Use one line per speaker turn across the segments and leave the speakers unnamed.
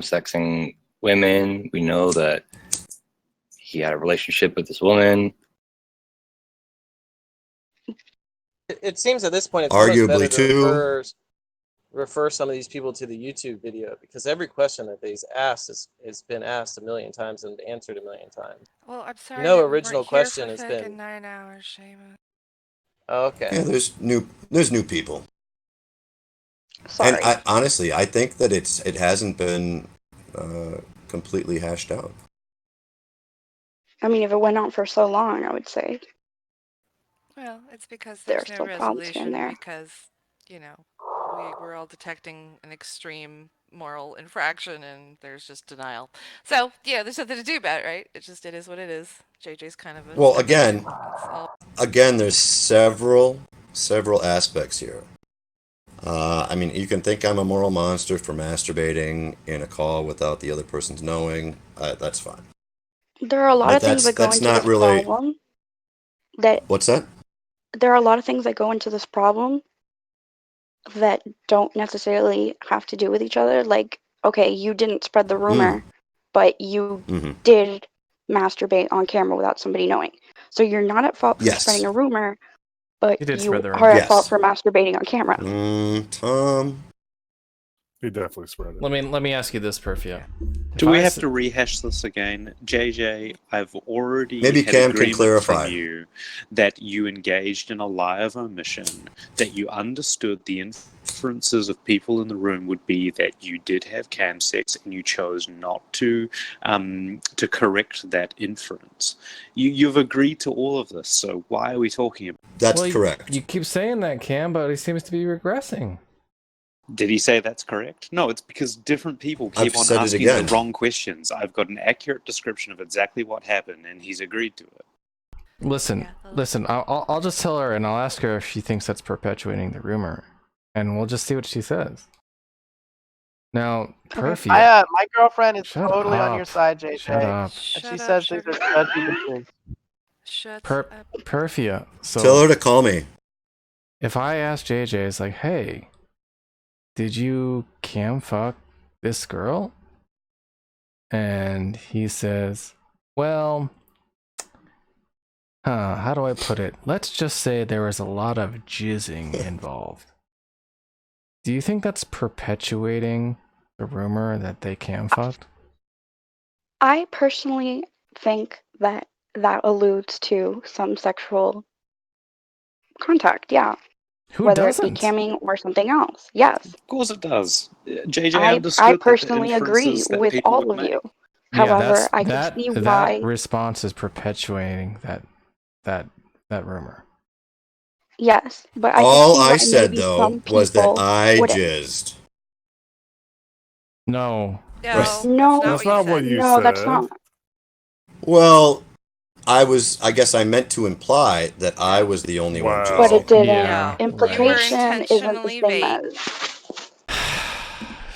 sexing women. We know that he had a relationship with this woman.
It seems at this point it's
Arguably,
almost better to
too.
refer some of these people to the YouTube video, because every question that they've asked has been asked a million times and answered a million times.
Well, I'm sorry.
No
we
original
weren't here
question
for
has
fucking
been.
9 hours, Seamus.
Okay.
Yeah, there's new people.
Sorry.
And honestly, I think that it hasn't been completely hashed out.
I mean, if it went on for so long, I would say
Well, it's because
there
there's
are
no
still problems here and
resolution,
there.
because, we're all detecting an extreme moral infraction and there's just denial. So, yeah, there's nothing to do about it, right? It is what it is. JJ's kind of a
Well,
step
again,
victim.
there's several aspects here. I mean, you can think I'm a moral monster for masturbating in a call without the other person's knowing. That's fine.
There are a lot
But
of things that go
that's
into
not
this
really.
problem. That
What's that?
there are a lot of things that go into this problem that don't necessarily have to do with each other. Like, okay, you didn't spread the rumor, but you did masturbate on camera without somebody knowing. So you're not at fault for spreading a rumor, but you are at fault for masturbating on camera.
Tom.
He definitely spread it.
Let me ask you this, Perfia.
Do we have to rehash this again? JJ, I've already
Maybe
had
Cam can
agreement
clarify.
from you that you engaged in a lie of omission, that you understood the inferences of people in the room would be that you did have cam sex and you chose not to correct that inference. You've agreed to all of this, so why are we talking about it?
That's correct.
You keep saying that, Cam, but he seems to be regressing.
Did he say that's correct? No, it's because different people keep
I've
on
said it
asking
again.
the wrong questions. I've got an accurate description of exactly what happened, and he's agreed to it.
Listen. I'll just tell her, and I'll ask her if she thinks that's perpetuating the rumor, and we'll just see what she says. Now, Perfia.
My girlfriend is totally on your side, JJ.
Shut up.
And she says these are judgy bitches.
Shut
up. Perfia. So
Tell her to call me.
If I ask JJ, it's like, hey, did you cam fuck this girl? And he says, well, how do I put it? Let's just say there was a lot of jizzing involved. Do you think that's perpetuating the rumor that they cam fucked?
I personally think that alludes to some sexual contact, yeah.
Who
Whether
doesn't?
it be camming or something else, yes.
Of course it does. JJ
I
understood
personally agree with all of you. However, I can see why
that response is perpetuating that rumor.
Yes, but
all I
can see why
said
maybe
though
some
was that
people
I
wouldn't.
jizzed.
No.
No,
that's not what you
no,
said.
that's not.
Well, I guess I meant to imply that I was the only one jizzing.
But it didn't.
Yeah,
Implication isn't the same as.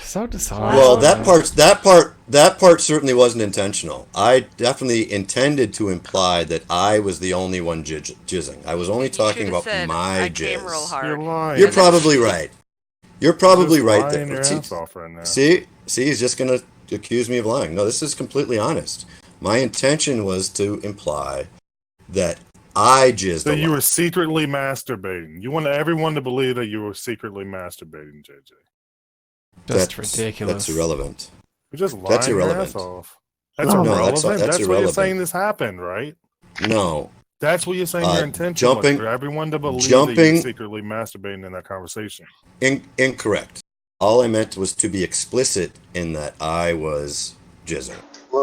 So dishonest.
Well, that part certainly wasn't intentional. I definitely intended to imply that I was the only one jizzing. I was only talking about my jizz. You're probably right. You're probably right there. See, he's just gonna accuse me of lying. No, this is completely honest. My intention was to imply that I jizzed.
That you were secretly masturbating. You want everyone to believe that you were secretly masturbating, JJ.
That's ridiculous.
That's irrelevant.
You're just lying
That's
your
irrelevant.
ass off. That's irrelevant.
That's
That's what you're
irrelevant.
saying this happened, right?
No.
That's what you're saying your intention was, for everyone to believe that you're secretly masturbating in that conversation.
Incorrect. All I meant was to be explicit in that I was jizzing. There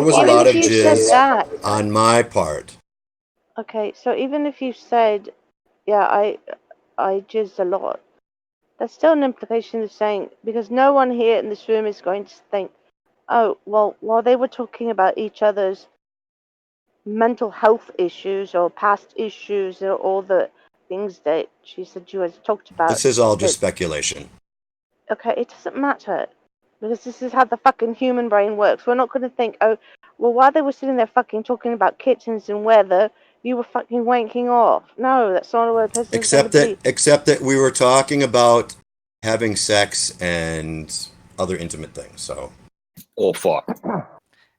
was a lot of jizz on my part.
Okay, so even if you said, yeah, I jizzed a lot, that's still an implication of saying, because no one here in this room is going to think, oh, well, while they were talking about each other's mental health issues or past issues or all the things that she said you had talked about.
This is all just speculation.
Okay, it doesn't matter. Because this is how the fucking human brain works. We're not going to think, oh, well, while they were sitting there fucking talking about kittens and weather, you were fucking wanking off. No, that's not what a person's
Except that we were talking about having sex and other intimate things. So,
oh fuck.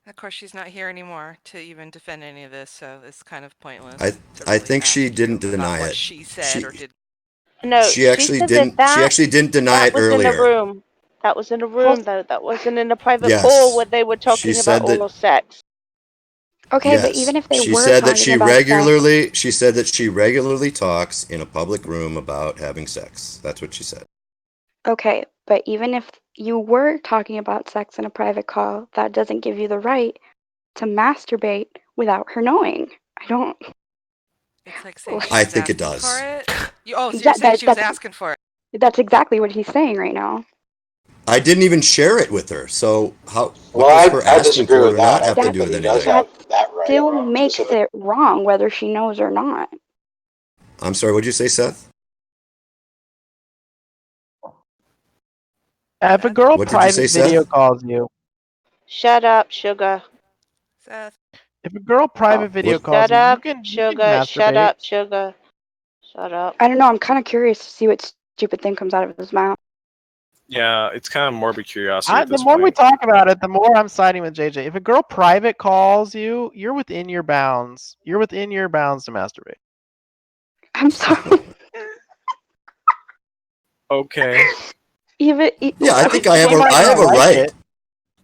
Of course, she's not here anymore to even defend any of this, so it's kind of pointless.
I think she didn't deny
what
it.
she said or did.
No,
She actually
said
didn't.
That
she actually didn't deny it
was
earlier.
in a room. That was in a room, though. That wasn't in a private
Yes.
call where they were talking
She
about
said that-
oral sex.
Okay,
Yes.
but even if they
she
were
said that
talking
she
about
regularly.
sex,
She said that she regularly talks in a public room about having sex. That's what she said.
okay, but even if you were talking about sex in a private call, that doesn't give you the right to masturbate without her knowing. I don't.
It's like saying
I
she was
think it
asking
does.
for it. So you're
That-
saying
that-
she was
that's-
asking for it.
That's exactly what he's saying right now.
I didn't even share it with her. So how?
Well,
what does her
I
asking
disagree
for it
with
or
that.
not have
I
to
think
do
that
with
he does
anything?
have that right.
Still makes it wrong whether she knows or not.
I'm sorry. What'd you say, Seth?
If a girl
What did you
private
say,
video
Seth?
calls you,
Shut up, sugar.
Seth.
if a girl private video
What-
calls
Shut
you,
up,
you can
sugar. Shut
masturbate.
up, sugar. Shut up.
I don't know. I'm kind of curious to see what stupid thing comes out of his mouth.
Yeah, it's kind of morbid curiosity at
The
this
more we
point.
talk about it, the more I'm siding with JJ. If a girl private calls you, you're within your bounds. You're within your bounds to masturbate.
I'm sorry.
Okay.
Even
Yeah, I think
She
I have a.
might
I have a
not like
right.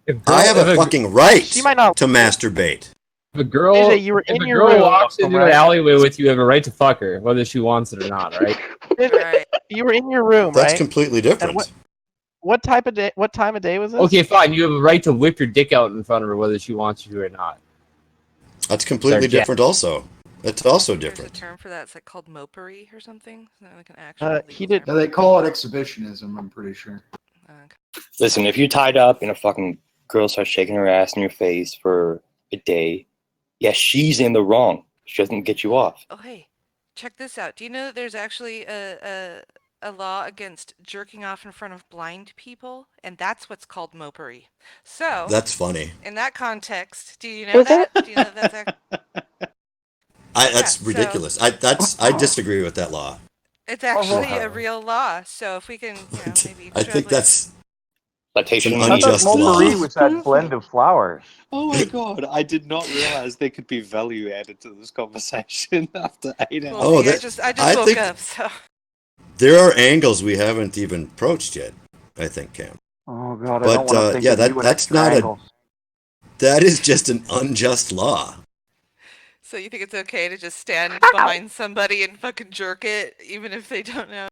it.
I have a fucking right
She might not
to
like it.
masturbate.
If a girl,
JJ, you were
if
in
a
your
girl
room,
walks into
right?
an alleyway with you, you have a right to fuck her, whether she wants it or not, right?
Right.
You were in your room,
That's
right?
completely
And
different.
what type of day? What time of day was this?
Okay, fine. You have a right to whip your dick out in front of her, whether she wants you to or not.
That's completely
Sorry,
different. Also, it's also
There's a
different.
term for that. It's like called mopery or something. Is that like an actual
He
legal
did.
term?
Yeah, they call it exhibitionism, I'm pretty sure.
Okay.
Listen, if you're tied up and a fucking girl starts shaking her ass in your face for a day, yeah, she's in the wrong. She doesn't get you off.
Oh, hey, check this out. Do you know that there's actually a law against jerking off in front of blind people? And that's what's called mopery. So,
That's funny.
in that context, do you know
Is
that?
it?
Do you know that that's
That's
so-
ridiculous. I disagree with that law.
it's actually a real law. So if we can, maybe
I think
extrapolate-
that's
Lactation.
an
I thought
unjust
mulberry
law.
was that blend of flowers.
Oh my god, I did not realize there could be value added to this conversation after 8 hours.
Well,
Oh,
see, I
that-
just
I
woke
think-
up, so
There are angles we haven't even approached yet. I think, Cam.
Oh god, I
But,
don't want to think
yeah,
of
that-
you with
that's
extra
not a-
angles.
That is just an unjust law.
so you think it's okay to just stand behind somebody and fucking jerk it, even if they don't know?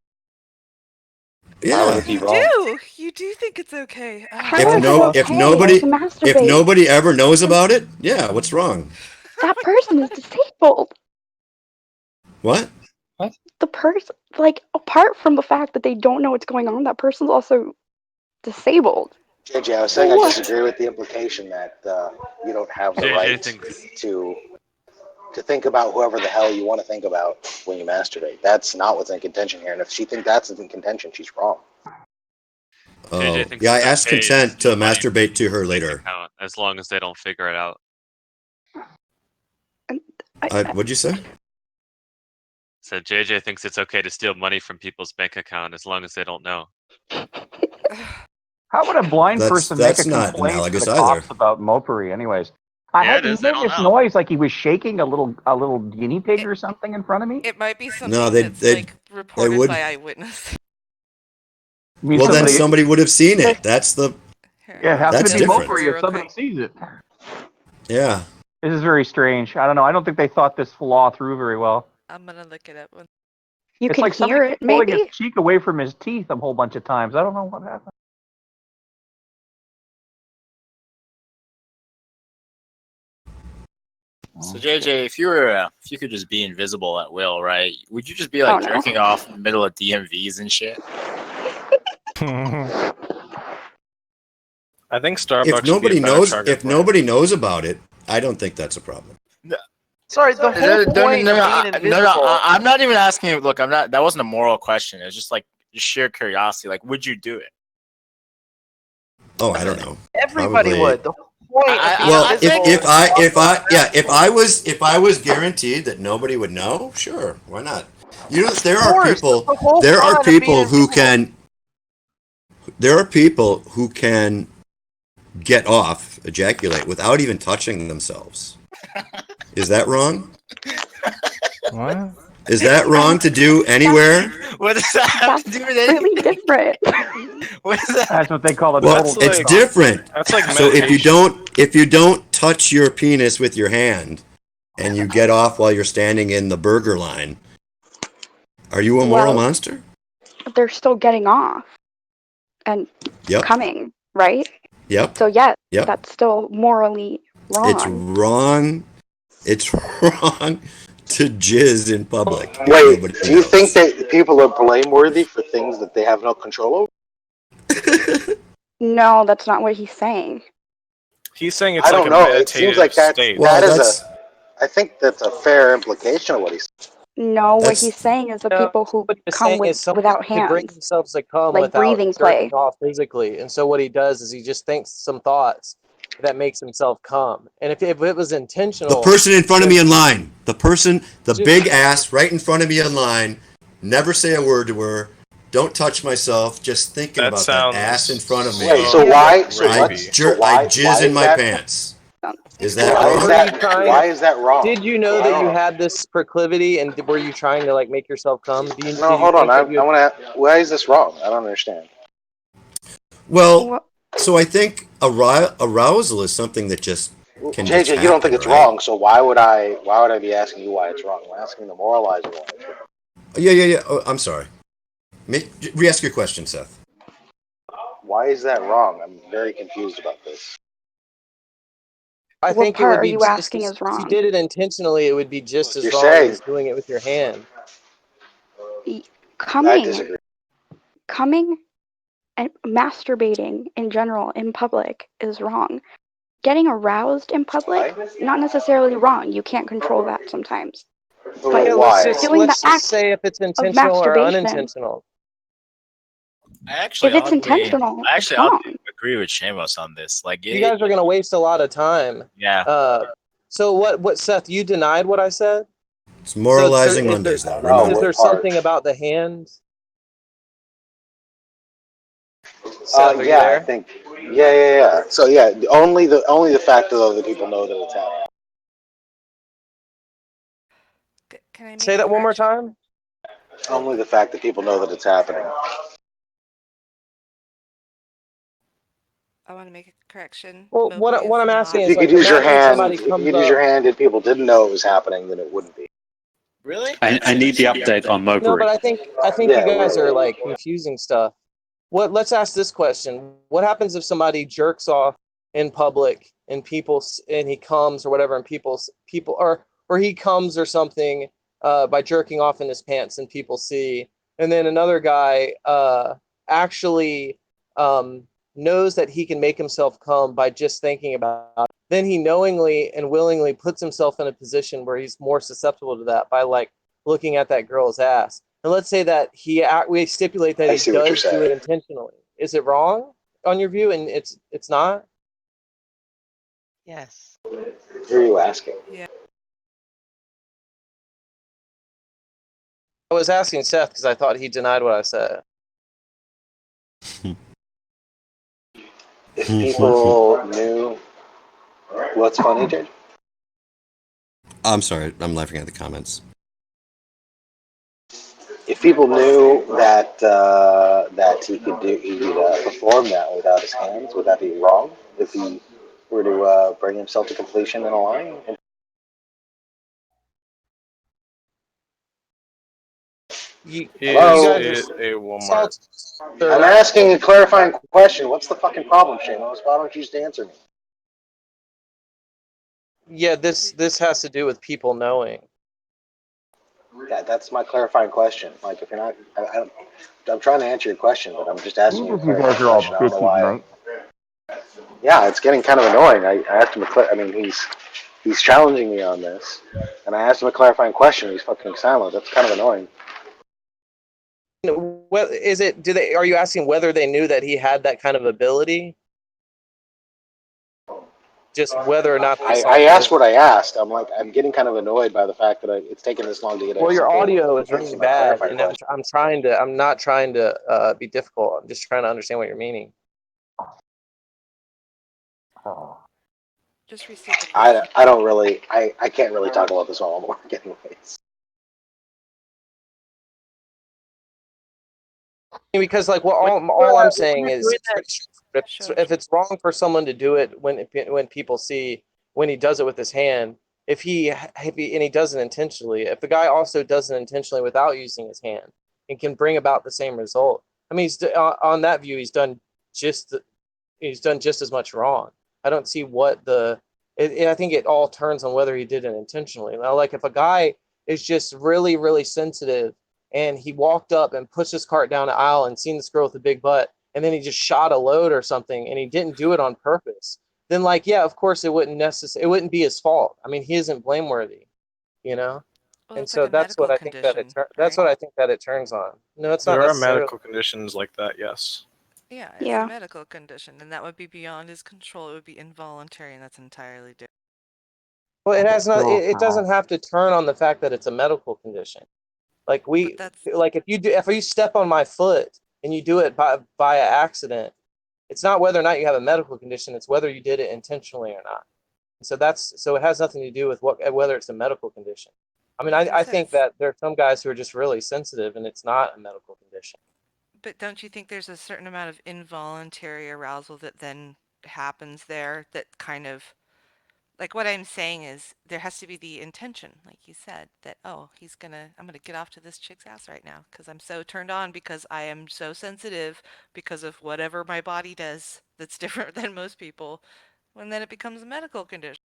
Why would
Yeah.
it be
You
wrong?
you do think it's okay.
How
If
is it
no,
okay
if nobody,
to
if
masturbate?
nobody ever knows about it, yeah, what's wrong?
That person is disabled.
What?
The person, like, apart from the fact that they don't know what's going on, that person's also disabled.
JJ, I was saying
What?
I disagree with the implication that you don't have the
JJ
right
thinks-
to think about whoever the hell you want to think about when you masturbate. That's not what's in contention here. And if she thinks that's in contention, she's wrong.
Oh,
JJ thinks
yeah, I
it's
asked
okay to
consent to
steal money
masturbate to her
from a bank
later.
account, as long as they don't figure it out.
What'd you say?
So JJ thinks it's okay to steal money from people's bank account as long as they don't know.
How would a blind
That's-
person
that's
make a
not
complaint to
analogous
the
either.
cops about mopery? Anyways,
Yeah, it
he
is. They
made
don't
this
know.
noise like he was shaking a little guinea pig or something in front of me.
It might be something
No,
that's like reported
would-
by eyewitness.
I mean,
Well, then somebody would have seen it. That's the
Yeah, how
That's
can it be
different.
mopery if somebody sees it?
yeah.
This is very strange. I don't know. I don't think they thought this law through very well.
I'm gonna look it up.
You
It's
can
like
hear
somebody
it,
pulling
maybe?
his cheek away from his teeth a whole bunch of times. I don't know what happened.
So JJ, if you could just be invisible at will, right? Would you just be like
Oh, no.
jerking off in the middle of DMVs and shit?
I think Starbucks.
If nobody
would be a better
knows,
target
if
for
nobody knows about it, I don't think that's a problem.
Sorry, the whole point of being invisible.
I'm not even asking you. Look, I'm not. That wasn't a moral question. It's just like just sheer curiosity. Like, would you do it?
Oh, I don't know.
Everybody
Probably-
would. The whole point of being
Well,
invisible.
if I was guaranteed that nobody would know, sure, why not? You know, there
Of
are
course,
people.
that's the whole
There
fun
are
of being
people who
invisible.
can. there are people who can get off, ejaculate, without even touching themselves. Is that wrong?
What?
Is that wrong to do anywhere?
What does that have to do with anything?
Really different.
What is that?
That's what they call a
Well,
total.
it's different.
That's like
So if you don't touch your penis with your hand, and you get off while you're standing in the burger line, are you a moral monster?
They're still getting off and coming, right?
Yep.
So yeah,
Yep.
that's still morally wrong.
It's wrong. It's wrong to jizz in public.
Wait, do you think that people are blameworthy for things that they have no control over?
No, that's not what he's saying.
He's saying it's
I don't
like
know.
a meditative
It seems like
state.
I think that's a fair implication of what he's saying.
No, what he's saying is the people who come without
He bring
hands.
himself to come
Like
without
breathing
jerking
play.
off physically, and so what he does is he just thinks some thoughts that makes himself come. And if it was intentional,
The person in front of me in line, the big ass right in front of me in line, never say a word to her. Don't touch myself. Just thinking about that ass in front of me.
Wait, so why?
I jizz in my pants. Is that wrong?
Why is that wrong?
Did you know that you had this proclivity, and were you trying to like make yourself come?
No, hold on. I want to. Why is this wrong? I don't understand.
Well, so I think arousal is something that just can just
JJ, you don't think
happen,
it's
right?
wrong, so why would I be asking you why it's wrong? I'm asking the moralizer why it's wrong.
Yeah. Oh, I'm sorry. Re-ask your question, Seth.
Why is that wrong? I'm very confused about this.
I
What
think it
part
would
are
be
you
just
asking
as,
is
if you
wrong?
did it intentionally, it would be just as
You're
wrong
saying-
as doing it with your hand.
I
Coming,
disagree.
coming, and masturbating in general in public is wrong. Getting aroused in public, not necessarily wrong. You can't control that sometimes. But
Yeah,
why?
doing the
let's
act
say if it's
of
intentional or
masturbation,
unintentional.
if it's intentional,
I
it's
actually
wrong.
agree with Shamos on this. Like,
You guys are gonna waste a lot of time.
Yeah.
So what, Seth? You denied what I said.
It's moralizing
So
Mondays now.
is
Remember.
there something about the hand? Seth, are you
Yeah,
there?
I think. Yeah. So yeah, only the fact that other people know that it's happening.
Can I
Say that one more time?
Only the fact that people know that it's happening.
I want to make a correction.
Well, what I'm asking
If
is
you
like,
could use your
imagine
hand,
somebody
if you
comes
could use
up.
your hand and people didn't know it was happening, then it wouldn't be.
Really?
I need the update on
No,
Mowbray.
but I think
Yeah,
you guys
right.
are like confusing stuff. Let's ask this question: what happens if somebody jerks off in public and he comes or whatever, and people or he comes or something by jerking off in his pants and people see, and then another guy actually knows that he can make himself come by just thinking about it. Then he knowingly and willingly puts himself in a position where he's more susceptible to that by like looking at that girl's ass. And let's say that we stipulate that
I
he
see what you're
does do
saying.
it intentionally. Is it wrong on your view? And it's not?
Yes.
Who are you asking?
Yeah.
I was asking Seth because I thought he denied what I said.
If people knew what's funny, Jay?
I'm sorry. I'm laughing at the comments.
If people knew that that he could perform that without his hands, would that be wrong? If he were to bring himself to completion in a line? Hello? I'm asking a clarifying question. What's the fucking problem, Shamos? Why don't you just answer me?
Yeah, this has to do with people knowing.
That's my clarifying question. Like, if you're not, I'm trying to answer your question, but I'm just asking you a clarifying question. I don't know why. Yeah, it's getting kind of annoying. I asked him I mean, he's challenging me on this, and I asked him a clarifying question. He's fucking silent. That's kind of annoying.
What is it? Are you asking whether they knew that he had that kind of ability? just whether or not
I asked what I asked. I'm getting kind of annoyed by the fact that it's taken this long to get.
Well, your audio is really bad, and
question.
I'm not trying to be difficult. I'm just trying to understand what you're meaning.
Just restate the question.
I don't really, I can't really talk about this all work anyways.
Because like all I'm saying is if it's wrong for someone to do it when people see when he does it with his hand, if he and he does it intentionally, if the guy also does it intentionally without using his hand and can bring about the same result, I mean, on that view, he's done just as much wrong. I don't see what I think it all turns on whether he did it intentionally. Now, like if a guy is just really, really sensitive and he walked up and pushed his cart down the aisle and seen this girl with a big butt, and then he just shot a load or something and he didn't do it on purpose, then like, yeah, of course it wouldn't be his fault. I mean, he isn't blameworthy, you know?
Well,
and so that's what I think that it turns on. No, it's not
There are
necessarily
medical conditions like that, yes.
Yeah, it's a medical condition, and that would be beyond his control. It would be involuntary, and that's entirely different.
Well, it has not. It doesn't have to turn on the fact that it's a medical condition. Like if you step on my foot and you do it by accident, it's not whether or not you have a medical condition. It's whether you did it intentionally or not. So it has nothing to do with whether it's a medical condition. I mean, I think that there are some guys who are just really sensitive, and it's not a medical condition.
But don't you think there's a certain amount of involuntary arousal that then happens there that kind of, like what I'm saying is there has to be the intention, like you said, that, oh, I'm gonna get off to this chick's ass right now because I'm so turned on because I am so sensitive because of whatever my body does that's different than most people, and then it becomes a medical condition.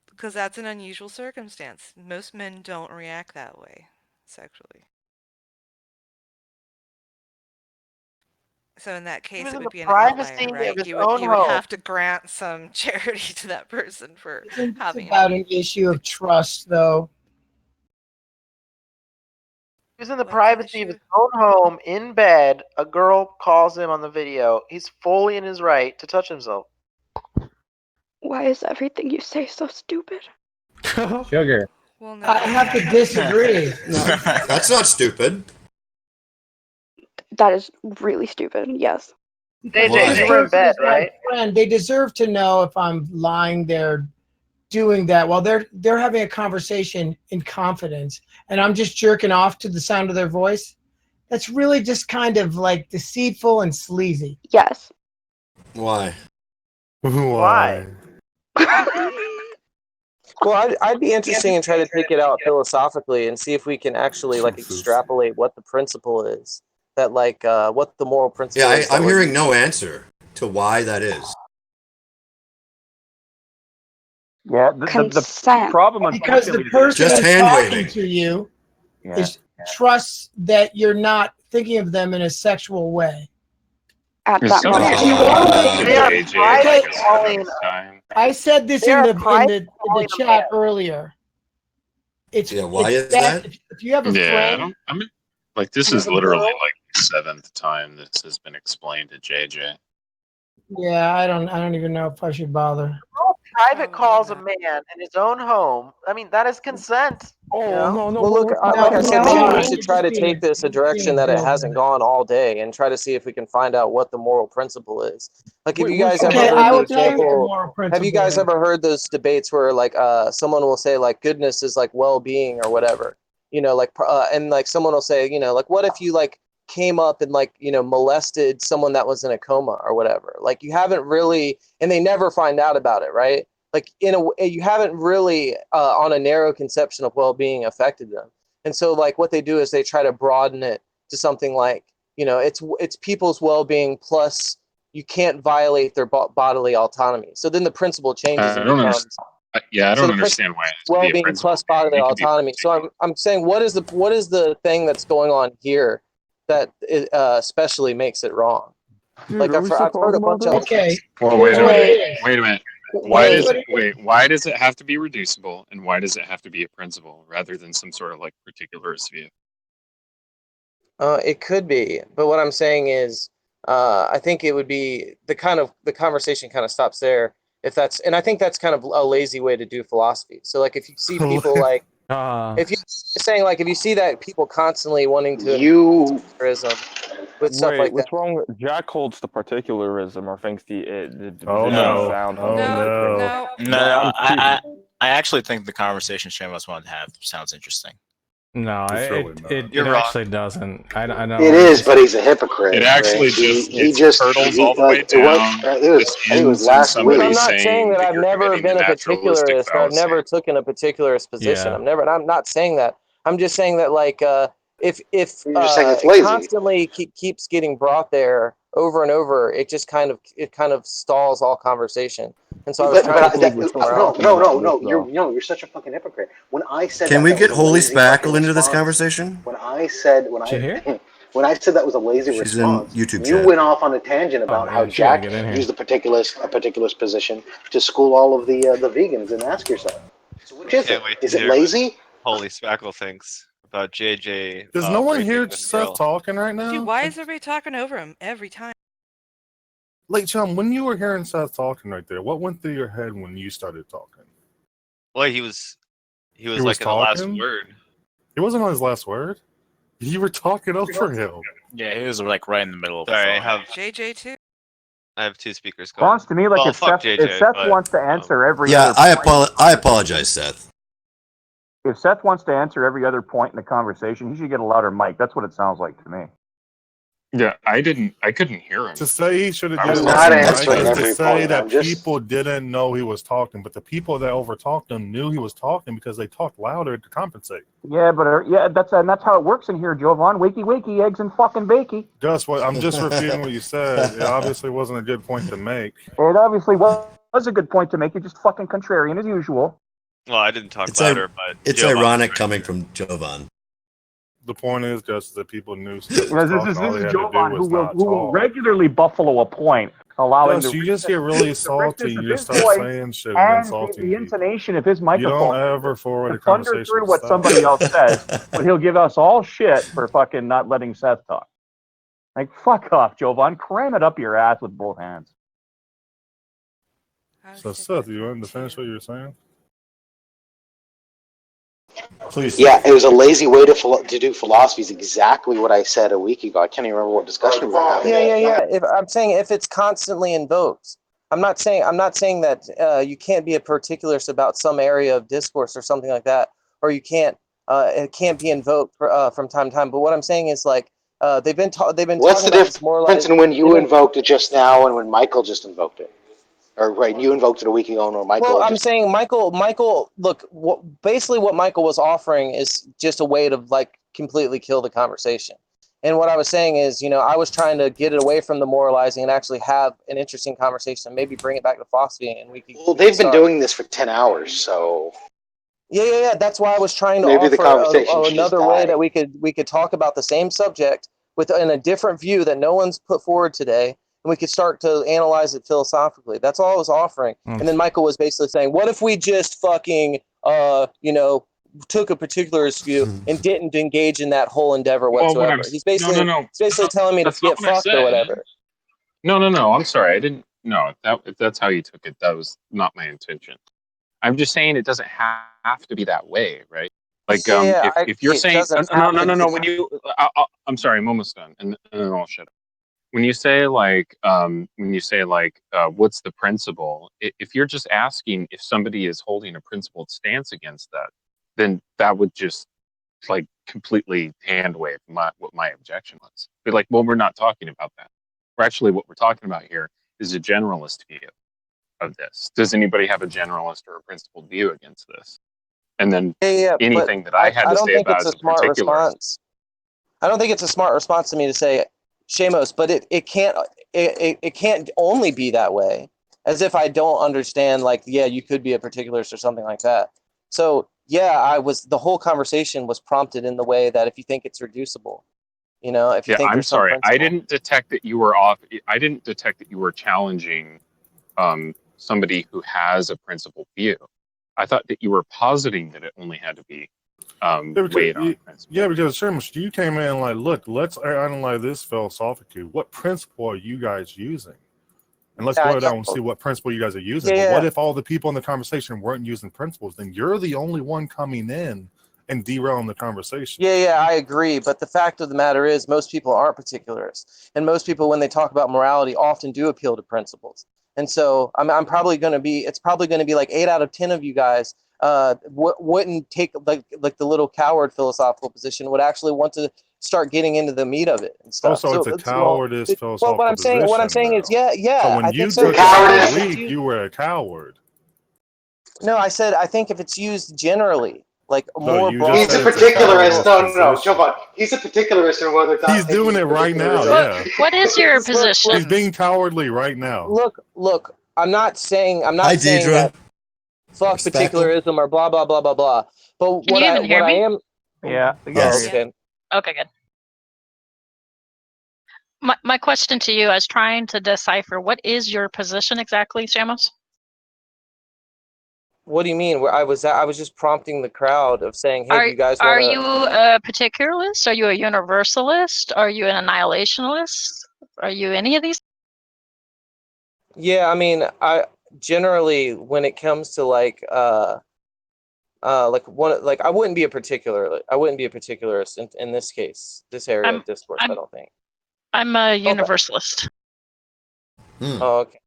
Because that's an unusual circumstance. Most men don't react that way sexually. So in that case, it would be an outlier, right? You would have to grant some charity to that person for having.
It's about an issue of trust, though.
He was in the privacy of his own home, in bed. A girl calls him on the video. He's fully in his right to touch himself.
Why is everything you say so stupid?
Sugar.
Well, no.
I have to disagree.
No. That's not stupid.
That is really stupid. Yes.
JJ, you were in bed, right?
Friend, they deserve to know if I'm lying there doing that while they're having a conversation in confidence and I'm just jerking off to the sound of their voice. That's really just kind of like deceitful and sleazy.
Yes.
Why?
Why?
Well, I'd be interesting and try to take it out philosophically and see if we can actually like extrapolate what the principle is. That like what the moral principle is.
Yeah, I'm hearing no answer to why that is.
Yeah, the problem
because the person
just
that's talking
waving
to you trusts that you're not thinking of them in a sexual way.
At that
moment. I said this in the chat earlier.
Why is that?
If you have a friend,
I mean, like this is literally like the 7th time this has been explained to JJ.
Yeah, I don't even know if I should bother.
Private calls a man in his own home. I mean, that is consent.
No. Well, look, like I said, maybe we should try to take this a direction that it hasn't gone all day, and try to see if we can find out what the moral principle is. Like, have you guys ever heard the example? Have you guys ever heard those debates where, like, someone will say, like, goodness is like well-being or whatever, you know, like, and like someone will say, you know, like, what if you like came up and like, you know, molested someone that was in a coma or whatever? Like, you haven't really, and they never find out about it, right? Like in a way, you haven't really on a narrow conception of well-being affected them. And so like what they do is they try to broaden it to something like, you know, it's people's well-being plus you can't violate their bodily autonomy. So then the principle changes.
I don't understand why it's
well-being plus bodily autonomy. So I'm saying what is the thing that's going on here that especially makes it wrong? Like I've heard a bunch of
Well, wait a minute. Why does it have to be reducible, and why does it have to be a principle rather than some sort of like particularist view?
It could be, but what I'm saying is I think it would be the conversation kind of stops there. And I think that's kind of a lazy way to do philosophy. So like if you see people like if you saying like if you see that people constantly wanting to particularism with stuff like
what's
that.
wrong? Jack holds the particularism or thinks the position sound.
I actually think the conversation Shamos wanted to have sounds interesting.
No, it actually doesn't. I know
it is, but he's a hypocrite.
It actually just hurtles all the way down.
It was last week.
I'm not saying that I've never been a particularist or I've never taken a particularist position.
Yeah.
I'm not saying that. I'm just saying that like if
it's
it constantly keeps getting brought there over and over, it just kind of stalls all conversation. And so I was trying to move somewhere else.
No, you're such a fucking hypocrite. When I said
Can we get Holy Spackle into this conversation?
When I said that was a lazy response, you went off on a tangent about how Jack used a particularist position to school all of the vegans and ask yourself. So which is it? Is it lazy?
Holy Spackle thinks about JJ.
Does no one hear Seth talking right now?
Dude, why is everybody talking over him every time?
Like, Chum, when you were hearing Seth talking right there, what went through your head when you started talking?
Well, he was like in the last word.
He wasn't on his last word. You were talking over him.
Yeah, he was like right in the middle of it.
Sorry, I have
JJ too.
I have two speakers going.
Sounds to me like if Seth wants to answer every other
I apologize, Seth.
If Seth wants to answer every other point in the conversation, he should get a louder mic. That's what it sounds like to me.
Yeah, I couldn't hear him.
To say he should have just to say that people didn't know he was talking, but the people that overtalked him knew he was talking because they talked louder to compensate.
Yeah, but that's how it works in here, Jovan. Wakey, eggs and fucking bakey.
I'm just repeating what you said. It obviously wasn't a good point to make.
It obviously was a good point to make. You're just fucking contrarian as usual.
Well, I didn't talk louder, but
it's ironic coming from Jovan.
The point is just that people knew.
This is Jovan who will regularly buffalo a point, allowing
you just get really salty. You just start saying shit and insulting
the intonation of his microphone.
You don't ever forward a
conversation. Thunder through what somebody else says, but he'll give us all shit for fucking not letting Seth talk. Like, fuck off, Jovan. Cram it up your ass with both hands.
So, Seth, you wanted to finish what you were saying?
Please.
Yeah, it was a lazy way to do philosophy. Is exactly what I said a week ago. I can't even remember what discussion we were having.
Yeah. I'm saying if it's constantly invoked, I'm not saying that you can't be a particularist about some area of discourse or something like that, or you can't. It can't be invoked from time to time. But what I'm saying is like they've been
What's the difference in when you invoked it just now and when Michael just invoked it? Or right, you invoked it a week ago, or Michael.
Well, I'm saying Michael. Look, basically what Michael was offering is just a way to like completely kill the conversation. And what I was saying is, I was trying to get it away from the moralizing and actually have an interesting conversation, and maybe bring it back to philosophy, and we could.
Well, they've been doing this for 10 hours, so.
Yeah. That's why I was trying to offer another way that we could talk about the same subject in a different view that no one's put forward today. And we could start to analyze it philosophically. That's all I was offering. And then Michael was basically saying, what if we just fucking, took a particularist view and didn't engage in that whole endeavor whatsoever? He's basically telling me to get fucked or whatever.
No. I'm sorry. I didn't. No, if that's how you took it, that was not my intention. I'm just saying it doesn't have to be that way, right? Like, if you're saying no. When you, I'm sorry, I'm almost done, and then I'll shut up. When you say what's the principle? If you're just asking if somebody is holding a principled stance against that, then that would just like completely hand wave what my objection was. Be like, well, we're not talking about that. What we're talking about here is a generalist view of this. Does anybody have a generalist or a principled view against this? And then anything that I had to say about it is a particular.
I don't think it's a smart response to me to say, Shamos, but it can't only be that way, as if I don't understand, like, you could be a particularist or something like that. So the whole conversation was prompted in the way that if you think it's reducible, if you think
I'm sorry, I didn't detect that you were off. I didn't detect that you were challenging somebody who has a principled view. I thought that you were positing that it only had to be weighed on.
Yeah, because Sherman, you came in like, look, let's analyze this philosophically. What principle are you guys using? And let's go down and see what principle you guys are using. But what if all the people in the conversation weren't using principles? Then you're the only one coming in and derailing the conversation.
Yeah, I agree. But the fact of the matter is, most people aren't particularists, and most people, when they talk about morality, often do appeal to principles. And so I'm probably going to be. It's probably going to be like 8 out of 10 of you guys wouldn't take like the little coward philosophical position. Would actually want to start getting into the meat of it and stuff.
Also, it's a cowardice philosophical
what I'm saying is, yeah.
So when you took
cowardice,
you were a coward.
No, I said I think if it's used generally, like more broad.
He's a particularist. No, Jovan. He's a particularist in whether
he's doing it right now. Yeah.
What is your position?
He's being cowardly right now.
Look. I'm not saying that fuck particularism or blah blah blah blah blah. But
Can you even hear me?
I am.
Yeah.
Okay, good. My question to you, I was trying to decipher what is your position exactly, Shamos?
What do you mean? I was just prompting the crowd of saying, "Hey, you guys
are you a particularist? Are you a universalist? Are you an annihilationist? Are you any of these?"
Yeah, I mean, I generally, when it comes to I wouldn't be a particularist in this case, this area of discourse. I don't think.
I'm a universalist.
Oh, okay.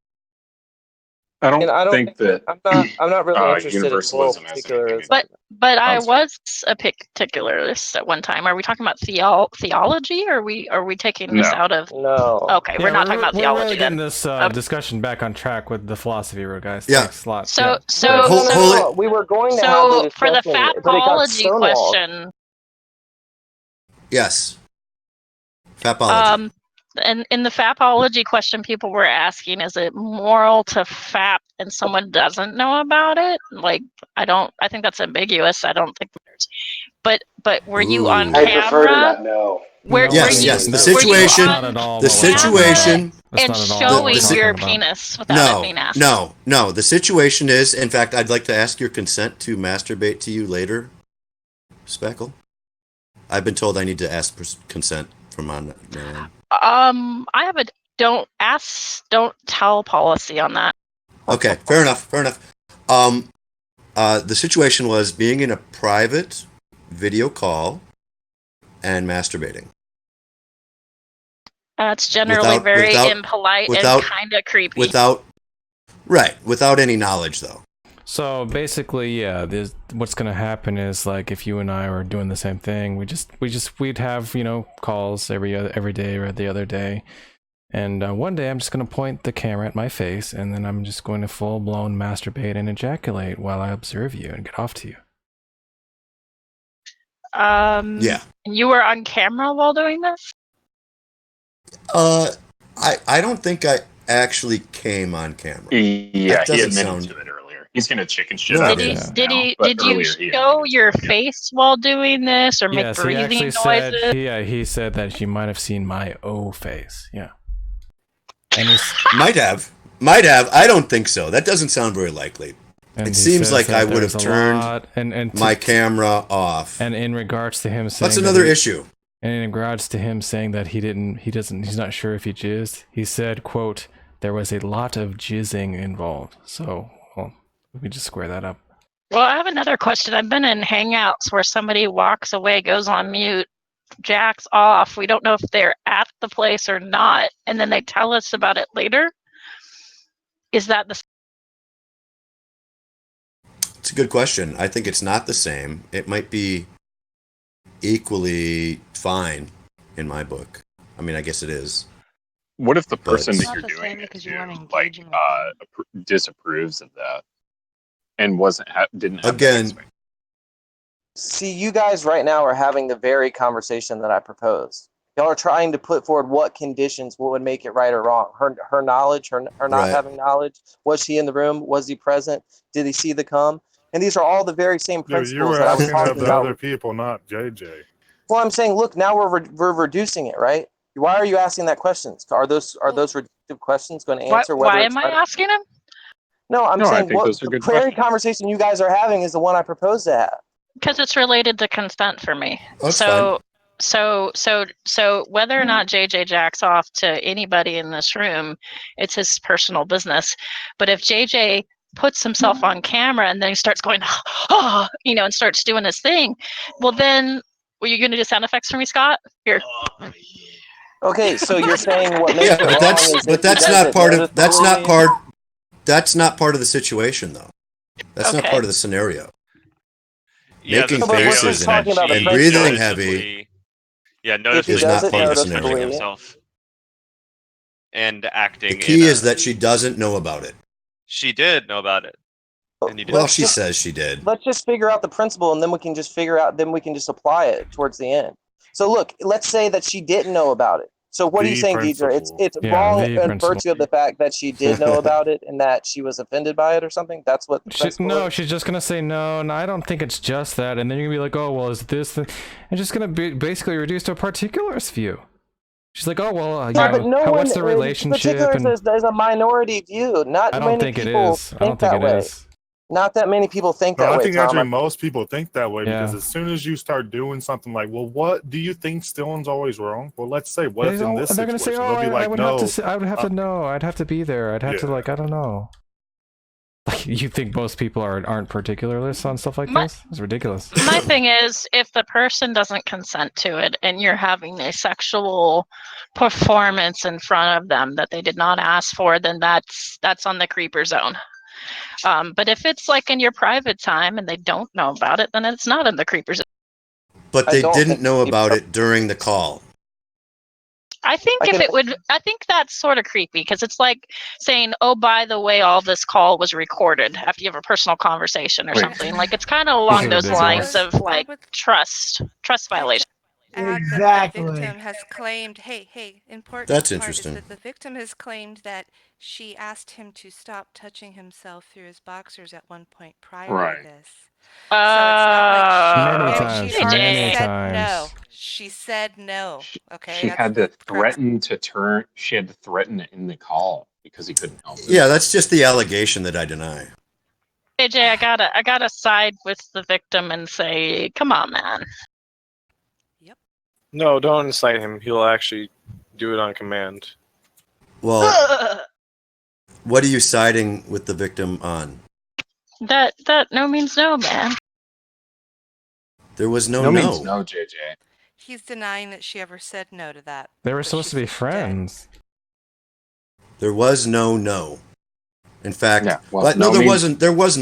I don't think that
I'm not really interested
universalism
in particularism.
But I was a particularist at one time. Are we talking about theology, or are we taking this out of?
No.
Okay, we're not talking about theology.
We're really
then.
getting this discussion back on track with the philosophy room, guys.
Yeah.
Thanks a lot.
We were going to have the
for the
discussion, but it got
fapology
stonewalled.
question.
Yes. Fapology.
And in the fapology question, people were asking, is it moral to fap and someone doesn't know about it? Like, I think that's ambiguous. I don't think there's, but were you on camera?
I prefer to not know.
Yes. The situation.
And showing your penis without it being asked.
No. The situation is, in fact, I'd like to ask your consent to masturbate to you later, Speckle. I've been told I need to ask for consent from on.
I have a don't tell policy on that.
Okay, fair enough. The situation was being in a private video call and masturbating.
It's generally very impolite and kind of creepy.
Without any knowledge, though.
So basically, yeah, what's gonna happen is, like, if you and I were doing the same thing, we'd have, calls every day or the other day, and one day I'm just gonna point the camera at my face, and then I'm just going to full blown masturbate and ejaculate while I observe you and get off to you.
Yeah.
You were on camera while doing this?
I don't think I actually came on camera.
Yeah, he admitted to it earlier. He's gonna chicken shit out of it.
Did you show your face while doing this, or make breathing noises?
He said that she might have seen my face. Yeah. And
might have. I don't think so. That doesn't sound very likely. It seems like I would have turned my camera off.
And in regards to him saying
that's another issue.
And in regards to him saying that he's not sure if he jizzed, he said, quote, "There was a lot of jizzing involved." So, we just square that up.
Well, I have another question. I've been in Hangouts where somebody walks away, goes on mute, jacks off. We don't know if they're at the place or not, and then they tell us about it later. Is that the?
It's a good question. I think it's not the same. It might be equally fine in my book. I mean, I guess it is.
What if the person that you're doing it to, disapproves of that and didn't have
again?
See, you guys right now are having the very conversation that I proposed. Y'all are trying to put forward what conditions would make it right or wrong. Her knowledge, her not having knowledge. Was he in the room? Was he present? Did he see the cum? And these are all the very same principles.
You were
that I was
asking
talking
of the
about.
other people, not JJ.
Well, I'm saying, look, now we're reducing it, right? Why are you asking that questions? Are those reductive questions going to answer?
Why am I asking him?
No, I'm saying the very conversation you guys are having is the one I proposed to have.
Because it's related to consent for me.
That's
so whether or not JJ jacks off to anybody in this room, it's his personal business. But if JJ puts himself on camera and then he starts going, oh, and starts doing his thing, well then, were you going to do sound effects for me, Scott? Here.
Okay, so you're saying what makes
Yeah, but that's not part of the situation though. That's not part of the scenario. Making faces and breathing heavy.
Yeah, notice
is not part of the scenario.
Himself and acting.
The key is that she doesn't know about it.
She did know about it.
Well, she says she did.
Let's just figure out the principle, and then we can just apply it towards the end. So look, let's say that she didn't know about it. So what are you saying, Deidre? It's wrong in virtue of the fact that she did know about it and that she was offended by it or something? That's what
she's just going to say no, and I don't think it's just that. And then you're going to be like, oh, well, is this... And just going to be basically reduced to a particularist view. She's like, oh, well, what's the relationship?
Particulars is a minority view. Not
I don't think it is. I don't think it is.
Not that many people think that way.
I think actually most people think that way because as soon as you start doing something like, well, what do you think stealing's always wrong? Well, let's say, what if in this situation? They're going to say, oh, I would have to know. I'd have to be there. I'd have to, I don't know. Like, you think most people aren't particularists on stuff like this? It's ridiculous.
My thing is, if the person doesn't consent to it and you're having a sexual performance in front of them that they did not ask for, then that's on the creeper zone. But if it's like in your private time and they don't know about it, then it's not in the creeper zone.
But they didn't know about it during the call.
I think I think that's sort of creepy because it's like saying, oh, by the way, all this call was recorded after you have a personal conversation or something. Like it's kind of along those lines of like trust violation.
Exactly.
The victim has claimed, important
That's
part
interesting.
is that the victim has claimed that she asked him to stop touching himself through his boxers at one point prior to this. So it's not like she said no. She said no. Okay.
She had to threaten to turn. She had to threaten it in the call because he couldn't help it.
Yeah, that's just the allegation that I deny.
AJ, I gotta side with the victim and say, come on, man.
No, don't incite him. He'll actually do it on command.
Well, what are you siding with the victim on?
That no means no, man.
There was no
means no, JJ.
He's denying that she ever said no to that.
They were supposed to be friends.
There was no. In fact,
there
was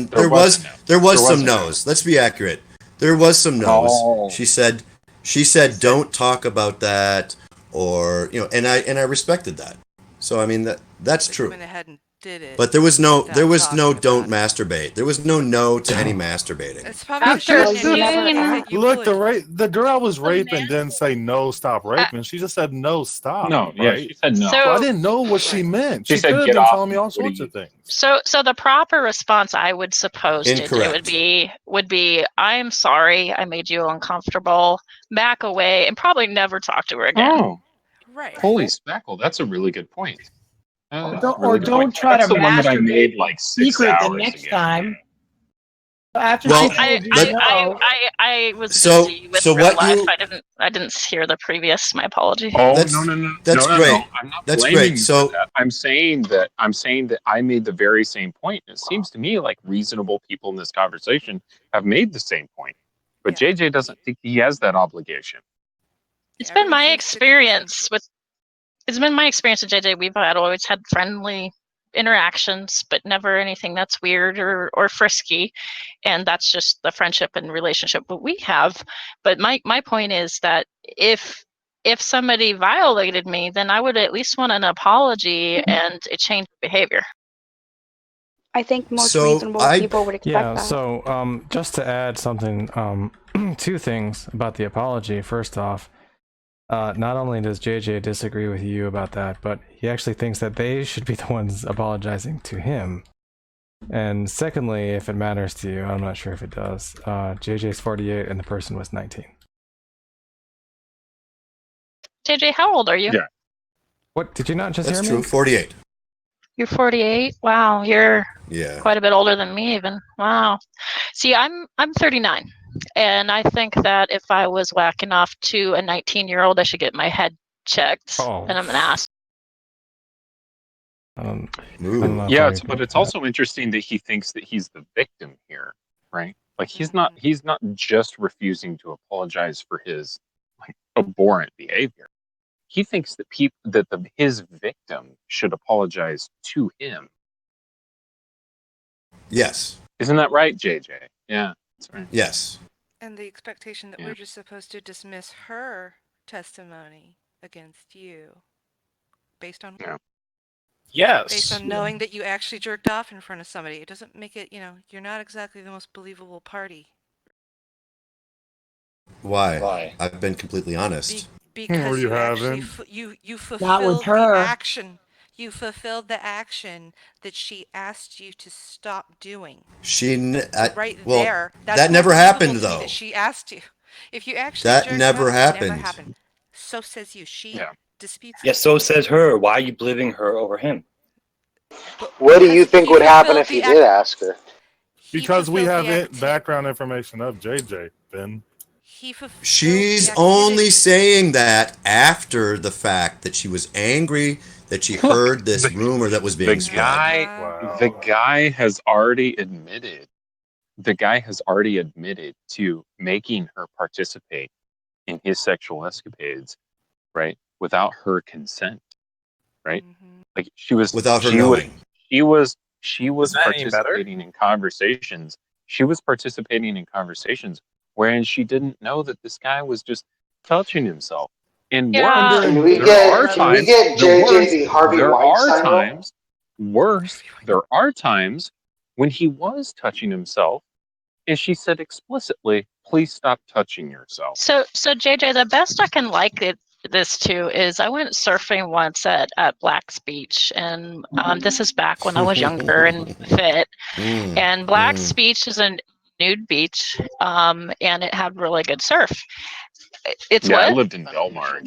some no's. Let's be accurate. There was some no's.
Oh.
She said don't talk about that, or and I respected that. So I mean that's true.
Went ahead and did it.
But there was no don't masturbate. There was no to any masturbating.
It's probably
look, the girl was raping didn't say no, stop raping. She just said no, stop.
No, yeah, she said no.
So,
I didn't know what she meant. She
said,
could have
"Get
been
off
telling me all
me.
sorts of things.
So the proper response I would suppose to do would be I'm sorry I made you uncomfortable. Back away and probably never talk to her again.
Oh,
right.
Holy speckle, that's a really good point.
Don't try to
the one that I made like 6
secret
hours
the next
ago.
time. After
I was busy with real life. I didn't hear the previous. My apology.
Oh
That's
no!
That's
no,
great.
No. I'm not
That's
blaming
great.
you
So
for that. I'm saying that I made the very same point. It seems to me like reasonable people in this conversation have made the same point, but JJ doesn't think he has that obligation.
It's been my experience with JJ. We've always had friendly interactions, but never anything that's weird or frisky, and that's just the friendship and relationship that we have. But my point is that if somebody violated me, then I would at least want an apology and a change of behavior.
I think most reasonable people would expect that.
So just to add something, 2 things about the apology. First off, not only does JJ disagree with you about that, but he actually thinks that they should be the ones apologizing to him. And secondly, if it matters to you, I'm not sure if it does, JJ's 48 and the person was 19.
JJ, how old are you?
Yeah.
What, did you not just hear me?
That's true, 48.
You're 48? Wow, you're
Yeah.
quite a bit older than me even. Wow. See, I'm 39. And I think that if I was whacking off to a 19-year-old, I should get my head checked.
Oh.
And I'm an ass.
Yeah, but it's also interesting that he thinks that he's the victim here, right? Like he's not just refusing to apologize for his like abhorrent behavior. He thinks that his victim should apologize to him.
Yes.
Isn't that right, JJ? Yeah, that's right.
Yes.
And the expectation that we're just supposed to dismiss her testimony against you based on
Yes.
based on knowing that you actually jerked off in front of somebody. It doesn't make it, you're not exactly the most believable party.
Why? I've been completely honest.
Because
you
actually
haven't.
you fulfilled
Not with her.
the action. You fulfilled the action that she asked you to stop doing.
Well,
There. That's
that
the
never
most
happened,
believable thing
though.
that she asked you. If you actually
That
jerked
never
off,
happened.
It never happened. So says you. She disputes.
Yeah, so says her. Why are you believing her over him?
What do you think would happen if you did ask her?
Because we have background information of JJ, Ben.
She's only saying that after the fact that she was angry that she heard this rumor that was being spread.
The guy has already admitted. The guy has already admitted to making her participate in his sexual escapades, right, without her consent, right? Like she was
without her knowing.
She was
Is that any better?
participating in conversations. She was participating in conversations wherein she didn't know that this guy was just touching himself. And
Can we get JJ the Harvey Weinstein?
There are times when he was touching himself, and she said explicitly, "Please stop touching yourself."
So JJ, the best I can this to is I went surfing once at Black's Beach, and this is back when I was younger and fit. And Black's Beach is a nude beach, and it had really good surf.
I lived in Belmar.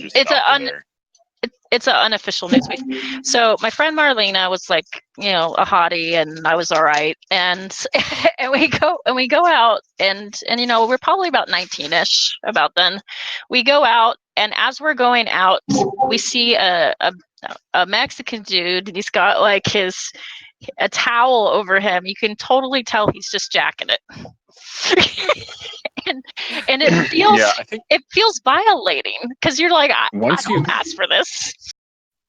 It's an unofficial news beach. So my friend Marlena was like, a hottie, and I was all right. And we go out, and we're probably about 19-ish about then. We go out, and as we're going out, we see a Mexican dude, and he's got like a towel over him. You can totally tell he's just jacking it. and it feels it feels violating because you're like, I don't ask for this.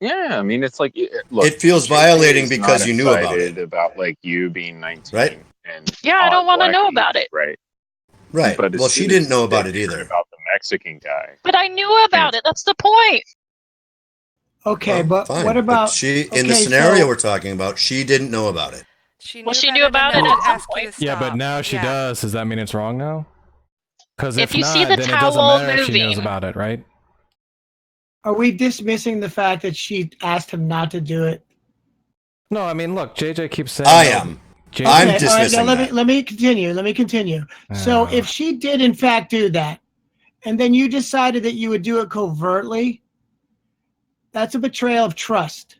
Yeah, I mean, it's like, look,
it feels violating because you knew about it.
About like you being 19,
right?
And
I don't want to know about it.
Right.
But well, she didn't know about it either.
About the Mexican guy.
But I knew about it. That's the point.
Okay, but
fine.
what about
in the scenario we're talking about? She didn't know about it.
She knew about it at some point.
Yeah, but now she does. Does that mean it's wrong now? Because
if you
not,
see the
then
towel
it doesn't matter
moving,
if she knows about it, right?
Are we dismissing the fact that she asked him not to do it?
No, I mean, look, JJ keeps saying.
I am. I'm dismissing
all right, now let me continue. So if she did in fact do that, and then you decided that you would do it covertly, that's a betrayal of trust.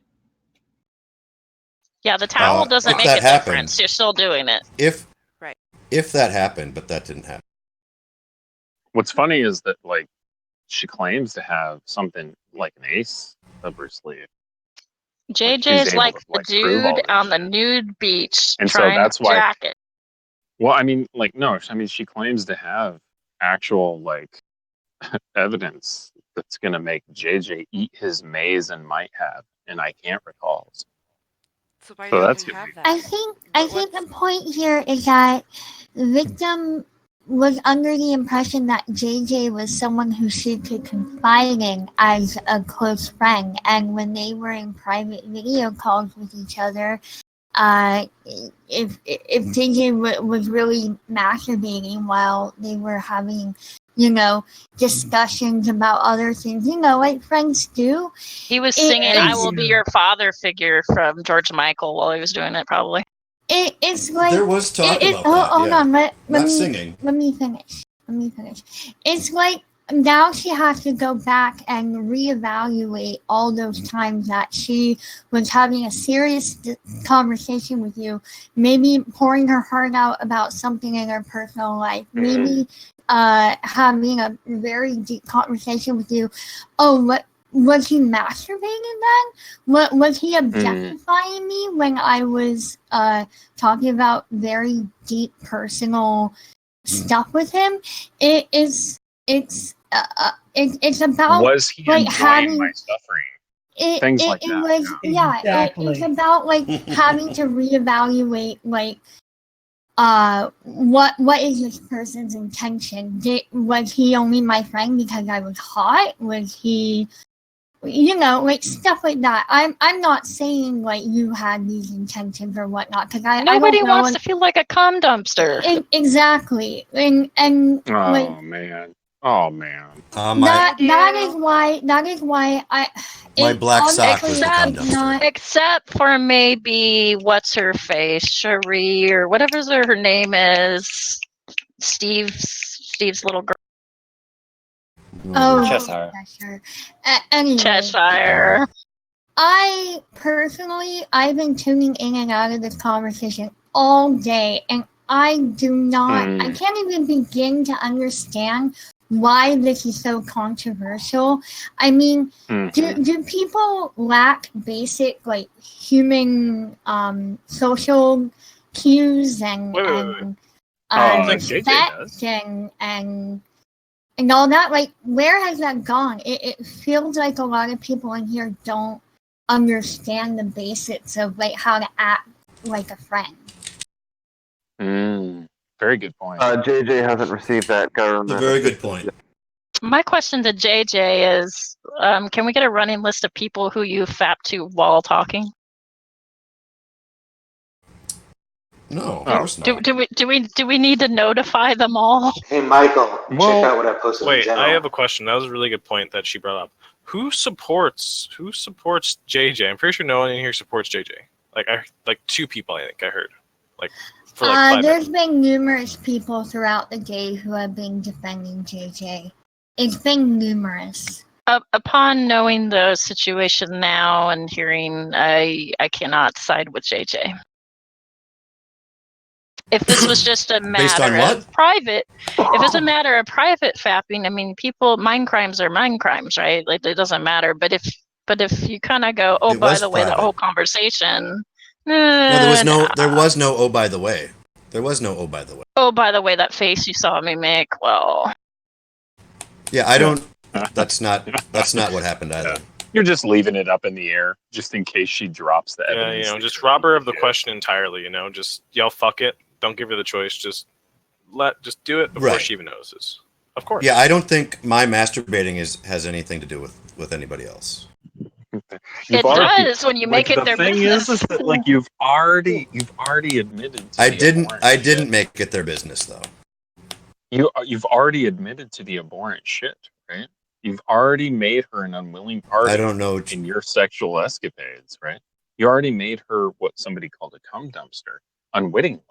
Yeah, the towel doesn't make a difference. You're still doing it.
If that happened, but that didn't happen.
What's funny is that like she claims to have something like an ace up her sleeve.
JJ is like the dude on the nude beach
and
trying
so that's
to
why,
jack it.
Well, I mean, like, no, I mean, she claims to have actual like evidence that's going to make JJ eat his maze and might have, and I can't recall.
So why
so that's
you have that?
I think the point here is that the victim was under the impression that JJ was someone who she could confide in as a close friend, and when they were in private video calls with each other, if JJ was really masturbating while they were having, discussions about other things, like friends do.
He was singing "I Will Be Your Father" figure from George Michael while he was doing it, probably.
It's like
there was talk about that.
Hold on,
not singing.
Let me finish. It's like now she has to go back and reevaluate all those times that she was having a serious conversation with you, maybe pouring her heart out about something in her personal life, maybe having a very deep conversation with you. Oh, what was he masturbating then? What was he objectifying me when I was talking about very deep personal stuff with him? It's about,
was he
like,
enjoying
having
my suffering? Things like that.
Was, yeah,
Exactly.
it's about, like, having to reevaluate, like, what is this person's intention? Was he only my friend because I was hot? Was he, like, stuff like that. I'm not saying, like, you had these intentions or whatnot, because
Nobody
I don't know
wants to feel like a cum dumpster.
Exactly, and like,
Oh man.
that is why
My black sock was the cum dumpster.
Except for maybe what's her face, Cherie, or whatever her name is, Steve's little girl.
Oh,
Cheshire.
Anyway,
Cheshire.
I personally, I've been tuning in and out of this conversation all day, and I do not, I can't even begin to understand why this is so controversial. I mean, do people lack basic, like, human social cues and respect and all that? Like, where has that gone? It feels like a lot of people in here don't understand the basics of, like, how to act like a friend.
Very good point.
JJ hasn't received that government.
A very good point.
My question to JJ is, can we get a running list of people who you fap to while talking?
No, of course not.
Do we need to notify them all?
Hey, Michael, check out what I posted.
Wait, I have a question. That was a really good point that she brought up. Who supports JJ? I'm pretty sure no one in here supports JJ. Like 2 people, I think I heard. Like, for like 5
there's been numerous people throughout the day who have been defending JJ. It's been numerous.
Upon knowing the situation now and hearing, I cannot side with JJ. If this was just a matter of private, if it's a matter of private fapping, I mean, mind crimes are mind crimes, right? Like, it doesn't matter. But if you kind of go, oh, by the way, the whole conversation.
No, there was no oh, by the way. There was no oh, by the way.
Oh, by the way, that face you saw me make. Well.
Yeah, I don't. That's not what happened either.
You're just leaving it up in the air, just in case she drops the evidence.
Yeah, just rob her of the question entirely. Just yell fuck it. Don't give her the choice. Just do it before she even notices. Of course.
Yeah, I don't think my masturbating has anything to do with anybody else.
It does when you make it their business.
The thing is that, like, you've already admitted.
I didn't make it their business though.
You've already admitted to the abhorrent shit, right? You've already made her an unwilling party.
I don't know
in your sexual escapades, right? You already made her what somebody called a cum dumpster unwittingly.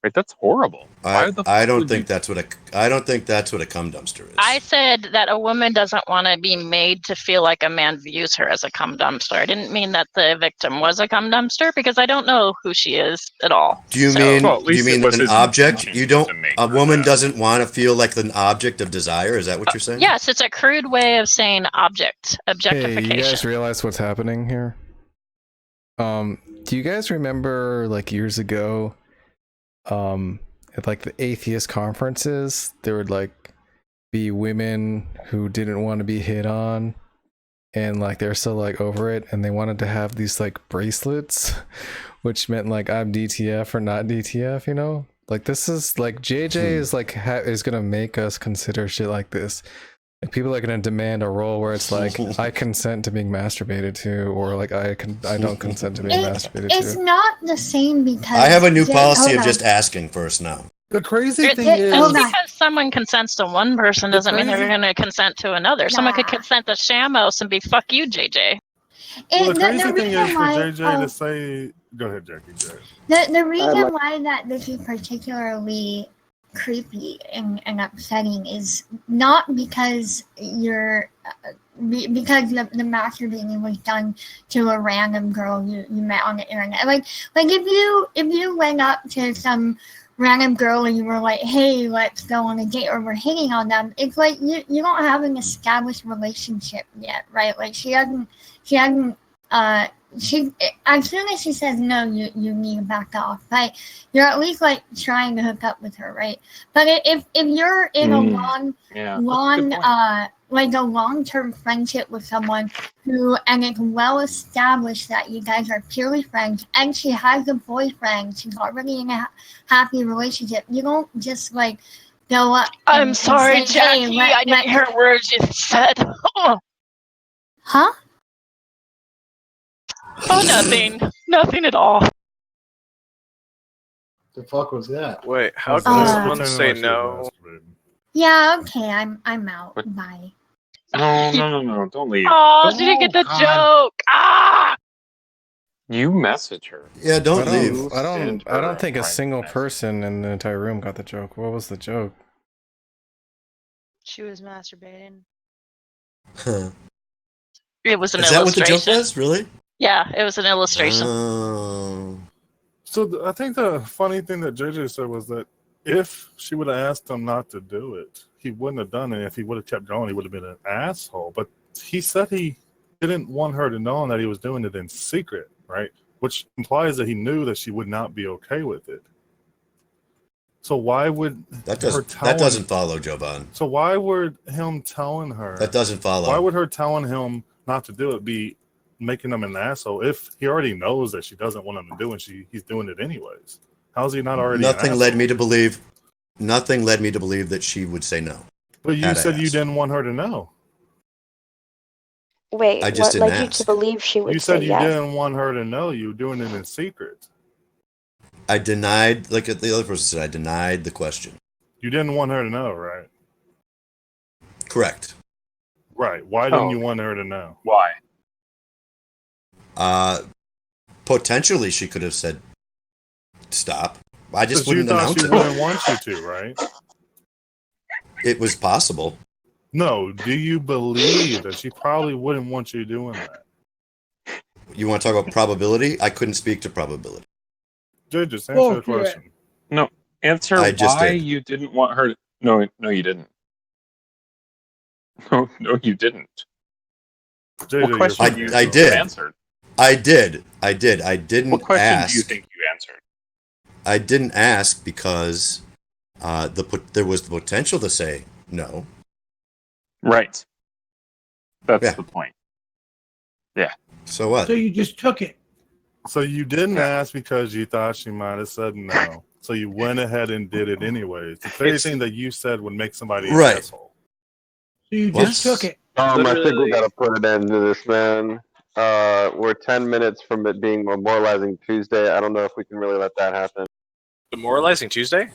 Right, that's horrible.
I don't think that's what a cum dumpster is.
I said that a woman doesn't want to be made to feel like a man views her as a cum dumpster. I didn't mean that the victim was a cum dumpster because I don't know who she is at all.
Do you mean an object? You don't. A woman doesn't want to feel like an object of desire. Is that what you're saying?
Yes, it's a crude way of saying objectification.
Hey, you guys realize what's happening here? Do you guys remember, like, years ago? At, like, the atheist conferences, there would, like, be women who didn't want to be hit on, and, like, they're still, like, over it, and they wanted to have these, like, bracelets, which meant, like, I'm DTF or not DTF, like, this is like JJ is like is gonna make us consider shit like this. Like, people are gonna demand a role where it's like, I consent to being masturbated to, or like I don't consent to being masturbated to.
It's not the same because
I have a new policy of just asking first now.
The crazy thing is,
just because someone consents to one person doesn't mean they're going to consent to another. Someone could consent to Shamos and be "fuck you, JJ."
Well, the crazy thing is for JJ to say, "Go ahead, Jackie."
The reason why that this is particularly creepy and upsetting is not because you're because the masturbating was done to a random girl you met on the internet. Like if you went up to some random girl and you were like, hey, let's go on a date, or we're hitting on them, it's like you don't have an established relationship yet, right? Like she hasn't as soon as she says no, you need to back off. But you're at least like trying to hook up with her, right? But if you're in a long-term friendship with someone and it's well established that you guys are purely friends, and she has a boyfriend, she's already in a happy relationship, you don't just like go up.
I'm sorry,
say,
Jackie.
hey,
I didn't hear words you said.
Huh?
Oh, nothing. Nothing at all.
The fuck was that?
Wait, how can someone say no?
Yeah, okay, I'm out. Bye.
No, don't leave.
Oh, she didn't get the joke. Ah!
You message her.
Yeah, don't leave.
I don't think a single person in the entire room got the joke. What was the joke?
She was masturbating.
Huh.
It was an
Is that what the
illustration.
joke was? Really?
Yeah, it was an illustration.
So I think the funny thing that JJ said was that if she would have asked him not to do it, he wouldn't have done it. If he would have kept going, he would have been an asshole. But he said he didn't want her to know that he was doing it in secret, right? Which implies that he knew that she would not be okay with it. So why would
that doesn't follow, Jovan?
So why would him telling her
that doesn't follow?
Why would her telling him not to do it be making him an asshole if he already knows that she doesn't want him to do it and he's doing it anyways? How's he not already?
Nothing led me to believe that she would say no.
But you said you didn't want her to know.
Wait,
I just
what
didn't
led you to believe she would
You said
say
you
yes?
didn't want her to know you were doing it in secret.
I denied, like the other person said, I denied the question.
You didn't want her to know, right?
Correct.
Right. Why didn't you want her to know?
Why?
Potentially she could have said stop. I just wouldn't
you thought
announce
she
it.
wouldn't want you to, right?
It was possible.
No, do you believe that she probably wouldn't want you doing that?
You want to talk about probability? I couldn't speak to probability.
Just answer the question.
No, answer why you didn't want her to... No, you didn't. No, you didn't.
JJ,
what question you
I did.
Answered?
I did. I didn't
What question
ask.
do you think you answered?
I didn't ask because there was the potential to say no.
Right. That's the point. Yeah.
So what?
So you just took it.
So you didn't ask because you thought she might have said no. So you went ahead and did it anyways. If anything that you said would make somebody an asshole.
So you just took it.
I think we gotta put an end to this, man. We're 10 minutes from it being Memorializing Tuesday. I don't know if we can really let that happen.
Demoralizing Tuesday?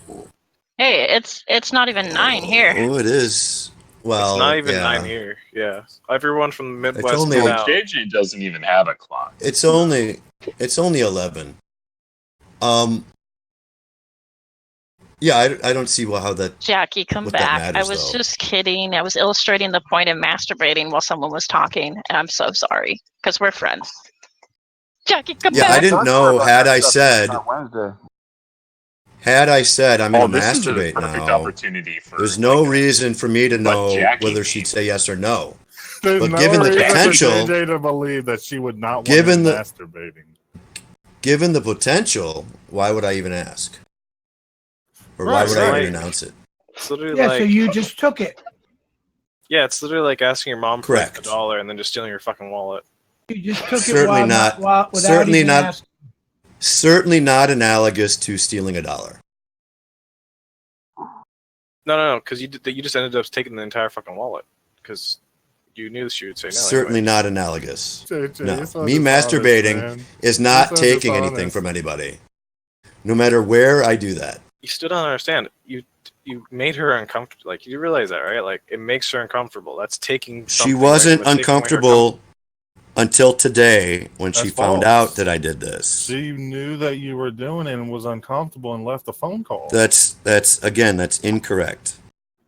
Hey, it's not even 9 here.
Oh, it is. Well,
it's not even
yeah.
9 here. Yeah, everyone from the Midwest.
It's only
JJ doesn't even have a clock.
It's only 11. Yeah, I don't see how that.
Jackie, come
what that
back.
matters,
I was
though.
just kidding. I was illustrating the point of masturbating while someone was talking, and I'm so sorry because we're friends. Jackie, come back.
Yeah, I didn't know. Had I said I'm going to
this is a
masturbate
perfect
now,
opportunity for
there's no reason for me to know
Jackie
whether she'd say yes or no.
There's
But
no
given the
reason
potential,
for JJ to believe that she would not want
given
him
the
masturbating.
given the potential, why would I even ask? Or why would I even announce it?
It's literally
Yeah,
like,
so you just took it.
yeah, it's literally like asking your mom for like
Correct.
$1 and then just stealing your fucking wallet.
You just took
Certainly
it
not.
without
Certainly
even
not.
asking.
Certainly not analogous to stealing $1.
No, because you just ended up taking the entire fucking wallet because you knew she would say no.
Certainly
anyway.
not analogous.
JJ,
No,
you're so
me
dishonest,
masturbating
man.
is not
You're so
taking anything
dishonest.
from anybody. No matter where I do that.
You still don't understand. You made her uncomfortable. Like you realize that, right? Like it makes her uncomfortable. That's taking.
She
something
wasn't
away from- that's taking away her
uncomfortable until today when she
That's
found
false.
out that I did this.
She knew that you were doing it and was uncomfortable and left the phone call.
That's incorrect.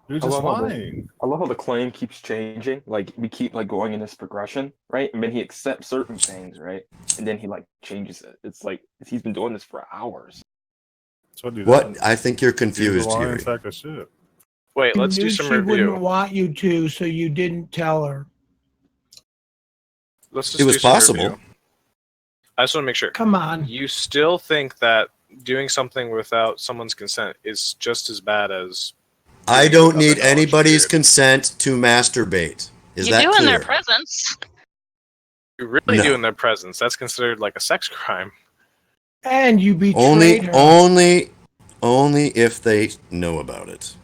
You're just lying.
I love how the claim keeps changing. Like we keep like going in this progression, right? And then he accepts certain things, right? And then he like changes it. It's like he's been doing this for hours.
What? I think you're confused, Yuri.
Sack of shit.
Wait, let's
You
do
knew
some
she
review.
wouldn't want you to, so you didn't tell her.
Let's just
It was
do some
possible.
review. I just want to make sure.
Come on.
You still think that doing something without someone's consent is just as bad as
I don't need anybody's consent to masturbate. Is
You
that
do
clear?
in their presence.
you really
No.
do in their presence? That's considered like a sex crime.
And you betrayed her.
Only if they know about it.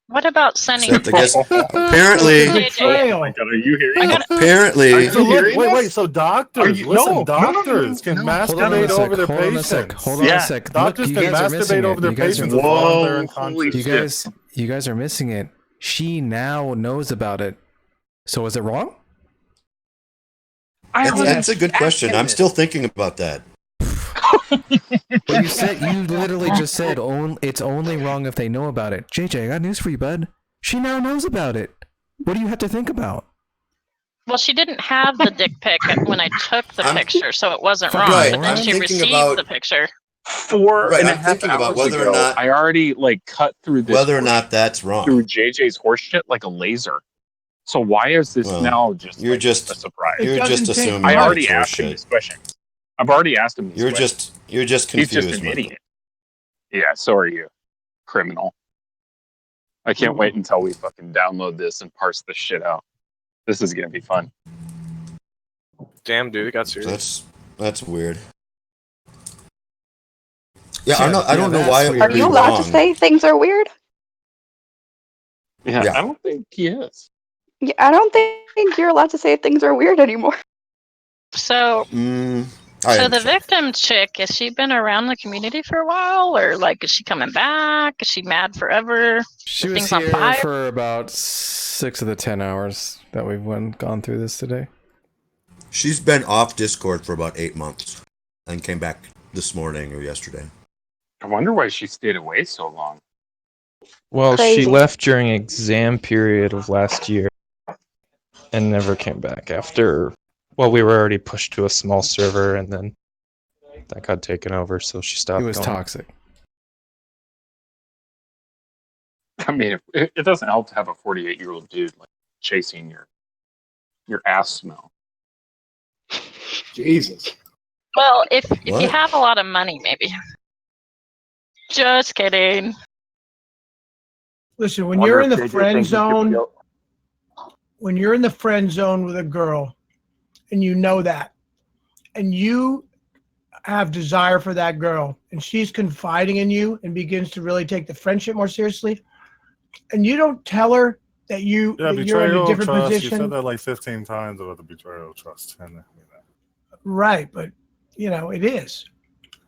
What about sending?
Except, I guess, apparently,
Betrayal.
Are you hearing that?
apparently,
So look, wait. So doctors, listen, doctors can
Hold on a
masturbate
sec,
over their
hold on a
patients.
sec, hold on a sec.
Doctors
Look, you
can
guys are missing
masturbate over
it.
their
You guys
patients
are-
as long as they're unconscious.
You guys are missing it. She now knows about it. So is it wrong?
That's a good question. I'm still thinking about that.
Well, you literally just said it's only wrong if they know about it. JJ, I got news for you, bud. She now knows about it. What do you have to think about?
Well, she didn't have the dick pic when I took the picture, so it wasn't wrong.
Right,
But then
I'm
she
thinking
received
about-
the picture.
Right,
and a
I'm
half
thinking about
hours
whether
ago,
or not
I already like cut through this
whether or not that's wrong.
through JJ's horseshit like a laser. So why is this
Well,
now just
you're
like,
just
a surprise?
you're just assuming.
I
that
already
it's
asked him
horseshit.
this question. I've already asked him this
You're
question.
just
He's
confused.
just an
with it.
idiot. Yeah, so are you, criminal. I can't wait until we fucking download this and parse this shit out. This is gonna be fun.
Damn, dude, it got serious.
That's weird. Yeah, I don't know why it would
Are
be
you allowed
wrong.
to say things are weird?
Yeah,
Yeah.
I don't think he is.
Yeah, I don't think you're allowed to say things are weird anymore.
So,
I
so the
understand.
victim chick, has she been around the community for a while, or like is she coming back? Is she mad forever?
She
Are
was
things on
here
fire?
for about 6 of the 10 hours that we've gone through this today.
She's been off Discord for about 8 months and came back this morning or yesterday.
I wonder why she stayed away so long.
Well, she
Crazy.
left during exam period of last year and never came back after. Well, we were already pushed to a small server, and then that got taken over, so she stopped.
It was
going.
toxic.
I mean, it doesn't help to have a 48-year-old dude like chasing your ass smell.
Jesus.
Well, if you
What?
have a lot of money, maybe. Just kidding.
Listen, when
Wonder
you're
if
in the
JJ
friend
thinks he should
zone,
be out-
when you're in the friend zone with a girl, and you know that, and you have desire for that girl, and she's confiding in you and begins to really take the friendship more seriously, and you don't tell her that
Yeah,
you're in a
betrayal of
different
trust. You
position,
said that like 15 times about the betrayal of trust. And,
right? But it is.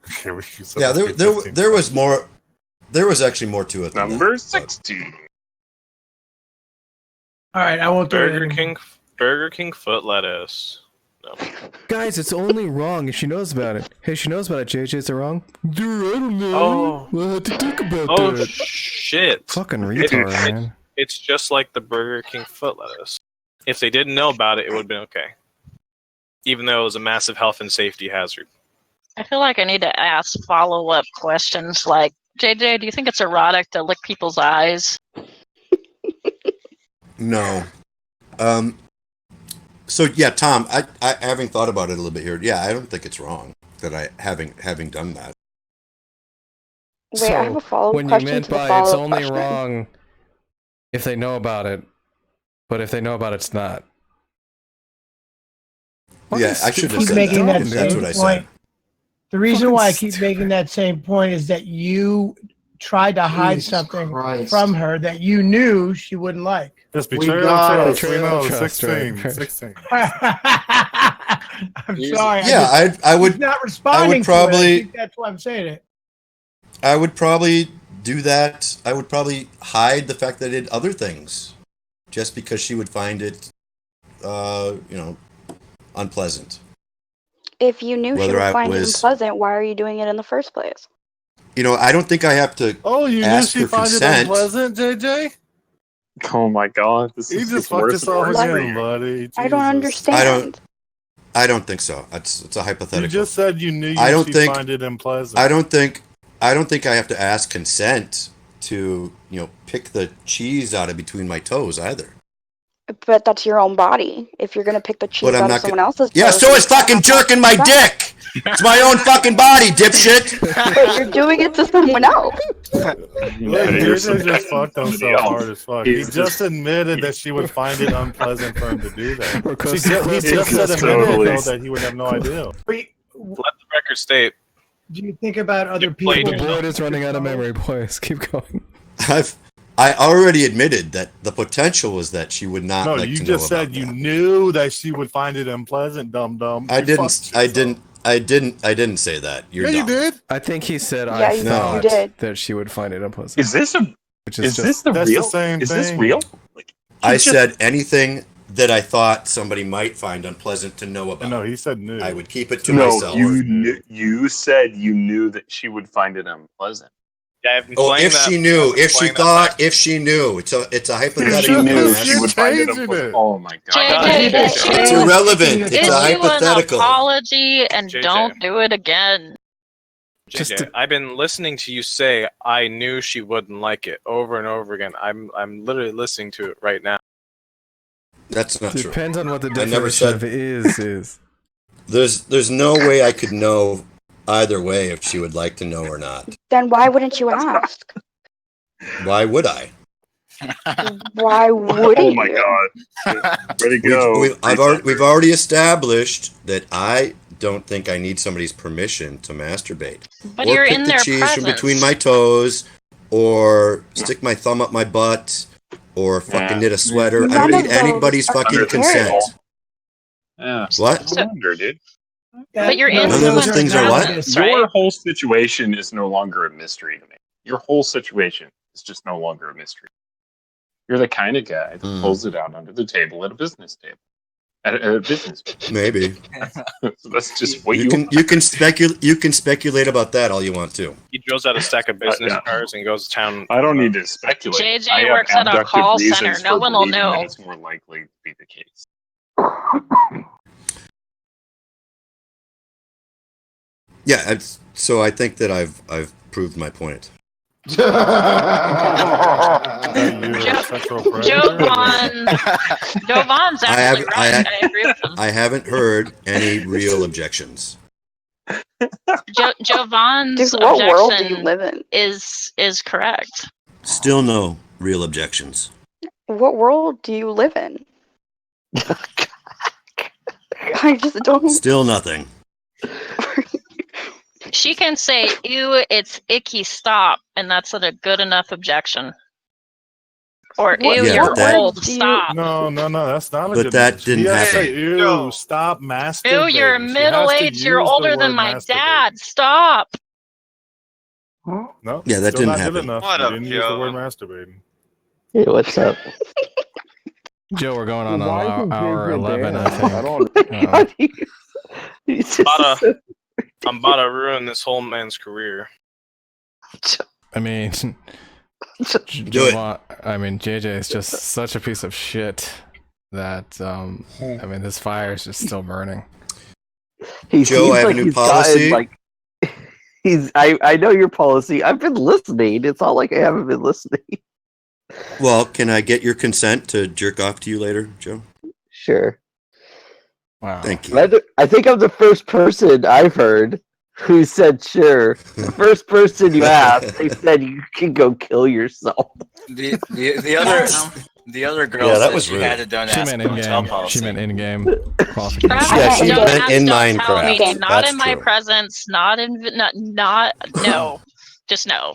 okay, you said
Yeah,
that like
there
15
was more. There was actually more to it. Than
Number
that, but-
16.
All right, I won't do it
Burger
anymore.
King foot lettuce. No.
Guys, it's only wrong if she knows about it. Hey, she knows about it, JJ. Is it wrong? Dude, I don't know.
Oh.
We'll have to think about
Oh
that.
shit!
Fucking
It-
retard,
it-
man.
It's just like the Burger King foot lettuce. If they didn't know about it, it would have been okay. Even though it was a massive health and safety hazard.
I feel like I need to ask follow-up questions like, JJ, do you think it's erotic to lick people's eyes?
No. So yeah, Tom, I having thought about it a little bit here. Yeah, I don't think it's wrong that I having done that.
Wait, I have a follow-up
when you
question
meant
to the
by it's
follow-up
only
question.
wrong if they know about it, but if they know about it, it's not.
Yeah, I should have
Keep
said
making
that.
that
That's
same
what I
point.
said.
The reason
Fucking
why I keep making that same point is that you tried to hide
Jesus
something
Christ.
from her that you knew she wouldn't like.
It's
We
betrayal
got
of
it.
trust. We
Betrayal
know,
of trust,
16.
right.
16.
I'm sorry.
Yeah, I
He's
would.
not responding to it. I
probably-
think that's why I'm saying it.
I would probably do that. I would probably hide the fact that I did other things, just because she would find it, unpleasant.
If you knew she
Whether
would
I
find it
was-
unpleasant, why are you doing it in the first place?
I don't think I have to
Oh, you knew
ask
she
for
found it
consent.
unpleasant, JJ?
Oh my god, this
You
is
just fucked
worse and
yourself
worse.
again, buddy.
I don't
Jesus.
understand.
I don't think so. It's a hypothetical.
You just said you knew
I don't
she'd
think-
find it unpleasant.
I don't think I have to ask consent to, pick the cheese out of between my toes either.
But that's your own body. If you're gonna pick the cheese
But I'm
out of
not
someone
gonna-
else's
Yeah,
toes,
so
you
is
can't
fucking
have
jerking my
consent.
dick. It's my own fucking body, dipshit.
But you're doing it to someone else.
Look, JJ just fucked himself hard as fuck. He just admitted that she would find it unpleasant for him to do that. He just said a minute ago that he would have no idea.
Let the record state.
Do you think about other
played
people?
The board is running out of memory, boys. Keep going.
I already admitted that the potential was that she would not
No,
like
you
to
just
know about
said you knew that she would find it unpleasant, dum dum.
I didn't say that. You're
Yeah, you
dumb.
did.
I think he said
Yeah,
I
you
thought
did.
that she would find it unpleasant.
Is this a?
Which
Is
just,
this the
That's
real?
the same
is this
thing.
real?
I said anything that I thought somebody might find unpleasant to know about.
No, he said new.
I would keep it to
No,
myself.
you said you knew that she would find it unpleasant.
Yeah, I've been
Oh,
playing
if
that-
she knew,
I've been
if she
playing that
thought,
back.
if she knew, it's a
If she
hypothetical.
knew,
Yes.
she would find it
changing
unpleasant.
it.
Oh my god.
It's irrelevant. It's a
Issue an
hypothetical.
apology and
JJ.
don't do it again.
JJ, I've been listening to you say I knew she wouldn't like it over and over again. I'm literally listening to it right now.
That's not true.
depends on what the
I never
definition
said
of is.
There's no way I could know either way if she would like to know or not.
Then why wouldn't you ask?
Why would I?
Why wouldn't
Oh my
you?
god. Way to go.
We've already established that I don't think I need somebody's permission to masturbate.
But
or
you're
pick
in
the
their
cheese
presence.
from between my toes, or stick my thumb up my butt, or fucking knit a sweater. I
None
don't
of
need
those
anybody's
are
fucking consent.
Yeah.
What?
No wonder, dude.
But you're
None
in
of those
someone's
things are what?
presence,
Your
right?
whole situation is no longer a mystery to me. Your whole situation is just no longer a mystery. You're the kind of guy that pulls it out under the table at a business table. At a business table.
Maybe.
That's just what
You can speculate about that all you want to.
He drills out a stack of business
Yeah.
cards and goes to town.
I don't need to speculate.
JJ
I have
works at a
abductive
call
reasons
center. No
for
one will
believing
know.
that it's more likely to be the case.
Yeah, so I think that I've proved my point.
Jovan's actually right. I agree with him.
I haven't heard any real objections.
Jovan's
Dude, what world do
objection
you live in?
is correct.
Still no real objections.
What world do you live in? I just don't.
Still nothing.
She can say, "Ew, it's icky. Stop," and that's a good enough objection. Or
What-
"Ew,
Yeah,
you're
but that-
old. Stop."
No, that's not a
But
good
that
message.
didn't
He has to
happen.
say, ew, stop masturbating.
"Ew, you're
She has to
middle-aged. You're
use the
older than
word
my
masturbate.
dad. Stop."
No,
Yeah, that
still
didn't
not
happen.
Good enough.
What
You
up,
didn't use the
Joe?
word masturbating.
Hey, what's up?
Joe, we're going on
Why
hour,
isn't
hour
JJ
11,
there?
I think.
I don't.
I'm about to ruin this whole man's career.
I mean, JJ is just such a piece of shit that, I mean, this fire is just still burning.
He
Joe,
seems
I have a
like
new
he's
policy.
gotten, I know your policy. I've been listening. It's not like I haven't been listening.
Well, can I get your consent to jerk off to you later, Joe?
Sure.
Wow.
Thank you.
I think I'm the first person I've heard who said sure. The first person you asked, they said you can go kill yourself.
The other girl
Yeah, that
said
was
she
rude.
had to don't
She
ask
meant
for hotel
in-game.
policy.
She meant in-game
Don't
qualification.
Yeah, she
don't
meant
ask,
in
don't tell
Minecraft.
me. Not
That's
in my
true.
presence. Not in. Not. No. Just no.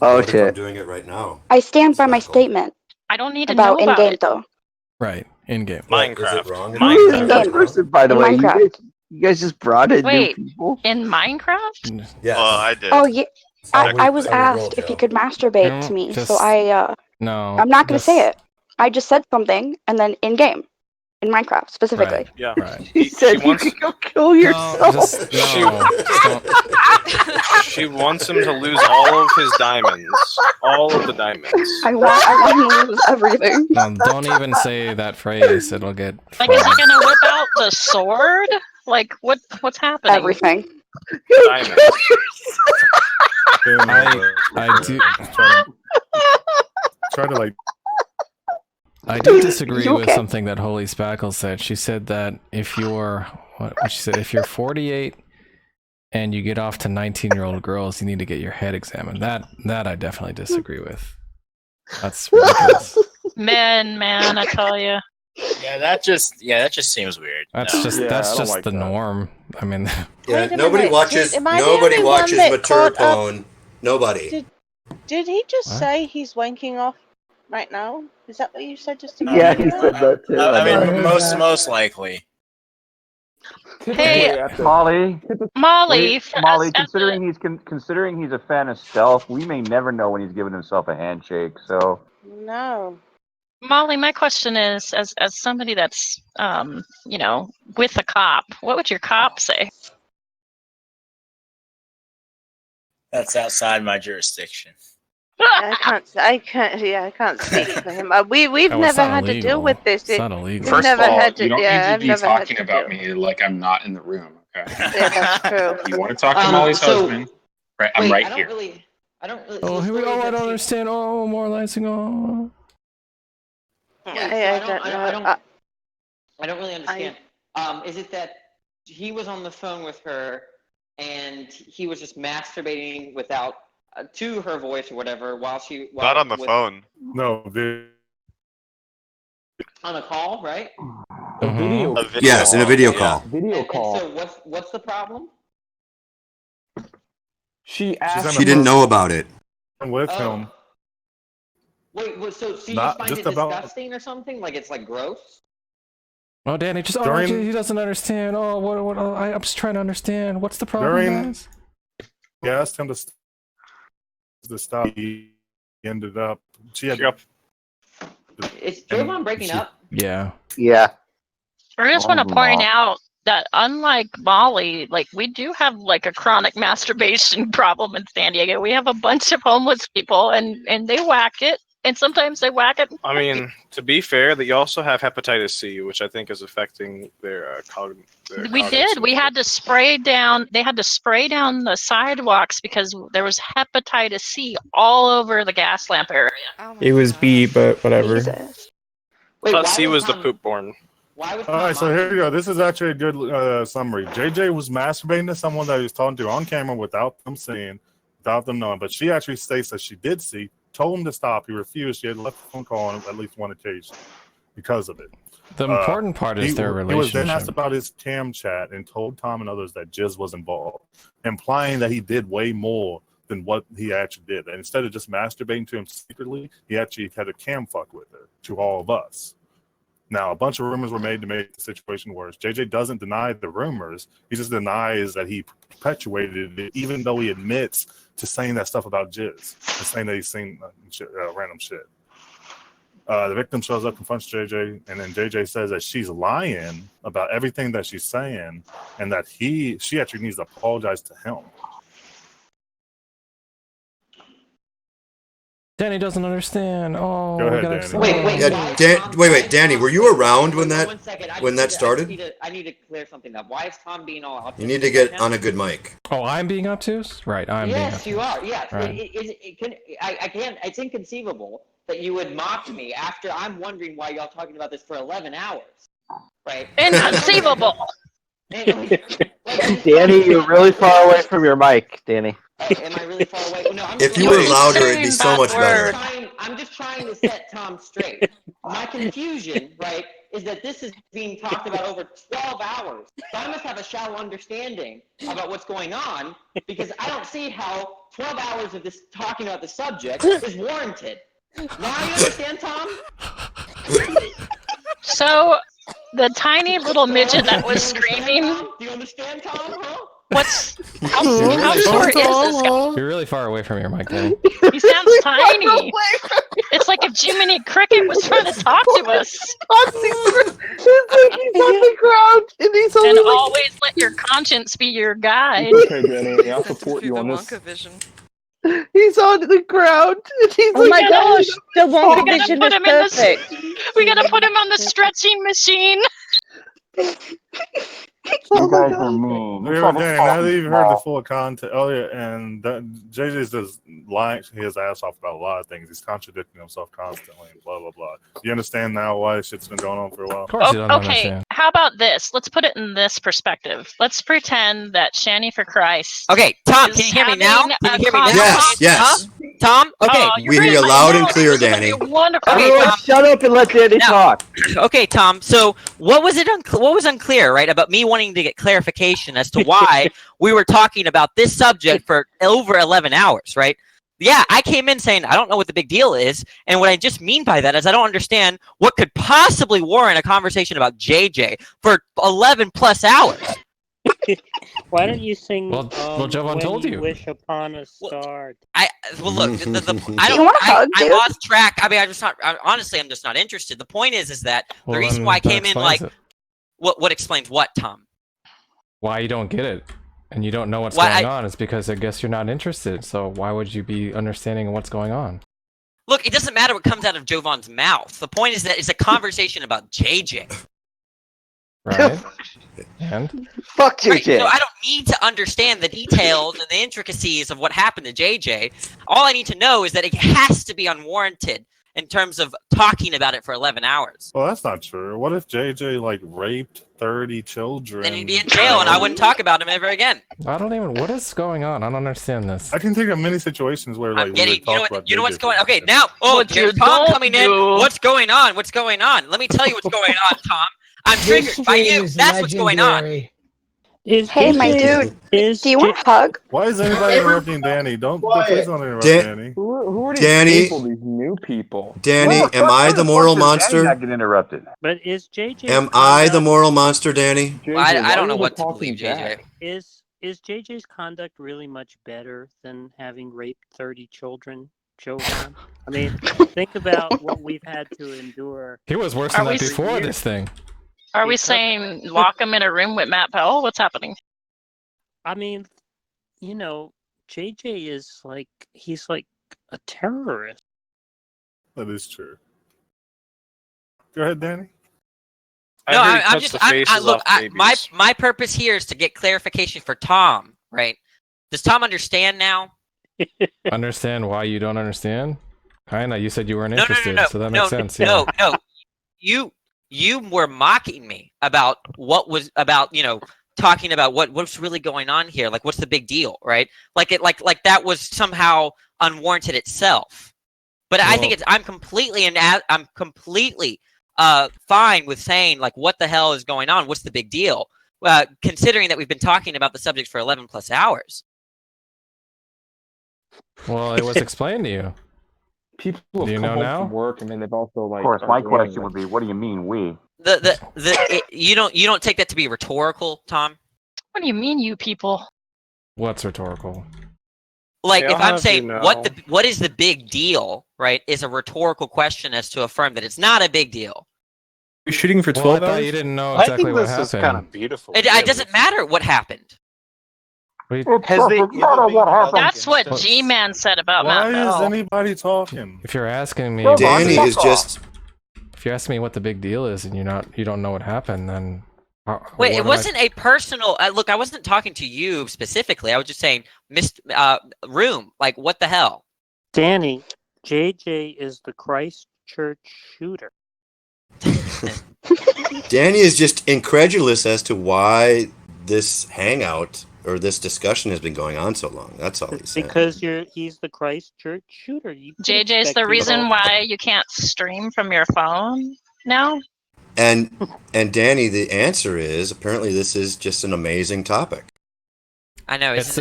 What if
Okay.
I'm doing it right now?
I stand by my statement
I don't need to
about
know about
in-game
it.
though.
Right, in-game.
Minecraft.
Is it wrong?
Who is
In-game.
that person, by the way?
Minecraft.
You guys just brought in
Wait.
new people?
In Minecraft?
Yeah.
Well, I did.
Oh yeah. I was
I would roll,
asked if he
Joe.
could masturbate
No,
to me,
just-
so
No.
I'm not gonna
just-
say it. I just said something and then in game. in Minecraft specifically.
Right.
Yeah.
Right.
He said you could go kill yourself.
She wants him to lose all of his diamonds. All of the diamonds.
I want him to lose everything.
No, don't even say that phrase. It'll get.
Like, is he gonna whip out the sword? Like, what's happening?
Everything.
Diamonds.
I do.
Try to like.
I do disagree with something that Holy Spackle said. She said that if you're what she said, if you're 48 and you get off to 19-year-old girls, you need to get your head examined. That I definitely disagree with. That's ridiculous.
Man, I tell you.
Yeah, that just seems weird.
That's
No.
just the norm. I mean,
Yeah,
Wait a
nobody
minute,
watches.
am I the
Nobody
only one
watches
that
mature
caught up-
porn. Nobody.
Did he just
What?
say he's wanking off right now? Is that what you said just a
Yeah,
minute
he
ago?
said that too.
I mean,
heard
most
that.
most likely.
Hey,
Molly,
Molly,
Molly, considering he's a fan of stealth, we may never know when he's giving himself a handshake. So
No.
Molly, my question is, as somebody that's with a cop, what would your cop say?
That's outside my jurisdiction.
I can't speak for him. We've
Oh, it's
never
not
had to deal
illegal.
with this.
It's not illegal.
We've
First
never
of all,
had to.
you don't
Yeah,
need
I've
to be
never had
talking
to
about
deal.
me like I'm not in the room. Okay.
Yeah, that's true.
You want to talk to Molly's husband? Right, I'm
Wait,
right
I don't
here.
really. I don't really.
oh,
the
here we
story
go.
is
I
that
don't
she-
understand. Oh, moralizing. Oh.
Wait,
Yeah,
so
I
I
don't
don't.
know.
I don't really understand. Is it that he was on the phone with her and he was just masturbating without to her voice or whatever while she
Not on the phone.
No,
on a call, right?
A video.
A video
Yes, in a video
yeah.
call.
And so what's the problem?
She
asked.
She didn't know about it.
With him.
Wait, so she
Not
just finds
just
it
about-
disgusting or something? Like it's like gross?
Oh, Danny, just
During-
he doesn't understand. Oh, what? I'm just trying to understand. What's the problem,
During-
guys?
He asked him to stop. He ended up. She had.
Is Jovan breaking up?
Yeah.
Yeah.
I just want to point out that unlike Molly, like we do have like a chronic masturbation problem in San Diego. We have a bunch of homeless people and they whack it, and sometimes they whack it.
I mean, to be fair, that you also have hepatitis C, which I think is affecting their
We did. We had to spray down. They had to spray down the sidewalks because there was hepatitis C all over the gas lamp area.
It was B, but whatever.
I thought C was the poop borne.
Why was
All right, so here we go. This is actually a good summary. JJ was masturbating to someone that he was talking to on camera without them seeing, without them knowing. But she actually states that she did see, told him to stop. He refused. She had left the phone call on at least one occasion because of it.
The important part is their
He was then asked
relationship.
about his cam chat and told Tom and others that Jizz was involved, implying that he did way more than what he actually did. And instead of just masturbating to him secretly, he actually had a cam fuck with her to all of us. Now, a bunch of rumors were made to make the situation worse. JJ doesn't deny the rumors. He just denies that he perpetuated it, even though he admits to saying that stuff about Jizz and saying that he's seen random shit. The victim shows up, confronts JJ, and then JJ says that she's lying about everything that she's saying and that she actually needs to apologize to him.
Danny doesn't understand. Oh,
Go
we
ahead,
gotta
Danny.
Yeah, wait, Danny, were you around when that started?
I need to clear something up. Why is Tom being all up?
You need to get on a good mic.
Oh, I'm being obtuse? Right, I'm being
Yes,
obtuse.
you are. Yes,
Right.
I can't. It's inconceivable that you would mock me after I'm wondering why y'all talking about this for 11 hours, right?
Inconceivable.
Danny, you're really far away from your mic, Danny.
Am I really far away? No, I'm
If you were louder, it'd be so much better.
I'm just trying to set Tom straight. My confusion, right, is that this is being talked about over 12 hours. So I must have a shallow understanding about what's going on because I don't see how 12 hours of this talking about the subject is warranted. Now you understand, Tom?
So the tiny little midget that was screaming.
Do you understand, Tom? Huh?
How short is this guy?
You're really far away from your mic, Danny.
He sounds tiny. It's like if Jiminy Cricket was trying to talk to us.
He's on the ground, and he's
And always let your conscience be your guide.
Okay, Danny, I'll support you on this.
He's on the ground, and he's
Oh my gosh, the Wonka vision is perfect.
We gotta put him on the stretching machine.
You guys are mean.
Danny, now that you've heard the full content, and JJ's just lying his ass off about a lot of things. He's contradicting himself constantly, and blah blah blah. You understand now why this shit's been going on for a while? Of
course,
Okay, how about this? Let's put it in this perspective. Let's pretend that Shani for Christ.
Okay, Tom, can you hear me now? Can you hear me now?
Yes, yes.
Tom? Okay.
We hear you loud and clear, Danny.
Wonderful.
Okay,
Everyone
Tom.
shut up and let Danny talk.
Okay, Tom. So what was unclear, right, about me wanting to get clarification as to why we were talking about this subject for over 11 hours, right? Yeah, I came in saying I don't know what the big deal is, and what I just mean by that is I don't understand what could possibly warrant a conversation about JJ for 11 plus hours.
Why don't you sing?
Well, Jovan told you.
Wish upon a star.
Look, I
You
don't.
want a hug,
I
dude?
lost track. I mean, I'm just not. Honestly, I'm just not interested. The point is that
Well,
the reason
then
why I
that
came in
explains
like,
it.
what explains what, Tom?
Why you don't get it and you don't know what's
Why
going on is because I guess you're not interested. So why would you be understanding what's going on?
Look, it doesn't matter what comes out of Jovan's mouth. The point is that it's a conversation about JJ.
Right? And
Fuck JJ.
Right, so I don't need to understand the details and the intricacies of what happened to JJ. All I need to know is that it has to be unwarranted in terms of talking about it for 11 hours.
Well, that's not true. What if JJ like raped 30 children?
Then he'd be in jail, and I wouldn't talk about him ever again.
I don't even. What is going on? I don't understand this.
I can think of many situations where like we would talk about
You know what's
JJ
going on? Okay, now, here's Tom coming in. What's going on? What's going on? Let me tell you what's going on, Tom. I'm triggered by you. That's what's going on.
Hey, my dude. Do you want a hug?
Why is anybody interrupting Danny? Please don't interrupt Danny.
Who are these
Danny-
people? These new people.
Danny,
Where
am I the moral monster?
Not get interrupted.
But is JJ?
Am I the moral monster, Danny?
Well, I don't know what to believe, JJ.
Is JJ's conduct really much better than having raped 30 children, Jovan? I mean, think about what we've had to endure.
He was worse than that before this thing.
Are we saying lock him in a room with Matt Pell? What's happening?
I mean, you know, JJ is like, he's like a terrorist.
That is true. Go ahead, Danny.
No, I'm just. My purpose here is to get clarification for Tom. Right? Does Tom understand now?
Understand why you don't understand? Kinda. You said you weren't
No,
interested, so that makes sense.
No,
Yeah.
no. You were mocking me about what was about. Talking about what's really going on here. Like, what's the big deal, right? Like that was somehow unwarranted itself. But I think I'm completely fine with saying like, what the hell is going on? What's the big deal? Considering that we've been talking about the subject for 11 plus hours.
Well, it was explained to you.
People
Do you
have
know
come home
now?
from work and then they've also like.
Of course, my
are doing,
question
like-
would be, what do you mean we?
You don't take that to be rhetorical, Tom?
What do you mean, you people?
What's rhetorical?
Like,
Okay,
if
I'll
I'm
have
saying
you know.
what is the big deal, right, is a rhetorical question as to affirm that it's not a big deal.
You're shooting for
Well,
12
I thought
hours?
you didn't know
I
exactly
think
what
this is
happened.
kind of beautiful.
It doesn't matter what happened.
That's what G-Man said about
Why
Matt
is
Bell.
anybody talking?
If you're asking me,
Danny is just.
If you ask me what the big deal is and you don't know what happened, then
Wait, it wasn't a personal. Look, I wasn't talking to you specifically. I was just saying, room. Like, what the hell?
Danny, JJ is the Christchurch shooter.
Danny is just incredulous as to why this hangout or this discussion has been going on so long. That's all he's saying.
Because he's the Christchurch shooter. You can
JJ's
expect
the
people-
reason why you can't stream from your phone now?
And Danny, the answer is apparently this is just an amazing topic.
I know it's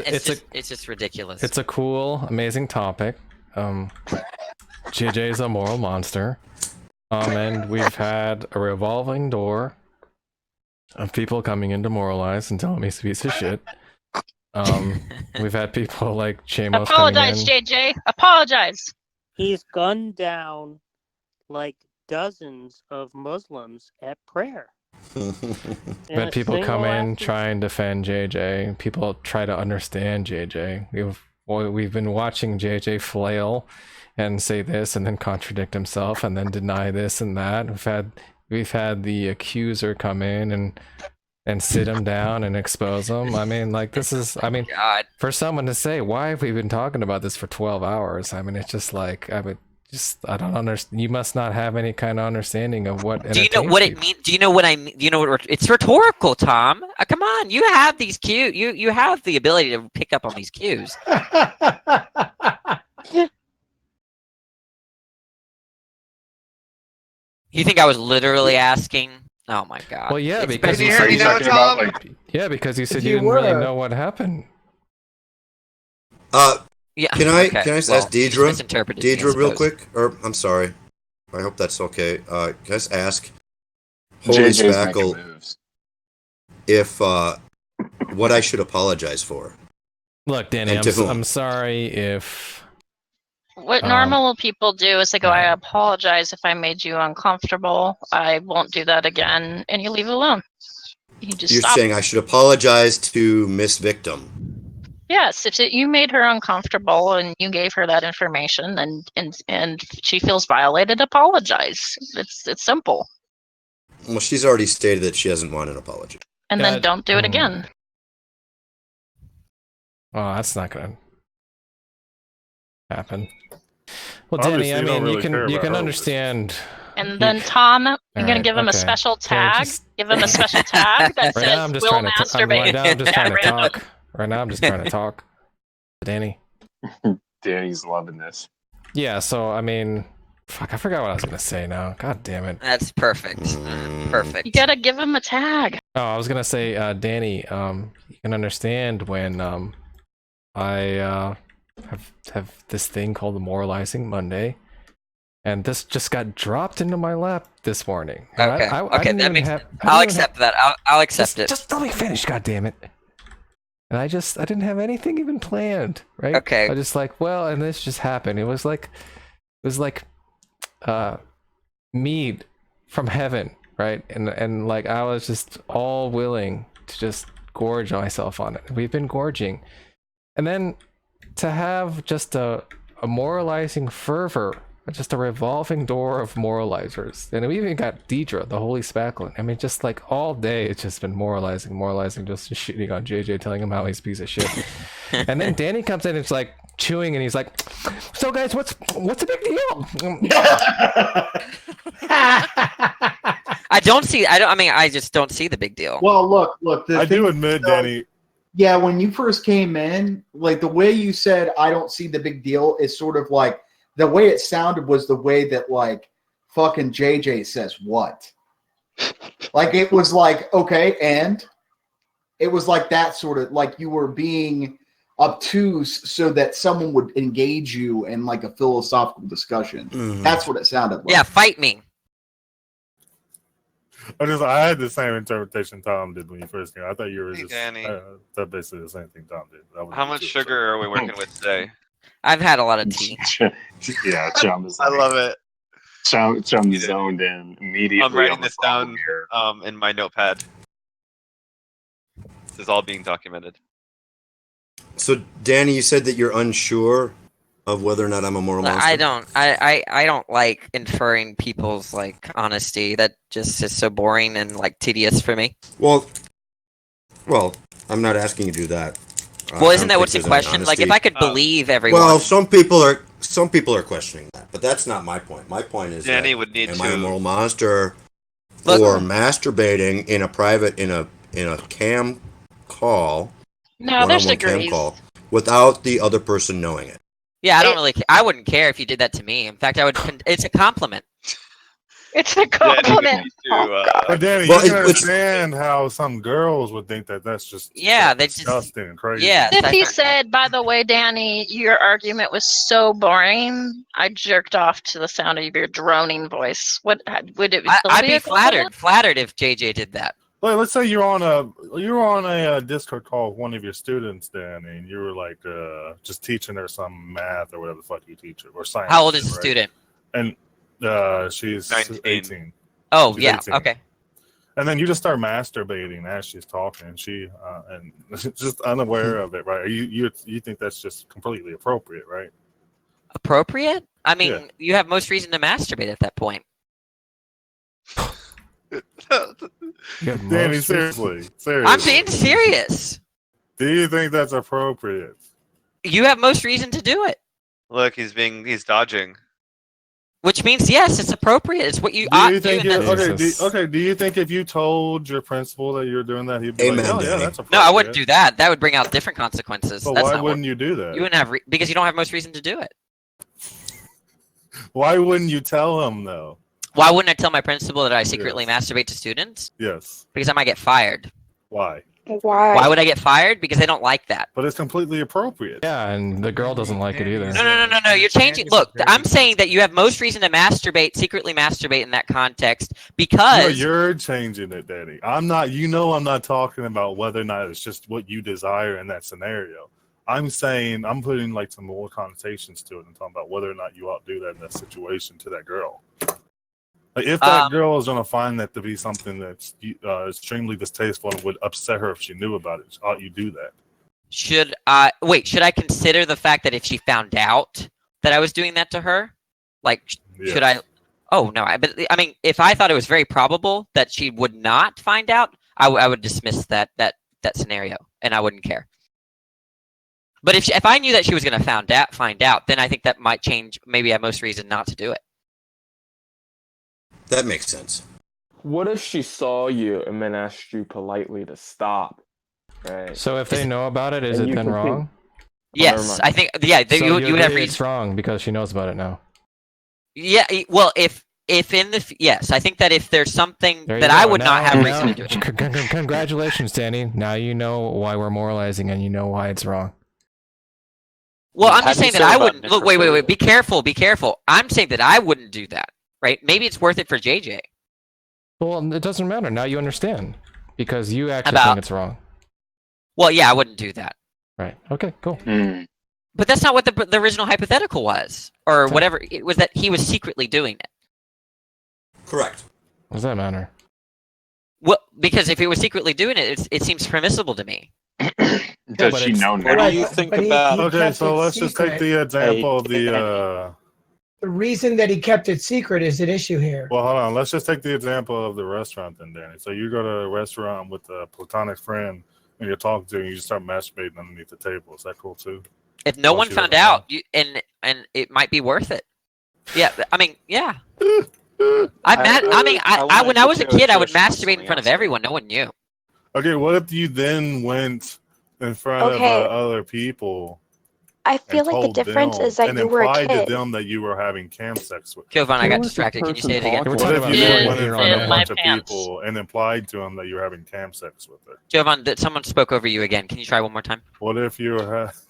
just ridiculous.
It's a cool, amazing topic. JJ is a moral monster. And we've had a revolving door of people coming in to moralize and tell him he's a piece of shit. We've had people like Chamos
Apologize,
coming in.
JJ. Apologize.
He's gunned down like dozens of Muslims at prayer.
We've had people come in try and defend JJ. People try to understand JJ. We've been watching JJ flail and say this and then contradict himself and then deny this and that. We've had the accuser come in and sit him down and expose him. I mean, like, this is, I mean,
God.
For someone to say, why have we been talking about this for 12 hours? I mean, it's just like, I don't understand. You must not have any kind of understanding of what.
Do you know what it means? Do you know what I mean? Do you know what it's rhetorical, Tom? Come on, you have these cues. You have the ability to pick up on these cues. You think I was literally asking? Oh my God.
Well, yeah,
It's
because
been-
you said
you know, Tom?
because you said
If
you
you
didn't really
were-
know what happened.
Yeah.
Can I
okay,
can I just
well,
ask
you just
Deidre?
misinterpreted me, I
Deidre, real
suppose.
quick. Or I'm sorry. I hope that's okay. Can I just ask Holy
JJ's making
Spackle
moves.
if what I should apologize for?
Look, Danny,
And to whom?
I'm sorry if
What normal people do is they go, I apologize if I made you uncomfortable. I won't do that again. And you leave it alone. You just
You're
stop.
saying I should apologize to Miss Victim.
Yes, if you made her uncomfortable and you gave her that information and she feels violated, apologize. It's simple.
Well, she's already stated that she doesn't want an apology.
And then don't do it again.
Oh, that's not gonna happen. Well,
Obviously,
Danny, I
you don't
mean,
really
you
care
can
about her.
understand.
And then Tom, you're gonna
Alright,
give him a
okay.
special
Yeah,
tag.
just-
Give him a special tag that
Right now, I'm
says
just
"Will
trying to.
masturbate."
Right now, I'm just trying to
at random.
talk. Right now, I'm just trying to talk. Danny.
Danny's loving this.
Yeah. So I mean, fuck, I forgot what I was gonna say now. God damn it.
That's perfect. Perfect.
You gotta give him a tag.
Oh, I was gonna say, Danny, you can understand when I have this thing called the Moralizing Monday, and this just got dropped into my lap this morning. And
Okay.
I
Okay.
didn't
That
even
makes.
have- I
I'll
didn't even
accept that. I'll accept it.
Just let me finish, God damn it! And I didn't have anything even planned, right?
Okay.
I just like, well, and this just happened. It was like mead from heaven, right? And like I was just all willing to just gorge myself on it. We've been gorging. And then to have just a moralizing fervor, just a revolving door of moralizers. And we even got Deidre, the Holy Spackling. I mean, just like all day, it's just been moralizing, just shitting on JJ, telling him how he's a piece of shit. And then Danny comes in and it's like chewing and he's like, so guys, what's the big deal?
I just don't see the big deal.
Well, look.
I do admit, Danny.
Yeah, when you first came in, like the way you said, I don't see the big deal is sort of like the way it sounded was the way that like fucking JJ says what? Like it was like, okay, and it was like that sort of like you were being obtuse so that someone would engage you in like a philosophical discussion.
Mm-hmm.
That's what it sounded like.
Yeah, fight me.
I had the same interpretation Tom did when you first came. I thought you were
Hey,
just
Danny.
basically the same thing Tom did. That was
How much sugar are we working with today?
I've had a lot of tea.
Yeah, Chum is.
I love it.
Chum zoned in immediately.
I'm writing
on the
this down
problem here.
in my notepad. This is all being documented.
So, Danny, you said that you're unsure of whether or not I'm a moral monster.
I don't like inferring people's like honesty. That just is so boring and like tedious for me.
Well, I'm not asking you to do that.
Well,
I
isn't
don't
that
think
what's in
there's any
question? Like, if
honesty.
I could believe everyone.
Well, some people are questioning that, but that's not my point. My point is,
Danny
that,
would need
am I a
to-
moral monster
Look-
for masturbating in a private in a cam call?
No, there's
one-on-one cam
degrees.
call without the other person knowing it.
Yeah, I don't really. I wouldn't care if you did that to me. In fact, I would. It's a compliment.
It's a compliment.
But Danny,
Well,
you can
it's-
understand how some girls would think that that's just
Yeah, they just.
disgusting and crazy.
Yeah.
If he said, by the way, Danny, your argument was so boring, I jerked off to the sound of your droning voice. What would it still
I'd
be
be
a compliment?
flattered if JJ did that.
let's say you're on a Discord call with one of your students, Danny, and you were like just teaching her some math or whatever the fuck you teach her, or science.
How old is the
right?
student?
And she's 18.
Oh,
She's
yeah.
18.
Okay.
And then you just start masturbating as she's talking. She and just unaware of it, right? You think that's just completely appropriate, right?
Appropriate? I mean,
Yeah.
you have most reason to masturbate at that point.
Danny, seriously.
I'm being serious.
Do you think that's appropriate?
You have most reason to do it.
Look, he's dodging.
Which means, yes, it's appropriate. It's what you
Do
ought
you think
to do.
do you think if you told your principal that you're doing that, he'd be
Amen,
like, "Oh yeah,
Danny.
that's appropriate"?
No, I wouldn't do that. That would bring out different consequences.
But
That's
why
not
wouldn't you do that?
You wouldn't have because you don't have most reason to do it.
Why wouldn't you tell him though?
Why wouldn't I tell my principal that I secretly masturbate to students?
Yes.
Because I might get fired.
Why?
Why?
Why would I get fired? Because they don't like that.
But it's completely appropriate.
Yeah, and the girl doesn't like it either.
No. You're changing. Look, I'm saying that you have most reason to masturbate, secretly masturbate in that context because
No, you're changing it, Danny. I'm not. You know, I'm not talking about whether or not it's just what you desire in that scenario. I'm saying I'm putting like some more connotations to it and talking about whether or not you ought to do that in that situation to that girl. Like if that girl is going to find that to be something that's extremely distasteful and would upset her if she knew about it, ought you do that?
should I consider the fact that if she found out that I was doing that to her, like should I? Oh no, but I mean, if I thought it was very probable that she would not find out, I would dismiss that scenario and I wouldn't care. But if I knew that she was going to find out, then I think that might change. Maybe I have most reason not to do it.
That makes sense.
What if she saw you and then asked you politely to stop? Right.
So if they know about it, is
And
it
you
then
continue-
wrong?
Yes, I think. Yeah,
So
you would have
agree
reason.
it's wrong because she knows about it now.
Yeah, well, if in the yes, I think that if there's something
There you
that I
go.
would not
Now-
have reason to
now-
do it.
Congratulations, Danny. Now you know why we're moralizing and you know why it's wrong.
Well, I'm
How
just
do you
saying that
feel
I
about
wouldn't. Look, wait.
necrophilia?
Be careful. I'm saying that I wouldn't do that. Right? Maybe it's worth it for JJ.
Well, it doesn't matter. Now you understand because you actually
About-
think it's wrong.
Well, yeah, I wouldn't do that.
Right. Okay. Cool.
But that's not what the original hypothetical was, or whatever. It was that he was secretly doing it.
Correct.
What does that matter?
Well, because if he was secretly doing it, it seems permissible to me.
Does she know now?
What do you think about?
Okay, so let's just take the example of the.
The reason that he kept it secret is an issue here.
Well, hold on. Let's just take the example of the restaurant then, Danny. So you go to a restaurant with a platonic friend and you're talking to him, you just start masturbating underneath the table. Is that cool too?
If no
While
one
she
found
doesn't
out, and it might be worth it. Yeah, I mean, yeah. When I was a kid, I would masturbate in front of everyone. No one knew.
Okay, what if you then went in front
Okay.
of other people?
I feel
and
like the
told
difference
them
is that
and
you were a
implied
kid.
to them that you were having cam sex with.
Jovan, I
Who
got
was the
distracted. Can you
person
say it again?
talking? What if you then went in front of a bunch of people and implied to them that you were having cam sex with her?
Jovan, that someone spoke over you again. Can you try one more time?
What if you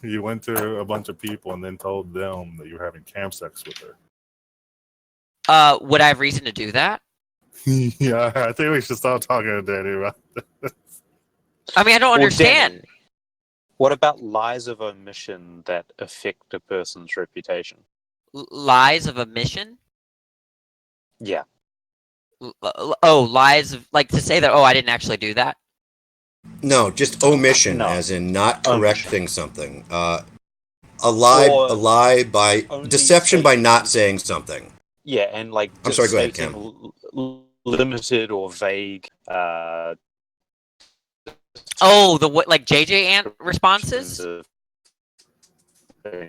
you went to a bunch of people and then told them that you were having cam sex with her?
Would I have reason to do that?
Yeah, I think we should stop talking to Danny about this.
I mean, I don't
Well,
understand.
Danny, what about lies of omission that affect a person's reputation?
Lies of omission?
Yeah.
Lies of like to say that. Oh, I didn't actually do that.
No, just omission, as in not correcting something. A lie by deception by not saying something.
Yeah, and like
I'm
just
sorry, go ahead,
stating
Cam.
limited or vague.
Oh, like JJ responses.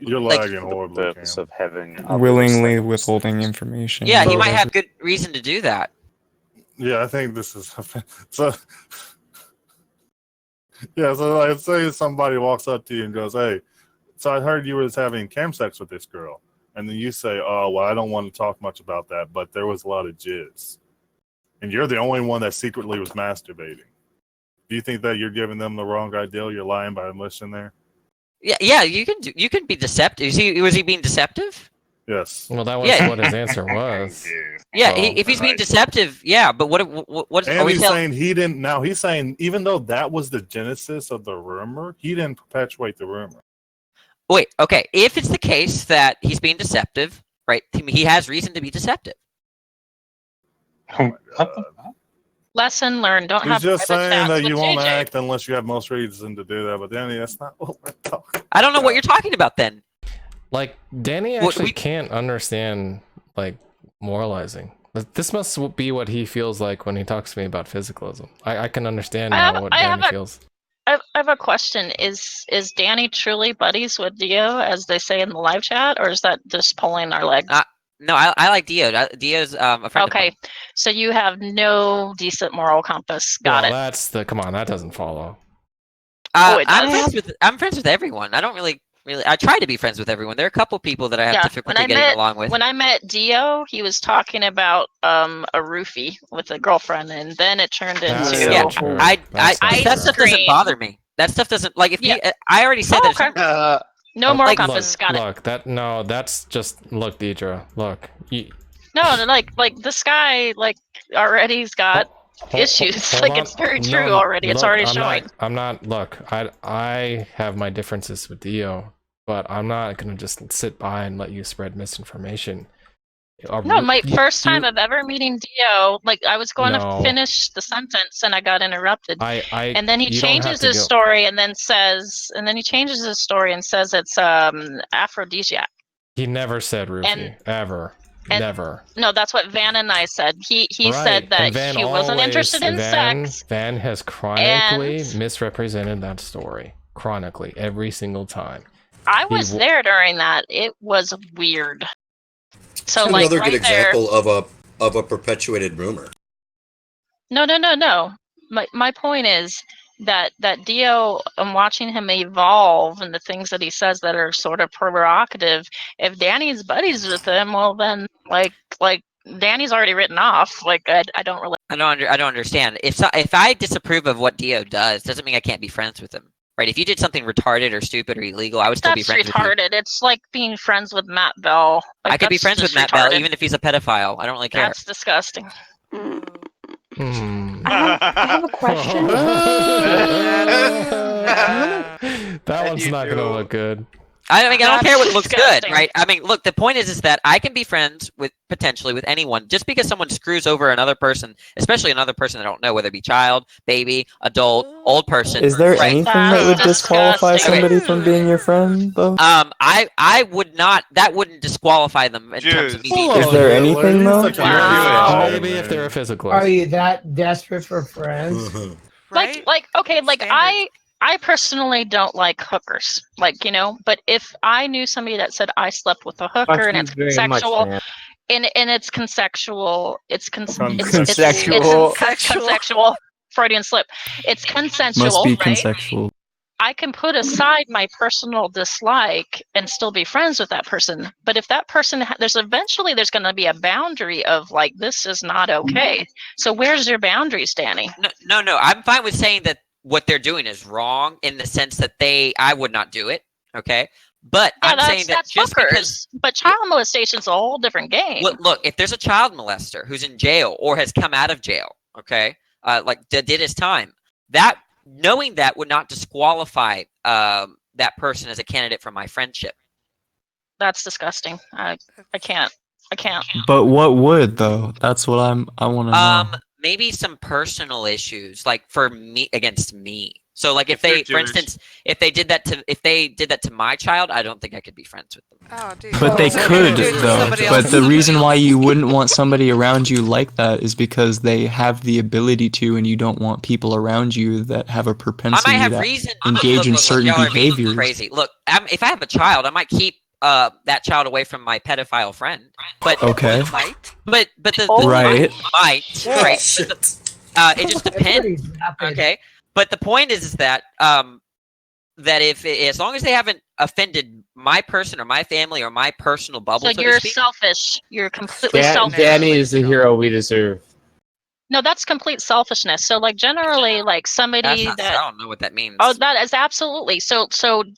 You're
Like-
lagging horribly.
Purpose of having
Willingly withholding information.
Yeah, he might have good reason to do that.
Yeah, I think this is so. Yeah, so like, say somebody walks up to you and goes, "Hey, so I heard you was having cam sex with this girl," and then you say, "Oh, well, I don't want to talk much about that, but there was a lot of jizz," and you're the only one that secretly was masturbating. Do you think that you're giving them the wrong idea? You're lying by omission there.
Yeah, you can be deceptive. Was he being deceptive?
Yes.
Well, that was
Yeah.
what his answer was.
Yeah,
So,
if he's being deceptive, yeah. But what
And
are we
he's
telling?
saying he didn't. Now he's saying even though that was the genesis of the rumor, he didn't perpetuate the rumor.
Wait, okay. If it's the case that he's being deceptive, right? He has reason to be deceptive.
Lesson learned. Don't
He's
have
just
private
saying
chats
that
with
you won't
JJ.
act unless you have most reason to do that. But Danny, that's not what we're talking.
I don't know what you're talking about then.
Like, Danny
What
actually
we-
can't understand, like, moralizing. This must be what he feels like when he talks to me about physicalism. I can understand now what Danny feels.
I have a question. Is Danny truly buddies with Dio, as they say in the live chat, or is that just pulling our leg?
No, I like Dio. Dio's a friend of mine.
Okay, so you have no decent moral compass. Got
Well,
it.
that's the come on. That doesn't follow.
It
I'm friends with everyone. I don't really. I try to be friends with everyone. There are a couple people that I have difficulty getting along with.
When I met Dio, he was talking about a roofie with a girlfriend, and then it turned into
that stuff doesn't bother me. That stuff doesn't like if I already said that.
No moral compass. Got it.
Look, that's just look, Deidre. Look,
No, like this guy already's got issues.
hold on.
It's very
No,
true
no,
already. It's
look,
already
I'm
showing.
I'm not. Look, I have my differences with Dio, but I'm not gonna just sit by and let you spread misinformation.
No, my first time of ever meeting Dio, I was going
No.
to finish the sentence and I got interrupted. And then he
you don't have
changes
to
his
go-
story and then says it's aphrodisiac.
He never said roofie
And-
ever,
and-
never.
No, that's what Van and I said. He
Right,
said that
and Van
he wasn't
always-
interested in
Van,
sex.
Van has chronically
And-
misrepresented that story, chronically every single time.
I
He
was
w-
there during that. It was weird. So
Another
right
good example of a perpetuated rumor.
No. My point is that Dio, I'm watching him evolve and the things that he says that are sort of provocative. If Danny's buddies with him, well then like Danny's already written off. I don't really.
I don't understand. If I disapprove of what Dio doesn't mean I can't be friends with him. Right? If you did something retarded or stupid or illegal, I would still be
That's
friends with you.
retarded. It's like being friends with Matt Bell.
I could be
that's
friends with
just
Matt Bell
retarded.
even if he's a pedophile. I don't really care.
That's disgusting.
I have a question.
That one's not gonna look good.
I mean, I don't care what
That's
looks good,
disgusting.
right? I mean, look, the point is that I can be friends potentially with anyone just because someone screws over another person, especially another person I don't know, whether it be child, baby, adult, old person.
Is there
right?
anything that would disqualify somebody from being your friend, though?
I would not. That wouldn't disqualify them in terms of me being.
Is there anything though?
Maybe if they're a physicalist.
Are you that desperate for friends?
I personally don't like hookers, but if I knew somebody that said I slept with a hooker and it's consensual, and it's consensual, it's consensual, Freudian slip, it's consensual,
Must be
right?
consensual.
I can put aside my personal dislike and still be friends with that person. But if that person, there's going to be a boundary of this is not okay. So where's your boundaries, Danny?
No. I'm fine with saying that what they're doing is wrong in the sense that I would not do it. Okay. But
Yeah,
I'm saying that
that's
just
hookers.
because.
But child molestation is a whole different game.
Look, if there's a child molester who's in jail or has come out of jail, okay, did his time, that knowing that would not disqualify that person as a candidate for my friendship.
That's disgusting. I can't.
But what would though? That's what I want to know.
Maybe some personal issues, like for me against me. So, like, if they, for instance, if they did that to my child, I don't think I could be friends with them.
Oh, dude.
But they could though. But the reason why you wouldn't want somebody around you like that is because they have the ability to, and you don't want people around you that have a
I
propensity
might have
to
reason.
engage in certain
y'all are being
behaviors.
Crazy. Look, if I have a child, I might keep that child away from my pedophile friend. But
Okay.
But the
Right.
might right. But it just depends. Okay. But the point is that that as long as they haven't offended my person or my family or my personal bubble,
So
so
you're
to speak,
selfish. You're completely selfish.
Danny is the hero we deserve.
No, that's complete selfishness. So generally,
that's
somebody
not,
that
I don't know what that means.
Oh, that is absolutely. So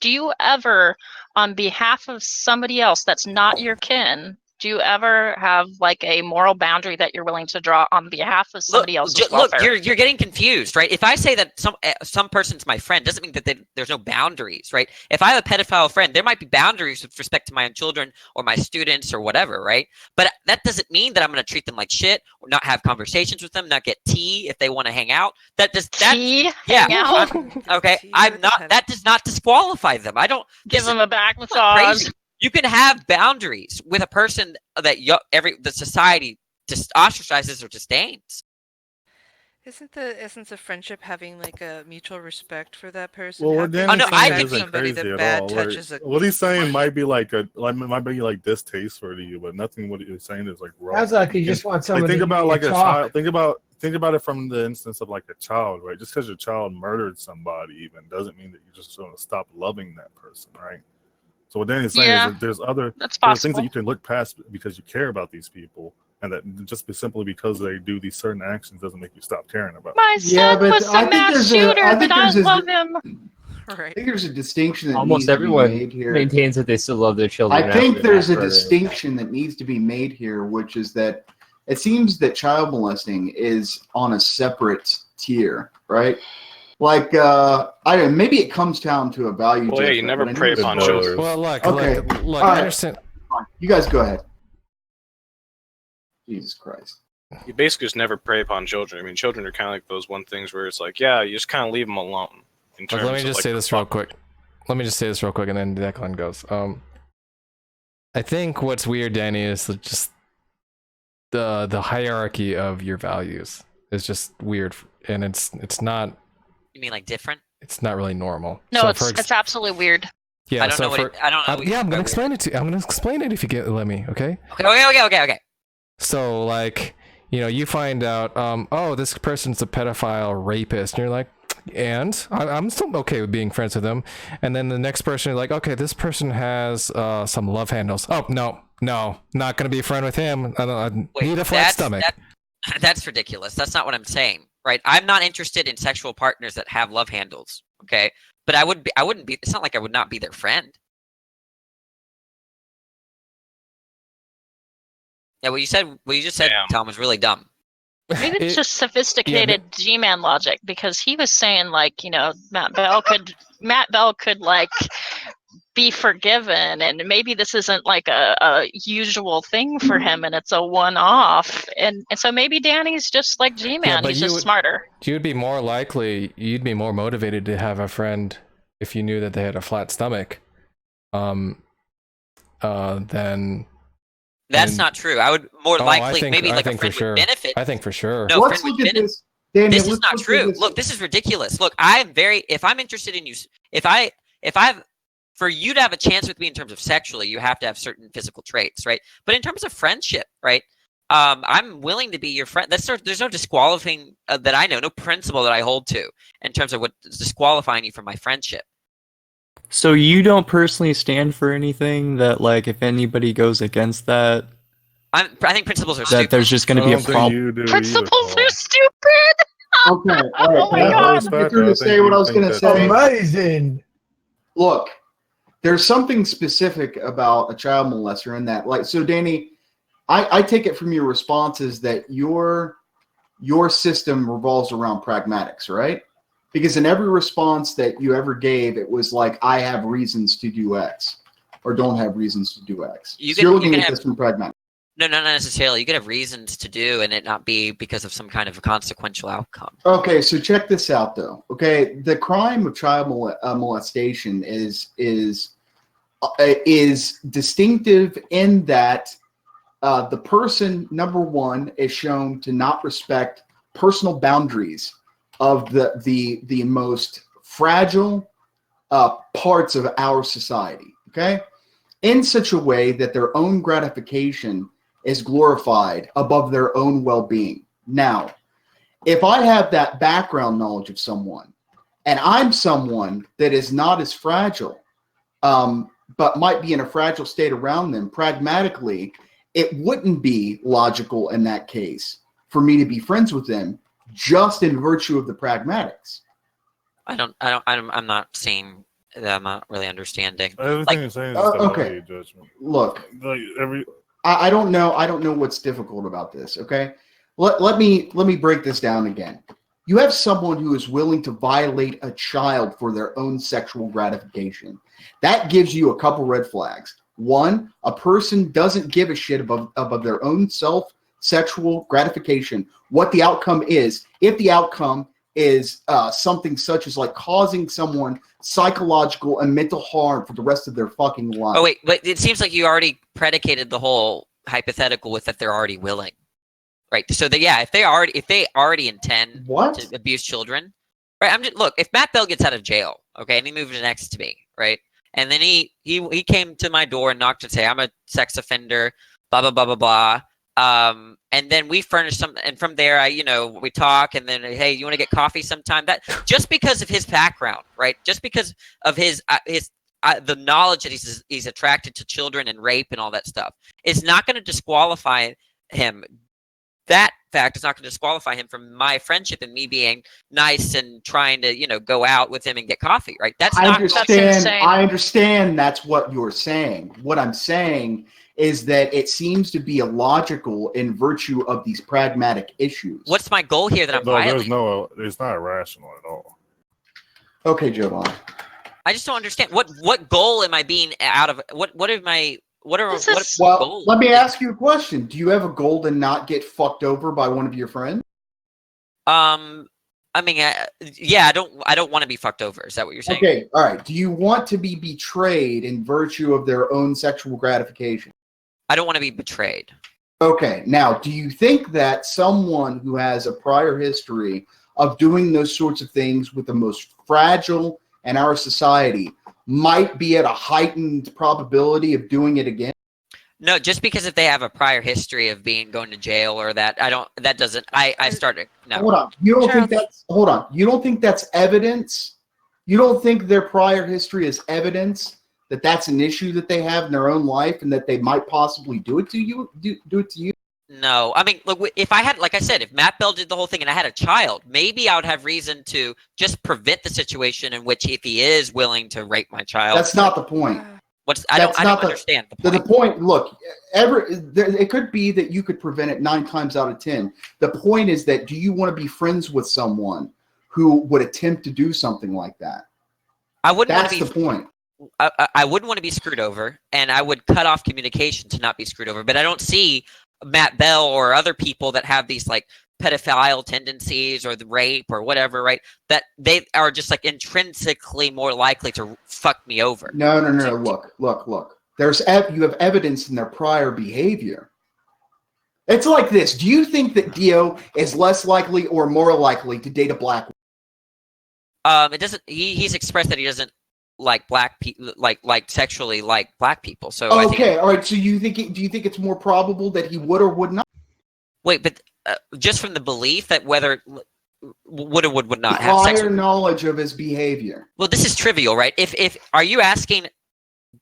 do you ever on behalf of somebody else that's not your kin, do you ever have like a moral boundary that you're willing to draw on behalf of somebody else's welfare?
Look, you're getting confused, right? If I say that some person's my friend, doesn't mean that there's no boundaries, right? If I have a pedophile friend, there might be boundaries with respect to my own children or my students or whatever, right? But that doesn't mean that I'm going to treat them like shit or not have conversations with them, not get tea if they want to hang out.
Hang out?
Okay, I'm not. That does not disqualify them. I don't
give them a back massage.
You can have boundaries with a person that the society just ostracizes or disdains.
Isn't the essence of friendship having like a mutual respect for that person?
Well, then
I
think
somebody
crazy
that
at
bad
all.
touches
Like, what he's saying might be like distasteful to you, but nothing what he's saying is like wrong.
Sounds like you just want somebody
think about
to
like a
talk.
child. Think about it from the instance of like a child, right? Just because your child murdered somebody, even doesn't mean that you're just going to stop loving that person, right? So what Danny's saying is that there's things that you can look past because you care about these people, and that just simply because they do these certain actions doesn't make you stop caring about them.
My son was a mass shooter, but I love him.
I think there's a distinction that
Almost
needs to be
everyone
made here.
maintains that they still love their children.
I think
after
there's a
that murder.
distinction that needs to be made here, which is that it seems that child molesting is on a separate tier, right? Like, I don't know, maybe it comes down to a value.
Well, yeah, you never prey upon children.
Well, look,
okay.
look,
All
I
right.
understand.
Fine. You guys go ahead. Jesus Christ.
You basically just never prey upon children. I mean, children are kind of like those one things where it's like, yeah, you just kind of leave them alone. In
Look,
terms
let me
of,
just
like,
say this real quick. Let me just say this real quick, and then Declan goes. I think what's weird, Danny, is just the hierarchy of your values is just weird, and it's not.
You mean like different?
It's not really normal.
No,
So
it's absolutely weird.
Yeah,
I don't know what I don't know.
yeah, I'm gonna explain it to you. I'm gonna explain it if you let me. Okay.
Okay.
So like, you find out, oh, this person's a pedophile rapist, and you're like, and I'm still okay with being friends with them. And then the next person, you're like, okay, this person has some love handles. Oh no, not gonna be a friend with him. I need a flat stomach.
That's ridiculous. That's not what I'm saying, right? I'm not interested in sexual partners that have love handles. Okay, but I wouldn't be. It's not like I would not be their friend. Yeah, what you just said, Tom, was really dumb.
Maybe it's just sophisticated G-Man logic, because he was saying like, Matt Bell could like be forgiven, and maybe this isn't like a usual thing for him, and it's a one-off, and so maybe Danny's just like G-Man, he's just smarter.
You'd be more motivated to have a friend if you knew that they had a flat stomach, than.
That's not true. I would more likely maybe like a friend
for
would benefit.
I think for sure.
No,
Let's
friend
look
would
at
benefit.
this. Daniel,
This is
let's
not
look at
true.
this.
Look, this is ridiculous. Look, if I'm interested in you, for you to have a chance with me in terms of sexually, you have to have certain physical traits, right? But in terms of friendship, right? I'm willing to be your friend. There's no disqualifying that I know, no principle that I hold to in terms of what is disqualifying you from my friendship.
So you don't personally stand for anything that, like, if anybody goes against that,
I think principles are
that
stupid.
there's just going to be a problem.
Principles are stupid.
Okay, all right.
Oh my God.
Get through to say what I was going to say.
Amazing.
Look, there's something specific about a child molester in that. Like, so Danny, I take it from your responses that your system revolves around pragmatics, right? Because in every response that you ever gave, it was like, I have reasons to do X, or don't have reasons to do X. You're looking at this from pragmatics.
No, not necessarily. You could have reasons to do, and it not be because of some kind of a consequential outcome.
Okay, so check this out, though. Okay, the crime of child molestation is distinctive in that the person, number one, is shown to not respect personal boundaries of the most fragile parts of our society. Okay, in such a way that their own gratification is glorified above their own well-being. Now, if I have that background knowledge of someone, and I'm someone that is not as fragile, but might be in a fragile state around them, pragmatically, it wouldn't be logical in that case for me to be friends with them, just in virtue of the pragmatics.
I'm not seeing that I'm not really understanding.
Everything you're saying is
okay.
judgment.
Look,
Like every.
I don't know. I don't know what's difficult about this. Okay, let me break this down again. You have someone who is willing to violate a child for their own sexual gratification. That gives you a couple red flags. One, a person doesn't give a shit about their own sexual gratification, what the outcome is. If the outcome is something such as like causing someone psychological and mental harm for the rest of their fucking life.
Oh wait, but it seems like you already predicated the whole hypothetical with that they're already willing, right? So that if they already intend to abuse children, right? Look, if Matt Bell gets out of jail, okay, and he moves next to me, right, and then he came to my door and knocked and say I'm a sex offender, blah blah blah blah blah. And then we furnish some, and from there, we talk, and then, hey, you want to get coffee sometime? That just because of his background, right? Just because of his the knowledge that he's attracted to children and rape and all that stuff is not going to disqualify him. That fact is not going to disqualify him from my friendship and me being nice and trying to, go out with him and get coffee, right? That's insane.
I understand that's what you're saying. What I'm saying is that it seems to be illogical in virtue of these pragmatic issues.
What's my goal here that I'm violating?
It's not irrational at all.
Okay, Jovan.
I just don't understand what goal am I being out of? What
Let me ask you a question. Do you have a goal to not get fucked over by one of your friends?
I don't want to be fucked over. Is that what you're saying?
Okay, all right. Do you want to be betrayed in virtue of their own sexual gratification?
I don't want to be betrayed.
Okay, now, do you think that someone who has a prior history of doing those sorts of things with the most fragile in our society might be at a heightened probability of doing it again?
No, just because if they have a prior history of going to jail or that, I started. No.
Hold on. You don't think that's evidence? You don't think their prior history is evidence that that's an issue that they have in their own life and that they might possibly do it to you? Do it to you?
No, I mean, look, if I had, like I said, if Matt Bell did the whole thing and I had a child, maybe I would have reason to just prevent the situation in which if he is willing to rape my child.
That's not the point.
I don't understand the point.
The point, look, it could be that you could prevent it 9 times out of 10. The point is that do you want to be friends with someone who would attempt to do something like that? That's the point.
I wouldn't want to be screwed over, and I would cut off communication to not be screwed over. But I don't see Matt Bell or other people that have these like pedophile tendencies or the rape or whatever, right? That they are just like intrinsically more likely to fuck me over.
No. Look. You have evidence in their prior behavior. It's like this. Do you think that Dio is less likely or more likely to date a black woman?
It doesn't. He's expressed that he doesn't like black people, like sexually like black people. So
all right. So do you think it's more probable that he would or would not?
Wait, but just from the belief that whether would or would not have sex.
Prior knowledge of his behavior.
Well, this is trivial, right? If are you asking,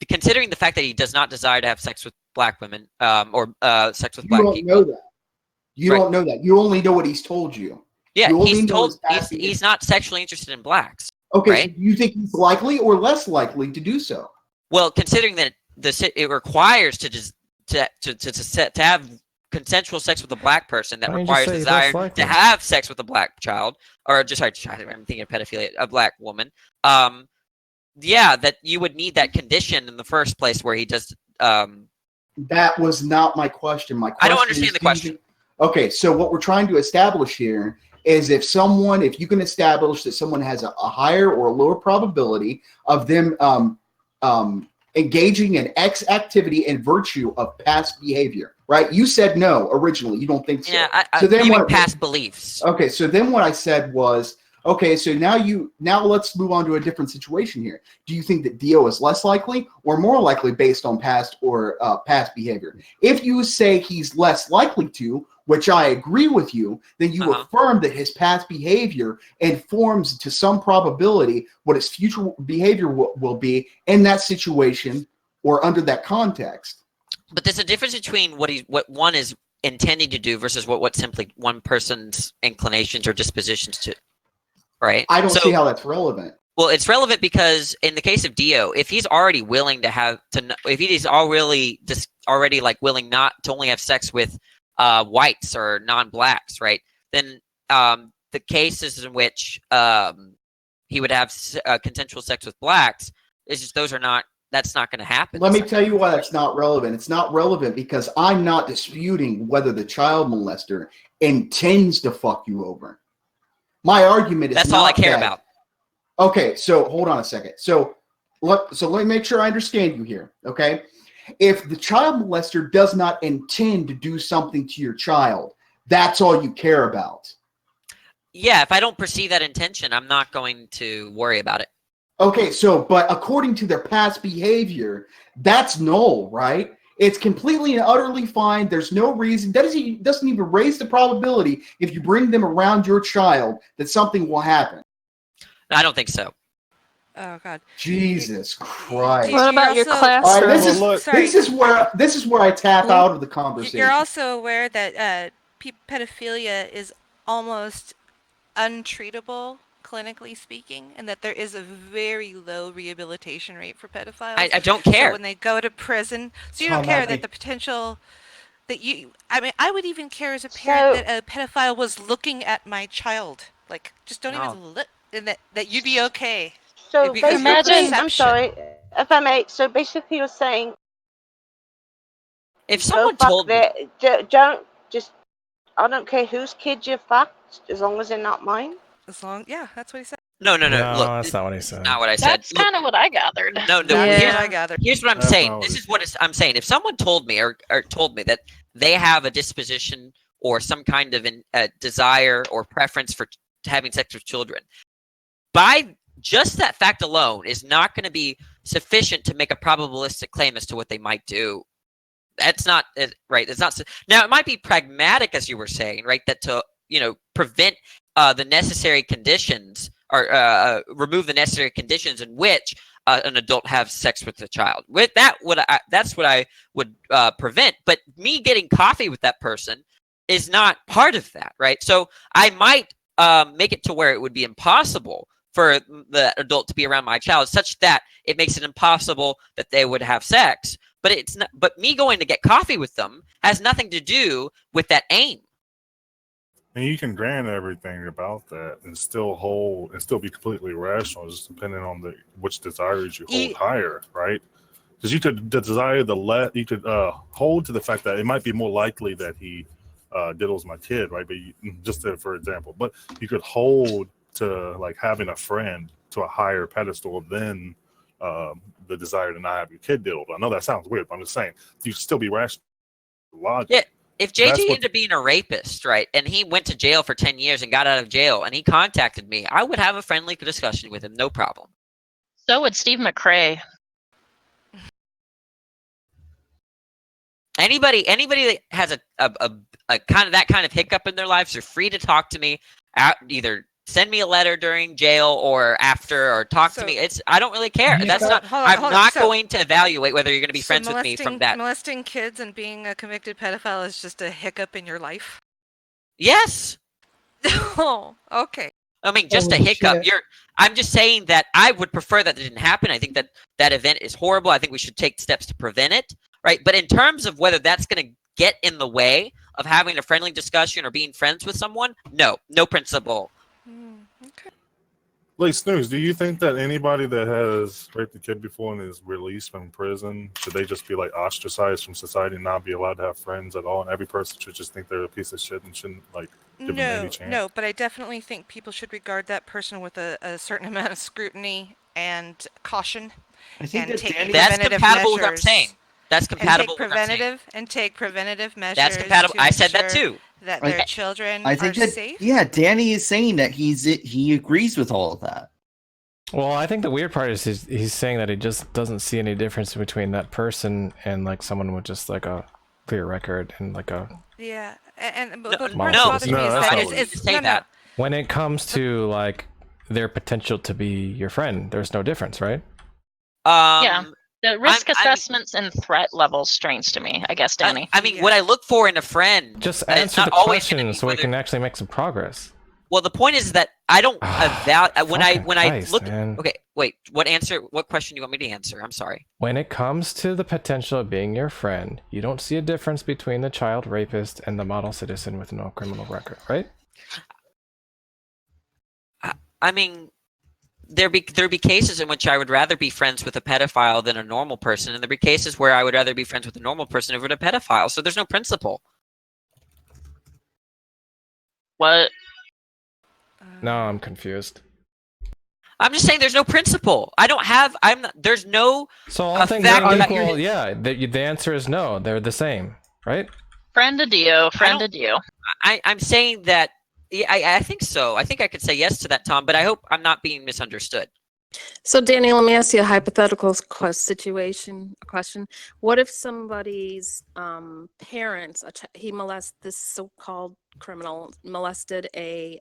considering the fact that he does not desire to have sex with black women, or sex with black people?
You don't know that. You don't know that. You only know what he's told you.
Yeah, he's not sexually interested in blacks.
Okay,
right?
So you think he's likely or less likely to do so?
Well, considering that it requires to have consensual sex with a black person, that requires desire to have sex with a black child, or just I'm thinking of pedophilia, a black woman. That you would need that condition in the first place where he does.
That was not my question.
I don't understand the question.
Okay, so what we're trying to establish here is if you can establish that someone has a higher or a lower probability of them engaging in X activity in virtue of past behavior, right? You said no originally. You don't think so.
Yeah,
so then
you mean past beliefs.
Okay, so then what I said was, okay, so now let's move on to a different situation here. Do you think that Dio is less likely or more likely based on past behavior? If you say he's less likely to, which I agree with you, then you affirm that his past behavior informs to some probability what his future behavior will be in that situation or under that context.
But there's a difference between what one is intending to do versus what simply one person's inclinations or dispositions to. Right?
I don't see how that's relevant.
Well, it's relevant because in the case of Dio, if he's already willing to if he's already like willing not to only have sex with whites or non-blacks, right? Then the cases in which he would have consensual sex with blacks is just that's not going to happen.
Let me tell you why that's not relevant. It's not relevant because I'm not disputing whether the child molester intends to fuck you over. My argument is
that's all I care about.
Okay, so hold on a second. So let me make sure I understand you here. Okay, if the child molester does not intend to do something to your child, that's all you care about.
Yeah, if I don't perceive that intention, I'm not going to worry about it.
Okay, but according to their past behavior, that's null, right? It's completely and utterly fine. There's no reason. Doesn't even raise the probability if you bring them around your child that something will happen.
I don't think so.
Oh God.
Jesus Christ.
What about your classroom?
All right, this is where I tap out of the conversation.
You're also aware that pedophilia is almost untreatable, clinically speaking, and that there is a very low rehabilitation rate for pedophiles.
I don't care.
So when they go to prison, so you don't care that the potential that I would even care as a parent that a pedophile was looking at my child. Like, just don't even look, and that you'd be okay.
So basically, I'm sorry, if I may. So basically, you're saying
if someone told me,
I don't care whose kid you fucked, as long as they're not mine.
Yeah, that's what he said.
No.
No,
Look,
that's not what he said.
Not what I said.
That's kind of what I gathered.
No.
Yeah.
Here's what I'm saying. This is what I'm saying. If someone told me or told me that they have a disposition or some kind of desire or preference for having sex with children, by just that fact alone is not going to be sufficient to make a probabilistic claim as to what they might do. That's not right. It's not. Now, it might be pragmatic, as you were saying, right? That to prevent the necessary conditions or remove the necessary conditions in which an adult have sex with a child. With that, that's what I would prevent. But me getting coffee with that person is not part of that, right? So I might make it to where it would be impossible for the adult to be around my child, such that it makes it impossible that they would have sex. But it's not. But me going to get coffee with them has nothing to do with that aim.
And you can grant everything about that and still be completely rational, just depending on which desires you hold higher, right? Because you could hold to the fact that it might be more likely that he diddles my kid, right? But for example, but you could hold to like having a friend to a higher pedestal than the desire to not have your kid diddled. I know that sounds weird, but I'm just saying you still be rational. Logic.
Yeah. If JJ ended up being a rapist, right, and he went to jail for 10 years and got out of jail, and he contacted me, I would have a friendly discussion with him, no problem.
So would Steve McRae.
Anybody that has a kind of hiccup in their lives are free to talk to me. Either send me a letter during jail or after, or talk to me. I don't really care. That's not. I'm not going to evaluate whether you're going to be friends with me from that.
Molesting kids and being a convicted pedophile is just a hiccup in your life.
Yes.
Oh, okay.
I mean, just a hiccup. I'm just saying that I would prefer that it didn't happen. I think that event is horrible. I think we should take steps to prevent it, right? But in terms of whether that's going to get in the way of having a friendly discussion or being friends with someone, no principle.
Okay.
Like Snooze, do you think that anybody that has raped a kid before and is released from prison, should they just be like ostracized from society and not be allowed to have friends at all? And every person should just think they're a piece of shit and shouldn't like give them any chance?
No, but I definitely think people should regard that person with a certain amount of scrutiny and caution.
I think that's compatible with what I'm saying. That's compatible with what I'm saying.
And take preventative measures.
That's compatible. I said that too.
That their children
I think
are safe.
Yeah, Danny is saying that he agrees with all of that.
Well, I think the weird part is he's saying that he just doesn't see any difference between that person and like someone with just like a clear record and like a when it comes to like their potential to be your friend, there's no difference, right?
Yeah. The risk assessments and threat levels strange to me, I guess, Danny.
I mean, what I look for in a friend...
Just answer the question so we can actually make some progress.
Well, the point is that I don't when I
Christ,
look.
man.
Okay, wait. What question do you want me to answer? I'm sorry.
When it comes to the potential of being your friend, you don't see a difference between the child rapist and the model citizen with no criminal record, right?
I mean, there'd be cases in which I would rather be friends with a pedophile than a normal person, and there'd be cases where I would rather be friends with a normal person over a pedophile. So there's no principle.
What?
No, I'm confused.
I'm just saying there's no principle. There's no.
So all things are equal. Yeah, the answer is no. They're the same, right?
Friend of Dio.
I'm saying that. Yeah, I think so. I think I could say yes to that, Tom. But I hope I'm not being misunderstood.
So, Danny, let me ask you a hypothetical question. What if somebody's parents, this so-called criminal molested a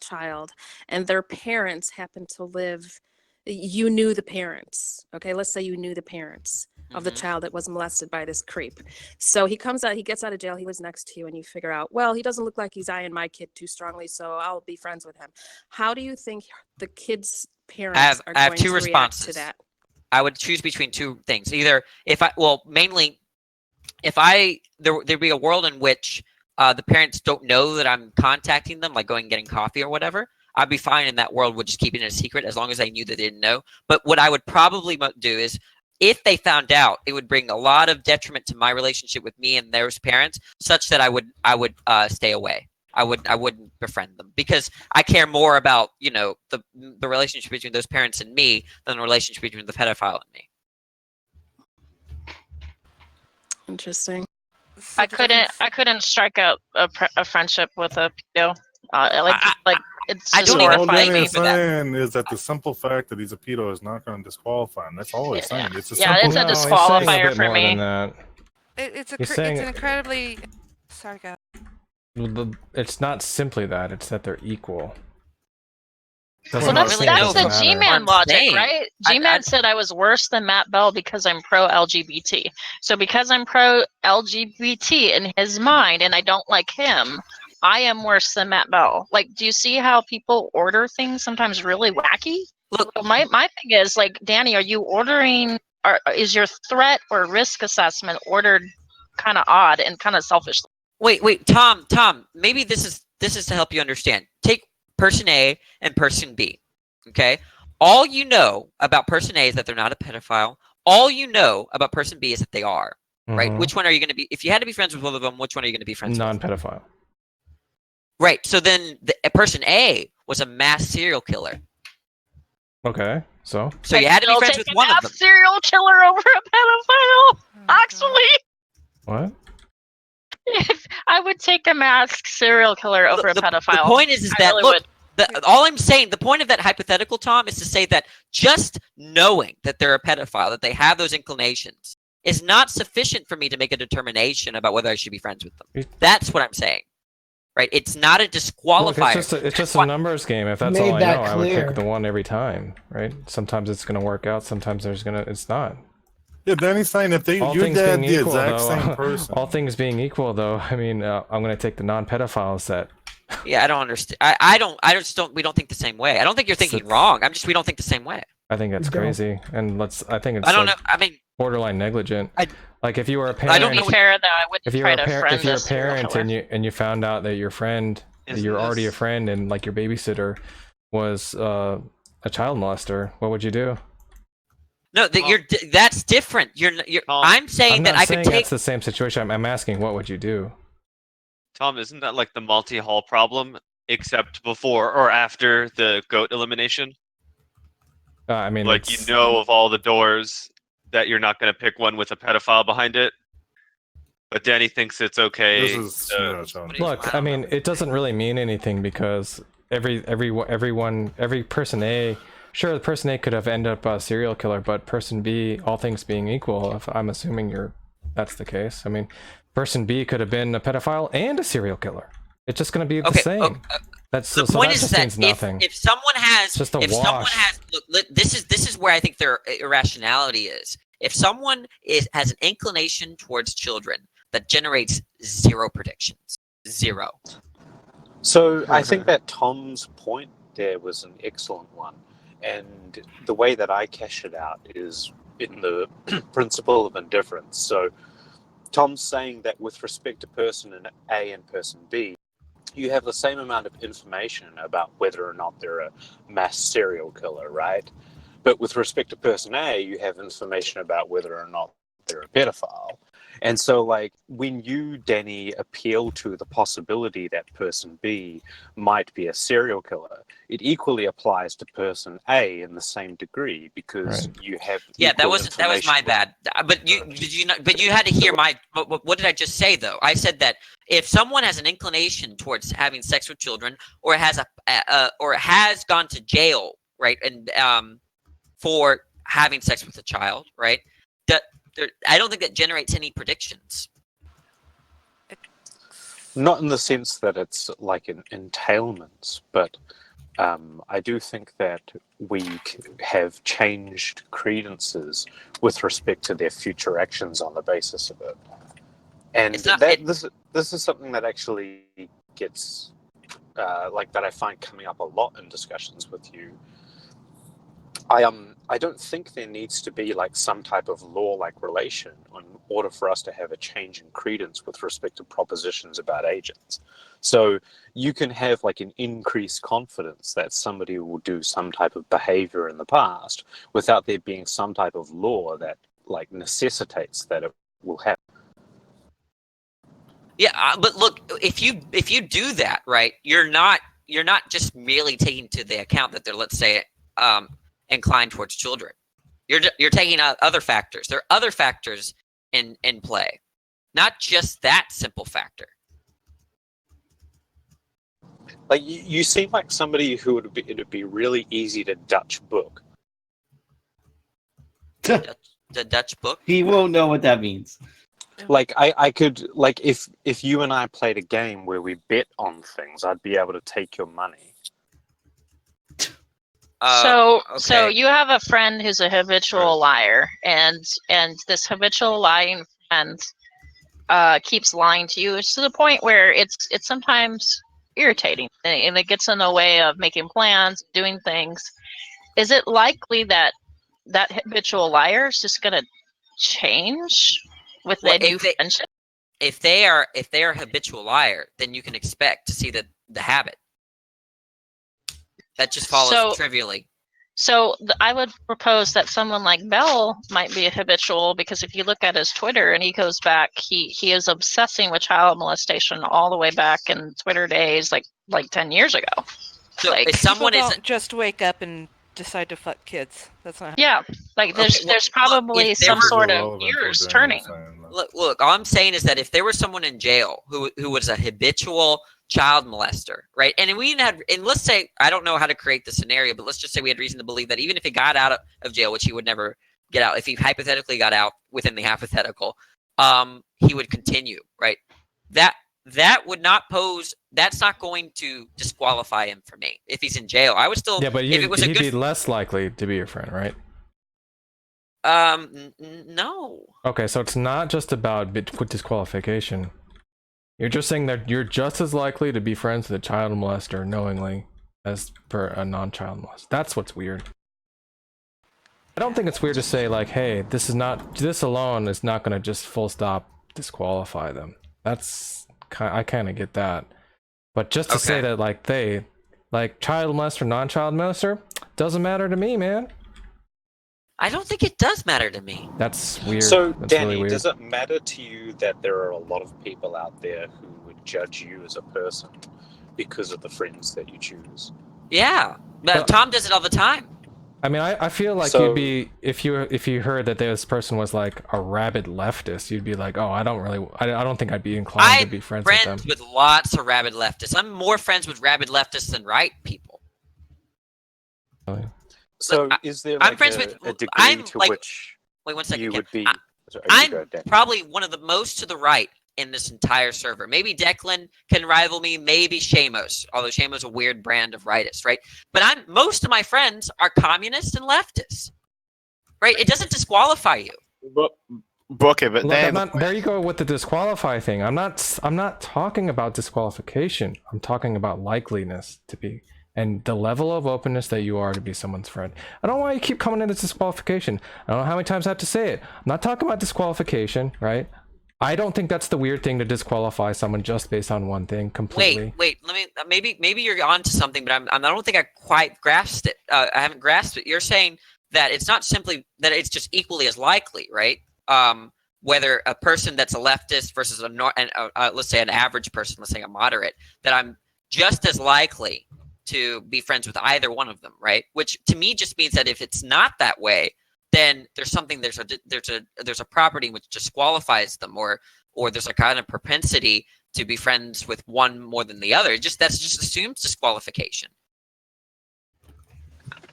child, and their parents happen to live? You knew the parents. Okay, let's say you knew the parents of the child that was molested by this creep. So he gets out of jail, he lives next to you, and you figure out, well, he doesn't look like he's eyeing my kid too strongly, so I'll be friends with him. How do you think the kid's parents are going to react to that?
I would choose between two things. Either there'd be a world in which the parents don't know that I'm contacting them, like going and getting coffee or whatever. I'd be fine in that world with just keeping it a secret as long as I knew that they didn't know. But what I would probably do is, if they found out, it would bring a lot of detriment to my relationship with me and their parents, such that I would stay away. I wouldn't befriend them, because I care more about the relationship between those parents and me than the relationship between the pedophile and me.
Interesting.
I couldn't strike out a friendship with a pedo. It's just horrifying.
All he's saying is that the simple fact that he's a pedo is not going to disqualify him. That's all he's saying. It's a
disqualifier for me.
It's an incredibly. Sorry, go.
It's not simply that; it's that they're equal.
Well, that's the G-Man logic, right? G-Man said I was worse than Matt Bell because I'm pro-LGBT. So because I'm pro-LGBT in his mind, and I don't like him, I am worse than Matt Bell. Like, do you see how people order things sometimes really wacky? Look, my thing is, like, Danny, are you ordering, or is your threat or risk assessment ordered kind of odd and kind of selfish?
Wait, Tom, maybe this is to help you understand. Take person A and person B, okay? All you know about person A is that they're not a pedophile. All you know about person B is that they are, right? Which one are you going to be? If you had to be friends with both of them, which one are you going to be friends with?
Non-pedophile.
Right. So then person A was a mass serial killer.
Okay. So
you had to be friends with one of them.
Serial killer over a pedophile? Actually.
What?
I would take a masked serial killer over a pedophile.
The point is that really all I'm saying, the point of that hypothetical, Tom, is to say that just knowing that they're a pedophile, that they have those inclinations, is not sufficient for me to make a determination about whether I should be friends with them. That's what I'm saying. Right? It's not a disqualifier.
Look, it's just a numbers game. If that's all I know, I would pick the one every time, right? Sometimes it's going to work out. Sometimes it's not.
Yeah, Danny's saying if your dad the exact same person.
All things being equal, though, I mean, I'm going to take the non-pedophile set.
Yeah, I don't understand. We don't think the same way. I don't think you're thinking wrong. We don't think the same way.
I think that's crazy, and I think it's.
I don't know. I mean,
borderline negligent. Like if you were a parent.
I don't know. Fair though, I wouldn't
if you're a parent and you found out that your friend, you're already a friend, and like your babysitter was a child molester, what would you do?
No, that's different. I'm saying that I could take.
That's the same situation. I'm asking, what would you do?
Tom, isn't that like the multi-hall problem, except before or after the goat elimination?
I mean,
like of all the doors that you're not going to pick one with a pedophile behind it, but Danny thinks it's okay.
Look, I mean, it doesn't really mean anything because every person A, sure, the person A could have ended up a serial killer, but person B, all things being equal, if I'm assuming that's the case. I mean, person B could have been a pedophile and a serial killer. It's just going to be the same.
The point is that if someone has, look, this is where I think their irrationality is. If someone has an inclination towards children that generates zero predictions, zero.
So I think that Tom's point there was an excellent one. And the way that I cash it out is in the principle of indifference. So Tom's saying that with respect to person A and person B, you have the same amount of information about whether or not they're a mass serial killer, right? But with respect to person A, you have information about whether or not they're a pedophile. And so, like, when you, Danny, appeal to the possibility that person B might be a serial killer, it equally applies to person A in the same degree, because you have
that was my bad. But you had to hear my. What did I just say though? I said that if someone has an inclination towards having sex with children, or has gone to jail, right, and for having sex with a child, right, I don't think that generates any predictions.
Not in the sense that it's like an entailment, but I do think that we have changed credences with respect to their future actions on the basis of it. And this is something that actually gets, that I find coming up a lot in discussions with you. I don't think there needs to be like some type of law-like relation in order for us to have a change in credence with respect to propositions about agents. So you can have like an increased confidence that somebody will do some type of behavior in the past without there being some type of law that like necessitates that it will happen.
Yeah, but look, if you do that, right, you're not just merely taking into the account that they're, let's say, inclined towards children. You're taking out other factors. There are other factors in play, not just that simple factor.
Like you seem like somebody who it'd be really easy to Dutch book.
The Dutch book?
He won't know what that means.
Like I could, like if you and I played a game where we bet on things, I'd be able to take your money.
So you have a friend who's a habitual liar, and this habitual lying friend keeps lying to you to the point where it's sometimes irritating, and it gets in the way of making plans, doing things. Is it likely that habitual liar is just going to change with a new friendship?
If they are a habitual liar, then you can expect to see the habit. That just follows trivially.
So I would propose that someone like Bell might be a habitual, because if you look at his Twitter and he goes back, he is obsessing with child molestation all the way back in Twitter days, like 10 years ago.
So if someone
don't just wake up and decide to fuck kids. That's not.
Yeah, like there's probably some sort of gears turning.
Look, all I'm saying is that if there was someone in jail who was a habitual child molester, right? And let's say, I don't know how to create the scenario, but let's just say we had reason to believe that even if he got out of jail, which he would never get out, if he hypothetically got out within the hypothetical, he would continue, right? That would not pose. That's not going to disqualify him for me if he's in jail. I would still.
Yeah, but
if it was
he'd be less likely to be your friend, right?
No.
Okay, so it's not just about disqualification. You're just saying that you're just as likely to be friends with a child molester knowingly as per a non-child molester. That's what's weird. I don't think it's weird to say like, hey, this alone is not going to just full stop disqualify them. I kind of get that. But just to say that like child molester, non-child molester, doesn't matter to me, man.
I don't think it does matter to me.
That's weird.
So,
That's
Danny,
really weird.
does it matter to you that there are a lot of people out there who would judge you as a person because of the friends that you choose?
Yeah, but Tom does it all the time.
I mean, I feel like you'd be, if you heard that this person was like a rabid leftist, you'd be like, oh, I don't think I'd be inclined to be friends with them.
I'm friends with lots of rabid leftists. I'm more friends with rabid leftists than right people.
Really?
So is there like a degree to which
wait 1 second,
you would be...
I'm probably one of the most to the right in this entire server. Maybe Declan can rival me, maybe Shamos, although Shamos is a weird brand of rightist, right? But most of my friends are communists and leftists, right? It doesn't disqualify you.
Okay, but
look, there you go with the disqualify thing. I'm not talking about disqualification. I'm talking about likeliness to be. and the level of openness that you are to be someone's friend. I don't know why you keep coming into disqualification. I don't know how many times I have to say it. I'm not talking about disqualification, right? I don't think that's the weird thing to disqualify someone just based on one thing completely.
Wait. Let me. Maybe you're onto something, but I don't think I quite grasped it. I haven't grasped it. You're saying that it's not simply that it's just equally as likely, right? Whether a person that's a leftist versus let's say an average person, let's say a moderate, that I'm just as likely to be friends with either one of them, right? Which to me just means that if it's not that way, then there's a property which disqualifies them, or there's a kind of propensity to be friends with one more than the other. That just assumes disqualification.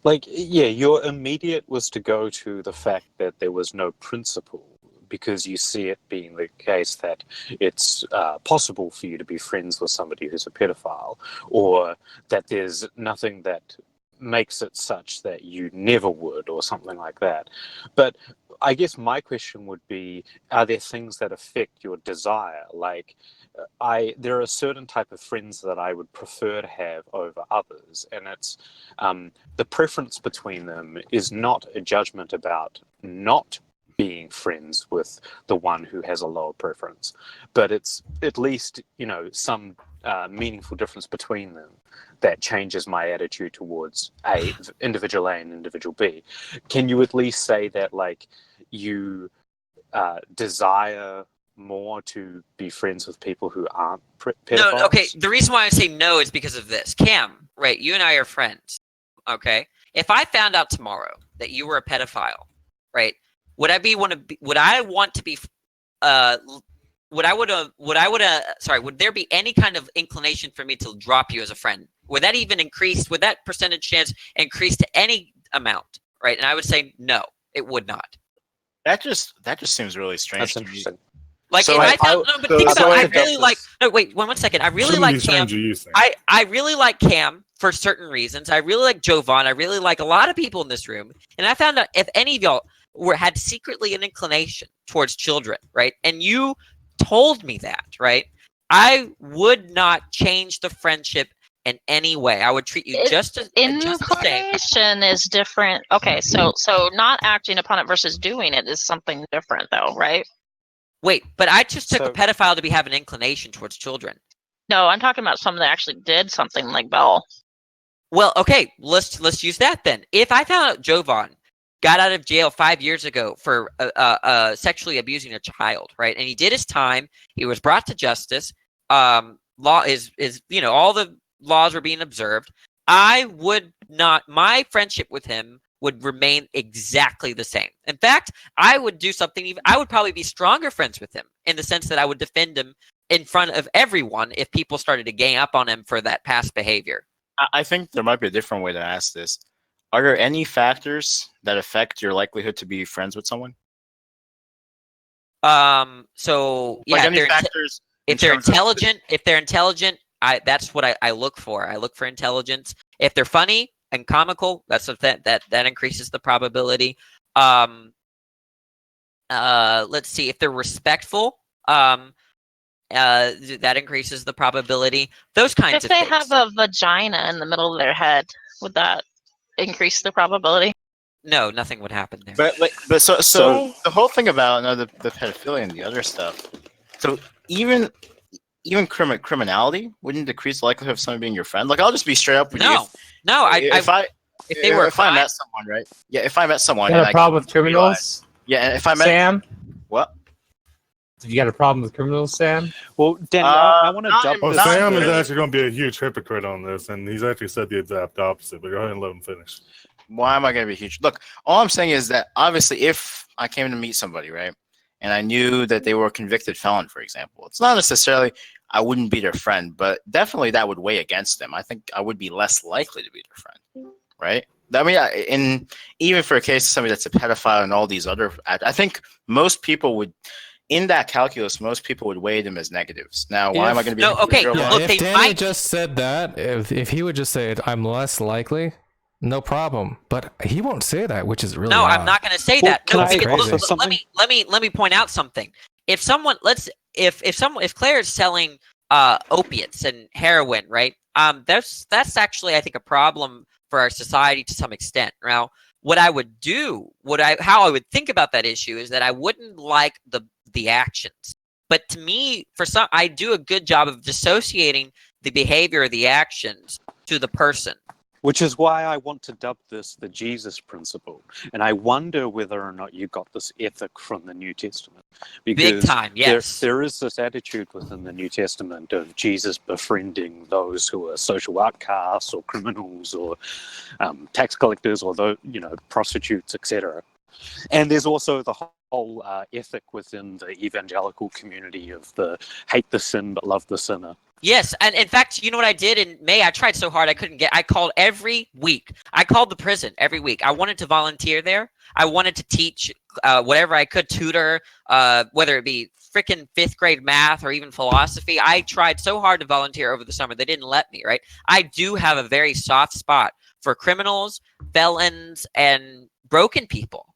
Like, yeah, your immediate was to go to the fact that there was no principle, because you see it being the case that it's possible for you to be friends with somebody who's a pedophile, or that there's nothing that makes it such that you never would, or something like that. But I guess my question would be, are there things that affect your desire? Like, there are a certain type of friends that I would prefer to have over others, and it's the preference between them is not a judgment about not being friends with the one who has a lower preference, but it's at least, some meaningful difference between them that changes my attitude towards individual A and individual B. Can you at least say that, like, you desire more to be friends with people who aren't pedophiles?
No, okay. The reason why I say no is because of this. Cam, right? You and I are friends, okay? If I found out tomorrow that you were a pedophile, right? Would there be any kind of inclination for me to drop you as a friend? Would that percentage chance increase to any amount, right? And I would say no, it would not.
That just seems really strange to me.
Like,
so
if I really like. No, wait, one second. I really like Cam. I really like Cam for certain reasons. I really like Jovan. I really like a lot of people in this room. And I found out if any of y'all had secretly an inclination towards children, right? And you told me that, right? I would not change the friendship in any way. I would treat you just the same.
Inclination is different. Okay, so not acting upon it versus doing it is something different, though, right?
Wait, but I just took a pedophile to have an inclination towards children.
No, I'm talking about someone that actually did something like Bell.
Well, okay, let's use that then. If I found out Jovan got out of jail 5 years ago for sexually abusing a child, right? And he did his time. He was brought to justice. Law is all the laws were being observed. I would not. My friendship with him would remain exactly the same. In fact, I would do something. I would probably be stronger friends with him in the sense that I would defend him in front of everyone if people started to gang up on him for that past behavior.
I think there might be a different way to ask this. Are there any factors that affect your likelihood to be friends with someone?
So yeah, if they're intelligent, that's what I look for. I look for intelligence. If they're funny and comical, that increases the probability. Let's see, if they're respectful, that increases the probability. Those kinds of things.
If they have a vagina in the middle of their head, would that increase the probability?
No, nothing would happen there.
But so the whole thing about the pedophilia and the other stuff. So even criminality wouldn't decrease the likelihood of someone being your friend. Like, I'll just be straight up with you. If I met someone, right? Yeah, if I met someone.
You got a problem with criminals?
Yeah, and if I met
Sam.
What?
Have you got a problem with criminals, Sam?
Well, Dan, I want to jump.
Well, Sam is actually going to be a huge hypocrite on this, and he's actually said the exact opposite. But go ahead and let him finish.
Why am I going to be huge? Look, all I'm saying is that obviously, if I came to meet somebody, right, and I knew that they were a convicted felon, for example, it's not necessarily I wouldn't be their friend, but definitely that would weigh against them. I think I would be less likely to be their friend, right? I mean, even for a case of somebody that's a pedophile and all these other, I think most people would. In that calculus, most people would weigh them as negatives. Now, why am I going to be?
No, okay. If Danny just said that, if he would just say it, I'm less likely, no problem. But he won't say that, which is really odd.
I'm not going to say that. No, let me point out something. If Claire is selling opiates and heroin, right? that's actually, I think, a problem for our society to some extent. Now, what I would do, how I would think about that issue is that I wouldn't like the actions. But to me, I do a good job of dissociating the behavior or the actions to the person.
Which is why I want to dub this the Jesus principle. And I wonder whether or not you got this ethic from the New Testament. Because
Big time, yes.
There is this attitude within the New Testament of Jesus befriending those who are social outcasts or criminals or tax collectors or prostitutes, etc. And there's also the whole ethic within the evangelical community of the hate the sin but love the sinner.
Yes, and in fact, you know what I did in May? I tried so hard I called every week. I called the prison every week. I wanted to volunteer there. I wanted to teach whatever I could, tutor, whether it be freaking 5th grade math or even philosophy. I tried so hard to volunteer over the summer. They didn't let me, right? I do have a very soft spot for criminals, felons, and broken people.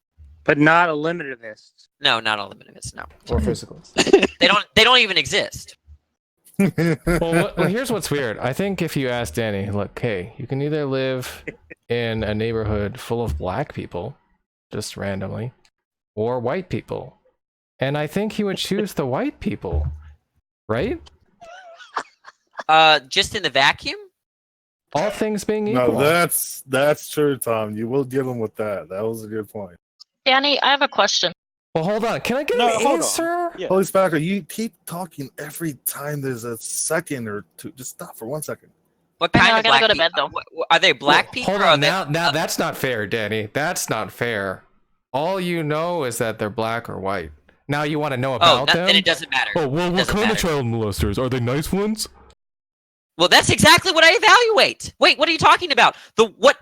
But not eliminativists.
No, not eliminativists, no.
Or physicals.
They don't even exist.
Well, here's what's weird. I think if you ask Danny, look, hey, you can either live in a neighborhood full of black people, just randomly, or white people. And I think he would choose the white people, right?
Just in the vacuum?
All things being equal.
No, that's true, Tom. You will give him with that. That was a good point.
Danny, I have a question.
Well, hold on. Can I get an answer?
Yeah. Holy Spacker, you keep talking every time there's a second or two. Just stop for 1 second.
What kind
I
of
gotta
black
go to bed,
people?
though.
Are they black people?
Hold on. Now that's not fair, Danny. That's not fair. All you know is that they're black or white. Now you want to know about them?
Then it doesn't matter.
Oh, well, what kind of child molesters? Are they nice ones?
Well, that's exactly what I evaluate. Wait, what are you talking about? What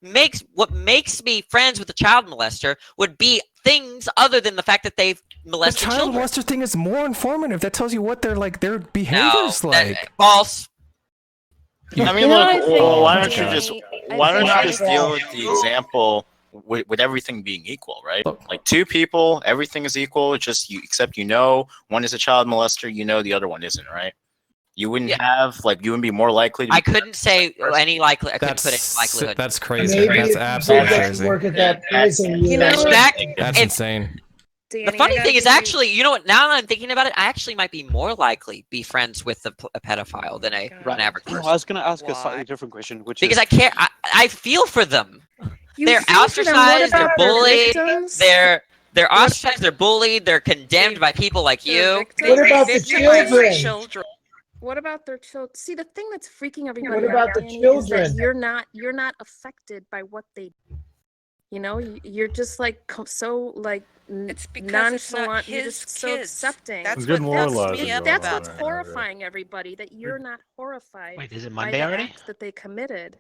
makes me friends with a child molester would be things other than the fact that they've molested
the child
children.
molester thing is more informative. That tells you what their behavior's like.
False.
I mean, look. Well, why don't you just deal with the example with everything being equal, right? Like 2 people, everything is equal. Just except one is a child molester, the other one isn't, right? You wouldn't have you wouldn't be more likely.
I couldn't say any likely. I couldn't put any likelihood.
That's crazy. That's absolutely crazy.
Work at that prison,
That's insane.
The funny thing is, actually, you know what? Now that I'm thinking about it, I actually might be more likely be friends with a pedophile than an average person.
I was going to ask a slightly different question,
because I care. I feel for them. They're ostracized. They're bullied. They're ostracized. They're bullied. They're condemned by people like you.
What about the children?
What about their children? See, the thing that's freaking everybody
What about
out,
the
Danny,
children?
is that you're not affected by what they do. You're just so
it's because
nonchalant.
it's not
You're
his
just so
kids.
accepting.
That's
what
fucks me up
That's
about
what's
it.
horrifying everybody, that you're not horrified.
Wait, is it
by
Monday
the
already?
acts that they committed.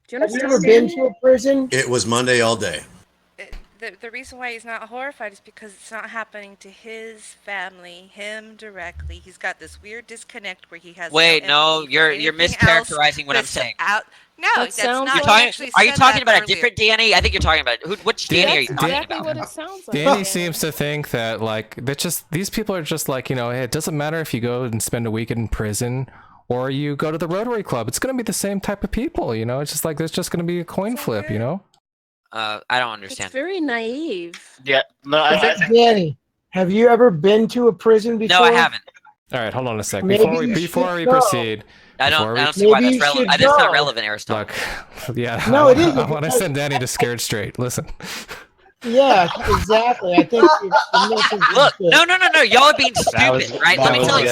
Do you
Have you
understand?
ever been to a prison?
It was Monday all day.
The reason why he's not horrified is because it's not happening to his family, him directly. He's got this weird disconnect where he has.
Wait,
no,
no, you're mischaracterizing what I'm saying.
No, that's not.
Are you talking about a different Danny? I think you're talking about which Danny are you talking
exactly
about?
what it sounds like.
Danny seems to think that these people are just hey, it doesn't matter if you go and spend a week in prison or you go to the Rotary Club. It's going to be the same type of people, It's just there's just going to be a coin flip,
I don't understand.
It's very naive.
Yeah, no, I think.
Danny, have you ever been to a prison before?
No, I haven't.
All right, hold on a sec.
Maybe
Before we
go.
proceed.
I don't see why that's relevant. That's not relevant, Aristotle.
Look, yeah.
No, it is.
I want to send Danny to Scared Straight. Listen.
Yeah, exactly. I think.
Look, no. Y'all are being stupid, right? Let me tell you.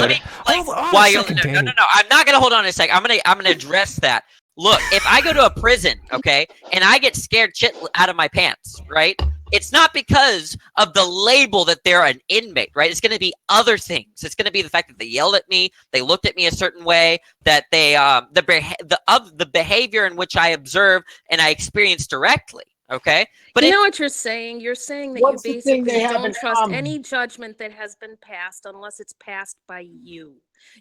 Why you're no. I'm not gonna hold on a sec. I'm gonna address that. Look, if I go to a prison, okay, and I get scared shit out of my pants, right? It's not because of the label that they're an inmate, right? It's going to be other things. It's going to be the fact that they yelled at me, they looked at me a certain way, that they the behavior in which I observe and I experience directly. Okay,
but you know what you're saying? You're saying that you
What's the thing
basically
they have in
don't trust
common?
any judgment that has been passed unless it's passed by you.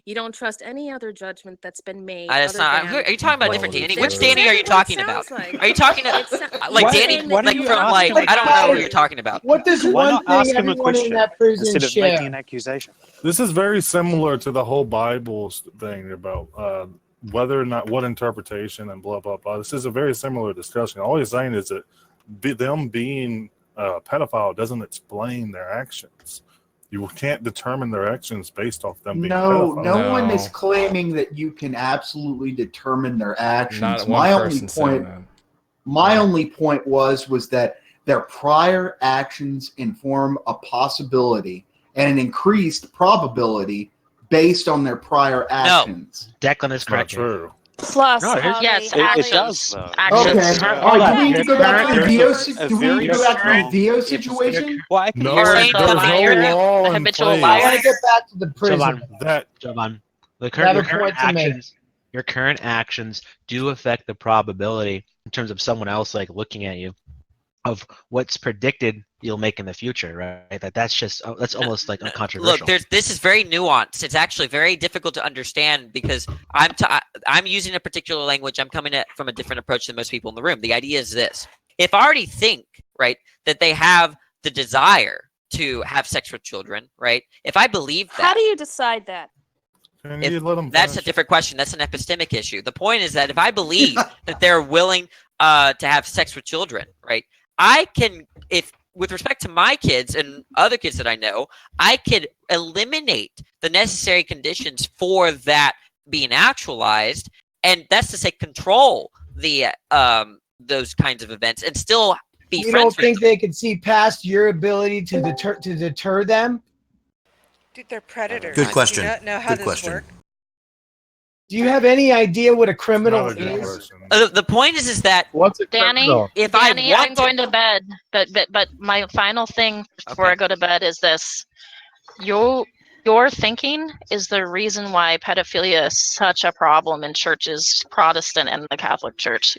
You don't trust any other judgment that's been made.
That's not. Are you talking about a different Danny? Which Danny are you
Exactly
talking
what
about?
it sounds like.
Are you talking about like Danny? Like from I don't know what you're talking about.
What does
Why
one
not ask
thing
him a
everyone
question
in that prison
instead of
share?
making an accusation?
This is very similar to the whole Bible thing about whether or not what interpretation and blah blah blah. This is a very similar discussion. All he's saying is that them being a pedophile doesn't explain their actions. You can't determine their actions based off them being pedophiles.
No one is claiming that you can absolutely determine their actions.
Not
My
one
only
person saying
point, my only point was that their prior actions inform a possibility and an increased probability based on their prior actions.
Declan is correct.
True.
Plus,
No, it is.
Yes,
It
actions.
does.
Okay. All right. Do we need to go back to the VO situation?
Well, I can
No,
hear
there's
it.
no law in
I
place.
want to get back to the prison.
Jovan,
The current
actions, your current actions do affect the probability in terms of someone else like looking at you of what's predicted you'll make in the future, right? That's almost like uncontroversial.
Look, this is very nuanced. It's actually very difficult to understand because I'm using a particular language. I'm coming at from a different approach than most people in the room. The idea is this: if I already think, right, that they have the desire to have sex with children, right? If I believe that,
How do you decide that?
That's a different question. That's an epistemic issue. The point is that if I believe that they're willing to have sex with children, right? I can, with respect to my kids and other kids that I know, I could eliminate the necessary conditions for that being actualized, and that's to say, control the those kinds of events and still be
You
friends
don't
with
think
them.
they can see past your ability to deter them?
Dude, they're predators.
Good question.
Do you not know how
Good
this
question.
works?
Do you have any idea what a criminal is?
The point is that
what's a
Danny,
If
Danny,
I want
I'm going to bed, but my final thing before I go to bed is this: your thinking is the reason why pedophilia is such a problem in churches, Protestant and the Catholic Church.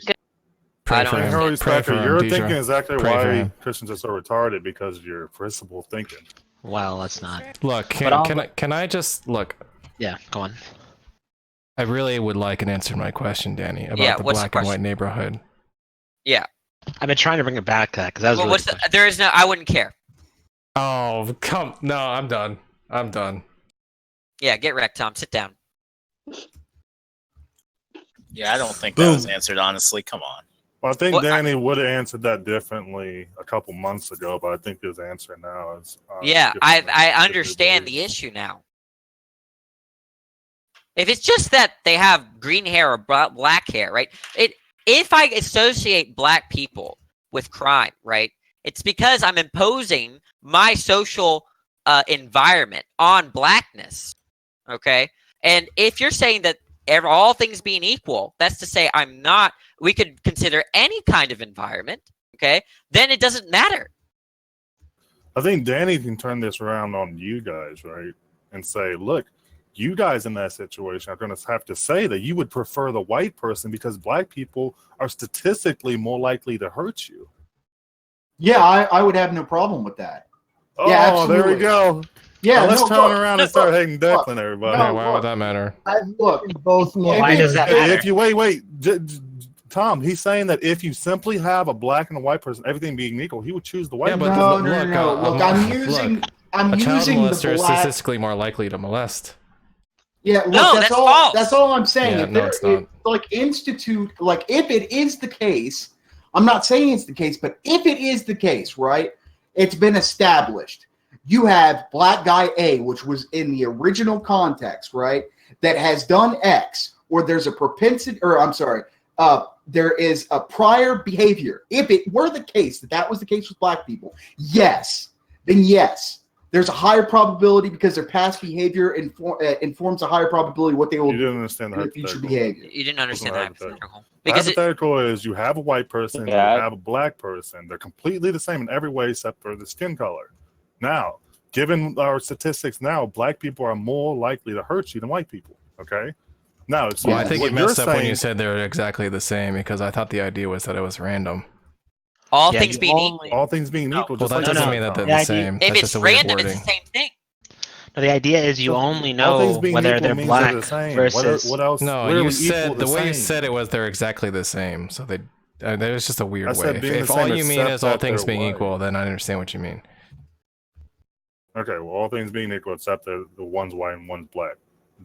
Pray
I don't
for him.
Henry
Pray for
Stacker,
him,
you're
Deidre.
thinking exactly
Pray for
why
him.
Christians are so retarded because of your principle thinking.
Well, that's not.
Look, can I just look?
Yeah, go on.
I really would like an answer to my question, Danny, about
Yeah,
the
what's the
black and white
question?
neighborhood.
Yeah.
I've been trying to bring it back to that because that was
Well,
really
there is no. I wouldn't care.
Oh, no, I'm done. I'm done.
Yeah, get wrecked, Tom. Sit down.
Yeah, I don't think that was answered, honestly. Come on.
Well, I think
Well,
Danny would have answered that differently a couple months ago, but I think his answer now is
Yeah,
different.
I understand the issue now. If it's just that they have green hair or black hair, right? If I associate black people with crime, right? It's because I'm imposing my social environment on blackness, okay? And if you're saying that all things being equal, that's to say I'm not, we could consider any kind of environment, okay? Then it doesn't matter.
I think Danny can turn this around on you guys, right? And say, look, you guys in that situation are going to have to say that you would prefer the white person because black people are statistically more likely to hurt you.
Yeah, I would have no problem with that.
Oh,
yeah,
there we
absolutely.
go.
Yeah,
Now let's
no,
turn
look,
around and start hating Declan, everybody.
Yeah, why would that matter?
Look,
both.
Why does that matter?
If you wait, Tom, he's saying that if you simply have a black and a white person, everything being equal, he would choose the white.
Yeah,
person.
but
Look, I'm using
a child
the
molester is
black.
statistically more likely to molest.
Yeah, look,
No,
that's
that's
all.
false.
That's all I'm saying.
Yeah,
if
no,
there,
it's not.
if it is the case, I'm not saying it's the case, but if it is the case, right? It's been established. You have black guy A, which was in the original context, right? That has done X, or there's a propensity, or I'm sorry, there is a prior behavior. If it were the case that was the case with black people, yes, then yes. There's a higher probability because their past behavior informs a higher probability of what they will
You didn't understand
do in
the
the future
hypothetical.
behavior.
You didn't understand the
Hypothetical.
hypothetical.
The
Because
hypothetical is you have a white person,
Yeah.
you have a black person. They're completely the same in every way except for the skin color. Now, given our statistics now, black people are more likely to hurt you than white people. Okay? Now, so
Well, I think
what
you
you're
messed up when
saying-
you said they're exactly the same because I thought the idea was that it was random.
all things being equal.
all things being equal,
Well,
just
that
like
doesn't
that.
mean that they're
The
the
idea-
same.
If
That's
it's
just a weird
random,
wording.
it's the same thing.
No, the idea is you only
All things
know
being
whether
equal
they're
means
black
they're the same.
versus.
What else?
No,
literally
you
equal
said the way you
same.
said it was they're exactly the same. So they that was just a
I
weird
said
way.
being
If
the
all
same
you mean
except
is all
that
things
they're
being
white.
equal, then I understand what you mean.
Okay, well, all things being equal except the one's white and one's black.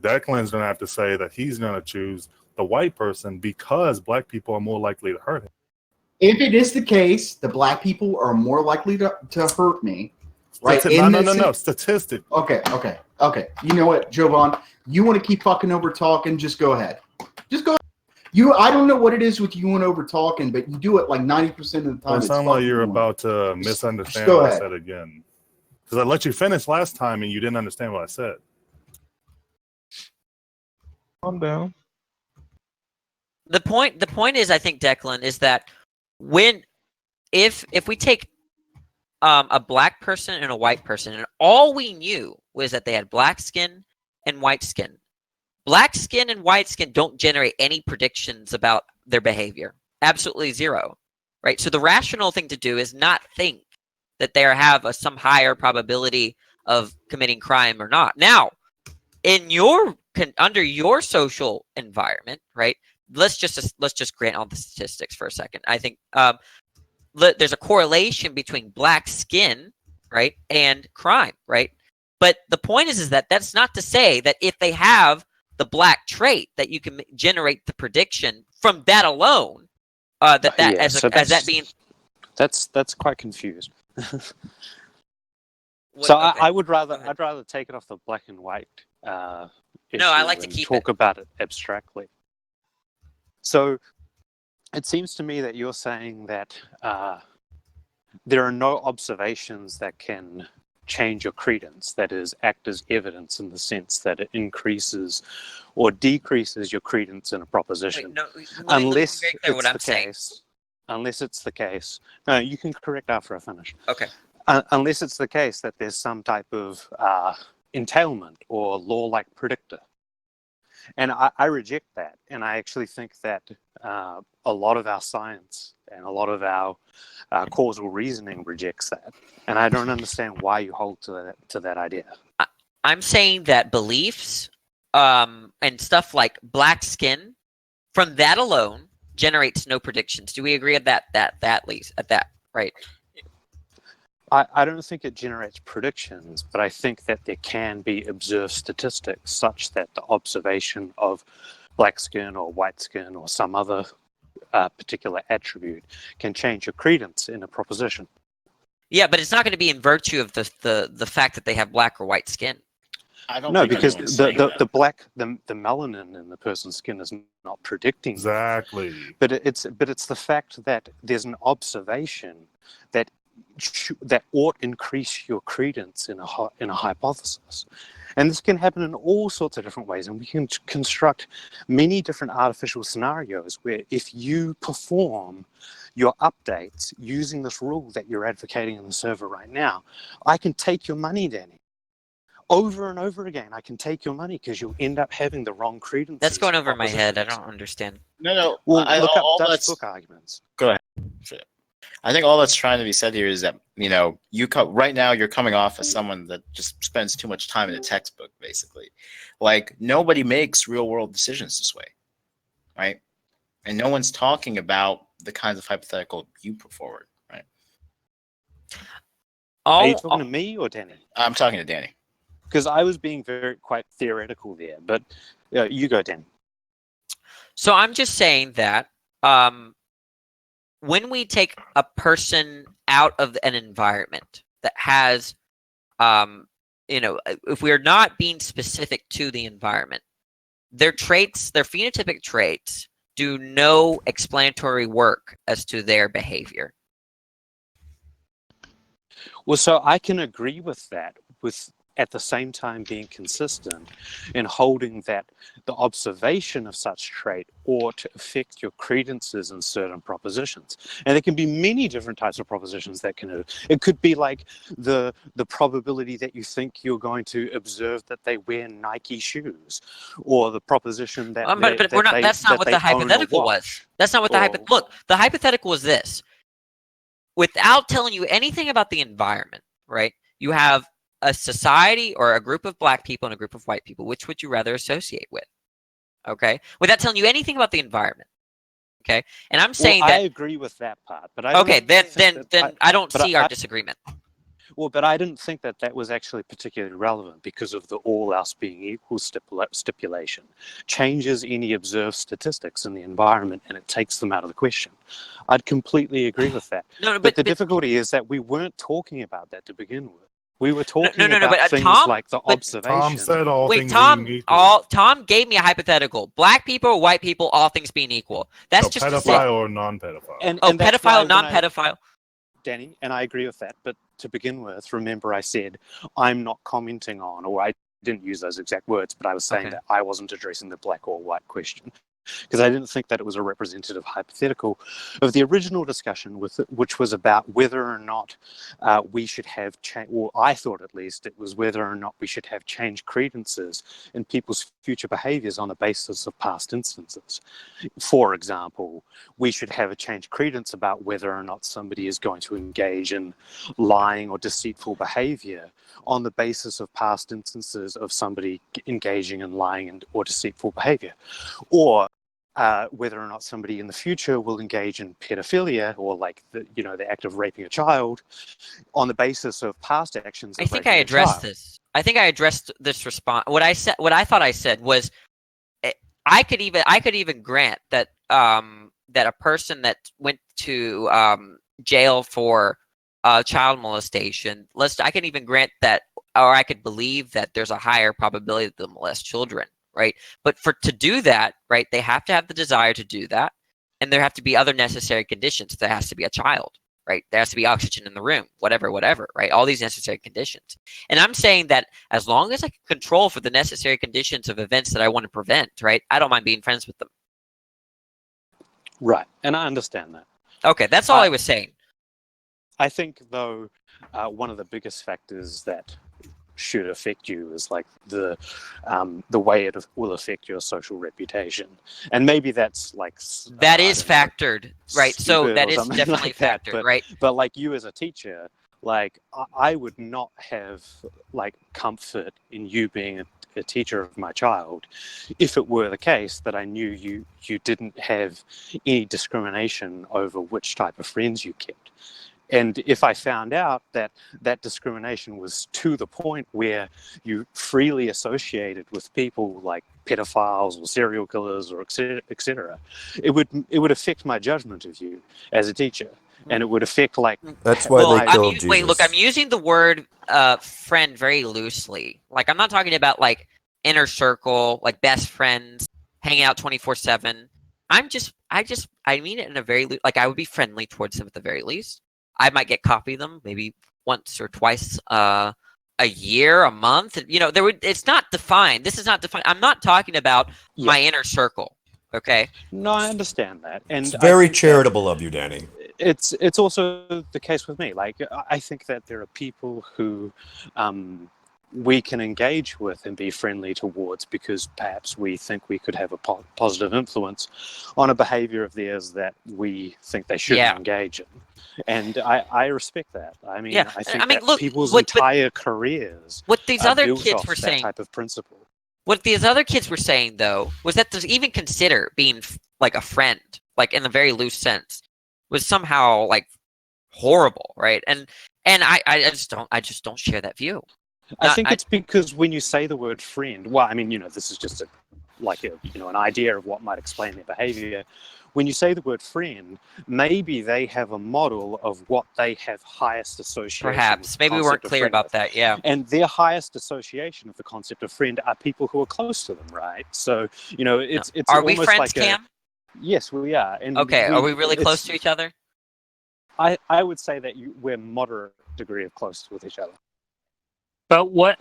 Declan's going to have to say that he's going to choose the white person because black people are more likely to hurt him.
If it is the case, the black people are more likely to hurt me. Right?
No. Statistic.
Okay. You know what, Jovan? You want to keep fucking over talking? Just go ahead. Just go ahead. I don't know what it is with you and over talking, but you do it like 90% of the time.
It sounds like you're about to misunderstand what I said again. Because I let you finish last time and you didn't understand what I said.
Calm down.
The point is, I think, Declan, is that if we take a black person and a white person, and all we knew was that they had black skin and white skin. Black skin and white skin don't generate any predictions about their behavior. Absolutely zero, right? So the rational thing to do is not think that they have some higher probability of committing crime or not. Now, under your social environment, right? Let's just grant all the statistics for a second. I think there's a correlation between black skin, right, and crime, right? But the point is that that's not to say that if they have the black trait that you can generate the prediction from that alone. That's
quite confused. I'd rather take it off the black and white.
I like to
talk about it abstractly. So it seems to me that you're saying that there are no observations that can change your credence, that is, act as evidence in the sense that it increases or decreases your credence in a proposition. Unless it's the case. No, you can correct after I finish.
Okay.
Unless it's the case that there's some type of entailment or law-like predictor. And I reject that. And I actually think that a lot of our science and a lot of our causal reasoning rejects that. And I don't understand why you hold to that idea.
I'm saying that beliefs and stuff like black skin, from that alone, generates no predictions. Do we agree at that least at that, right?
I don't think it generates predictions, but I think that there can be observed statistics such that the observation of black skin or white skin or some other particular attribute can change your credence in a proposition.
Yeah, but it's not going to be in virtue of the fact that they have black or white skin.
I don't.
No, because the melanin in the person's skin is not predicting
exactly.
But it's the fact that there's an observation that ought increase your credence in a hypothesis. And this can happen in all sorts of different ways, and we can construct many different artificial scenarios where if you perform your updates using this rule that you're advocating in the server right now, I can take your money, Danny. Over and over again, I can take your money because you'll end up having the wrong credence.
That's going over my head. I don't understand.
No.
Well, look up Dutch book arguments.
Go ahead. I think all that's trying to be said here is that, right now you're coming off as someone that just spends too much time in a textbook, basically. Like, nobody makes real world decisions this way, right? And no one's talking about the kinds of hypothetical you put forward, right?
Are you talking to me or Danny?
I'm talking to Danny.
Because I was being quite theoretical there, but you go, Danny.
So I'm just saying that when we take a person out of an environment that has, if we're not being specific to the environment, their traits, their phenotypic traits, do no explanatory work as to their behavior.
Well, so I can agree with that, with at the same time being consistent in holding that the observation of such trait ought to affect your credences in certain propositions. And there can be many different types of propositions that can. It could be like the probability that you think you're going to observe that they wear Nike shoes, or the proposition that.
That's not what the hypothetical was. That's not what the hypothetical. Look, the hypothetical was this. Without telling you anything about the environment, right? You have a society or a group of black people and a group of white people. Which would you rather associate with? Okay, without telling you anything about the environment. Okay, and I'm saying that
I agree with that part, but I
then I don't see our disagreement.
Well, but I didn't think that that was actually particularly relevant because of the all else being equal stipulation. Changes any observed statistics in the environment and it takes them out of the question. I'd completely agree with that. But the difficulty is that we weren't talking about that to begin with. We were talking about things like the observation.
Tom said all
Wait,
things
Tom,
being equal.
Tom gave me a hypothetical. Black people or white people, all things being equal. That's
So
just to
pedophile
say.
or non-pedophile.
And that's
pedophile,
why
non-pedophile.
Danny, and I agree with that. But to begin with, remember I said I'm not commenting on, or I didn't use those exact words, but I was saying that I wasn't addressing the black or white question. Because I didn't think that it was a representative hypothetical of the original discussion, which was about whether or not we should have or I thought at least it was whether or not we should have changed credences in people's future behaviors on the basis of past instances. For example, we should have a changed credence about whether or not somebody is going to engage in lying or deceitful behavior on the basis of past instances of somebody engaging in lying or deceitful behavior, or whether or not somebody in the future will engage in pedophilia or like the act of raping a child on the basis of past actions.
I think I addressed this. I think I addressed this response. What I thought I said was, I could even grant that that a person that went to jail for child molestation, I can even grant that, or I could believe that there's a higher probability that they'll molest children, right? But to do that, right, they have to have the desire to do that, and there have to be other necessary conditions. There has to be a child, right? There has to be oxygen in the room, whatever, right? All these necessary conditions. And I'm saying that as long as I can control for the necessary conditions of events that I want to prevent, right, I don't mind being friends with them.
Right, and I understand that.
Okay, that's all I was saying.
I think, though, one of the biggest factors that should affect you is like the way it will affect your social reputation, and maybe that's like
that is factored, right? So that is definitely
like that.
factored, right?
But like you as a teacher, like I would not have like comfort in you being a teacher of my child if it were the case that I knew you didn't have any discrimination over which type of friends you kept. And if I found out that that discrimination was to the point where you freely associated with people like pedophiles or serial killers or et cetera, it would affect my judgment of you as a teacher. And it would affect like...
That's why they killed Jesus.
Wait, look, I'm using the word friend very loosely. Like, I'm not talking about like inner circle, like best friends, hanging out 24/7. I mean it in a very, like, I would be friendly towards them at the very least. I might get copy them maybe once or twice a year, a month. It's not defined. This is not defined. I'm not talking about my inner circle. Okay.
No, I understand that, and
it's very charitable of you, Danny.
It's also the case with me. Like, I think that there are people who we can engage with and be friendly towards because perhaps we think we could have a positive influence on a behavior of theirs that we think they shouldn't engage in. And I respect that. I mean, I think that look, people's entire careers
what these other
built
kids
off
were
that
saying,
type of principle.
What these other kids were saying, though, was that to even consider being like a friend, like in the very loose sense, was somehow like horrible, right? And I just don't share that view.
I think it's because when you say the word friend, well, I mean, this is just an idea of what might explain their behavior. When you say the word friend, maybe they have a model of what they have highest association.
Perhaps. Maybe we weren't clear about that, yeah.
And their highest association of the concept of friend are people who are close to them, right? So, it's
Are we
almost
friends,
like
Cam?
Yes, we are. And
okay, are we really close to each other?
I would say that we're moderate degree of close with each other.
But what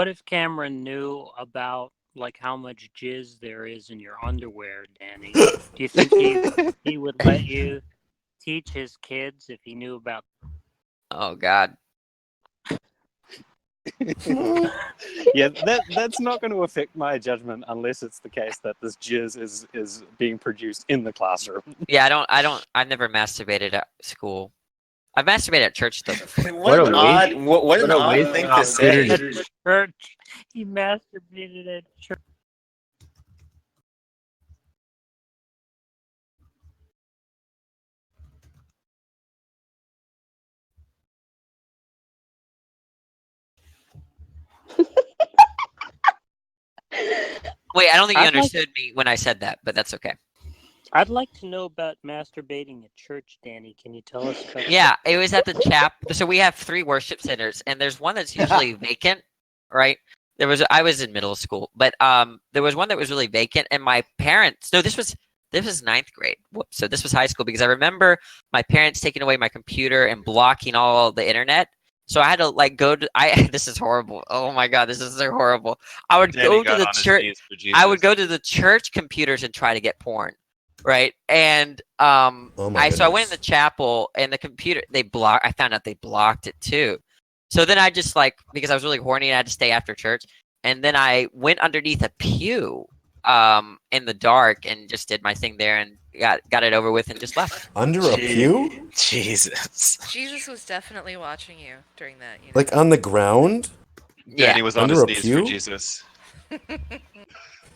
if Cameron knew about like how much jizz there is in your underwear, Danny? Do you think he would let you teach his kids if he knew about?
Oh God.
Yeah, that's not going to affect my judgment unless it's the case that this jizz is being produced in the classroom.
Yeah, I've never masturbated at school. I've masturbated at church though.
What an odd thing to say.
At church, he masturbated at church.
Wait, I don't think you
I'd like-
understood me when I said that, but that's okay.
I'd like to know about masturbating at church, Danny. Can you tell us about
Yeah, it was at the So we have 3 worship centers, and there's one that's usually vacant, right? I was in middle school, but there was one that was really vacant, and my parents. No, this was 9th grade. Whoops. So this was high school because I remember my parents taking away my computer and blocking all the internet. So I had to like go to. This is horrible. Oh my god, this is so horrible. I would
Danny
go to
got
the
on his
church.
knees for
I would
Jesus.
go to the church computers and try to get porn. Right, and
Oh my
so I went in
goodness.
the chapel, and the computer I found out they blocked it too. So then I just because I was really horny, and I had to stay after church, and then I went underneath a pew, in the dark, and just did my thing there, and got it over with, and just left.
Under a pew?
Jesus.
Jesus was definitely watching you during that. You know?
Like on the ground?
Danny was on
Under
his
a
knees
pew?
for Jesus.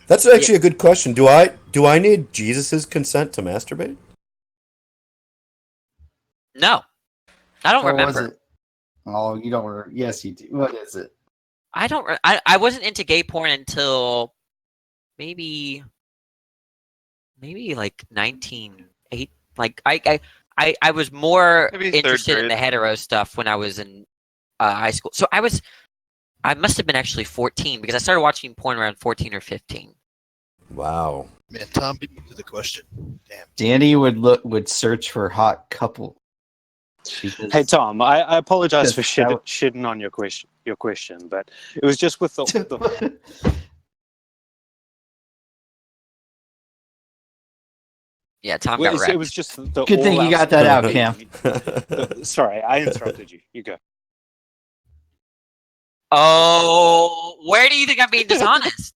That's actually a good question. Do I need Jesus' consent to masturbate?
No, I don't
What was
remember.
it? Oh, you don't remember? Yes, you do. What is it?
I don't. I wasn't into gay porn until maybe like 1908. Like I was more
Maybe third
interested in the
grade.
hetero stuff when I was in high school. So I must have been actually 14 because I started watching porn around 14 or 15.
Wow.
Man, Tom beat me to the question. Damn.
Danny would search for hot couple.
Hey Tom, I apologize for
Because that-
shitting on your question, but it was just with the
Yeah, Tom
well,
got wrecked.
it was just the
Good thing you got that out, Cam.
Sorry, I interrupted you. You go.
Oh, where do you think I'm being dishonest?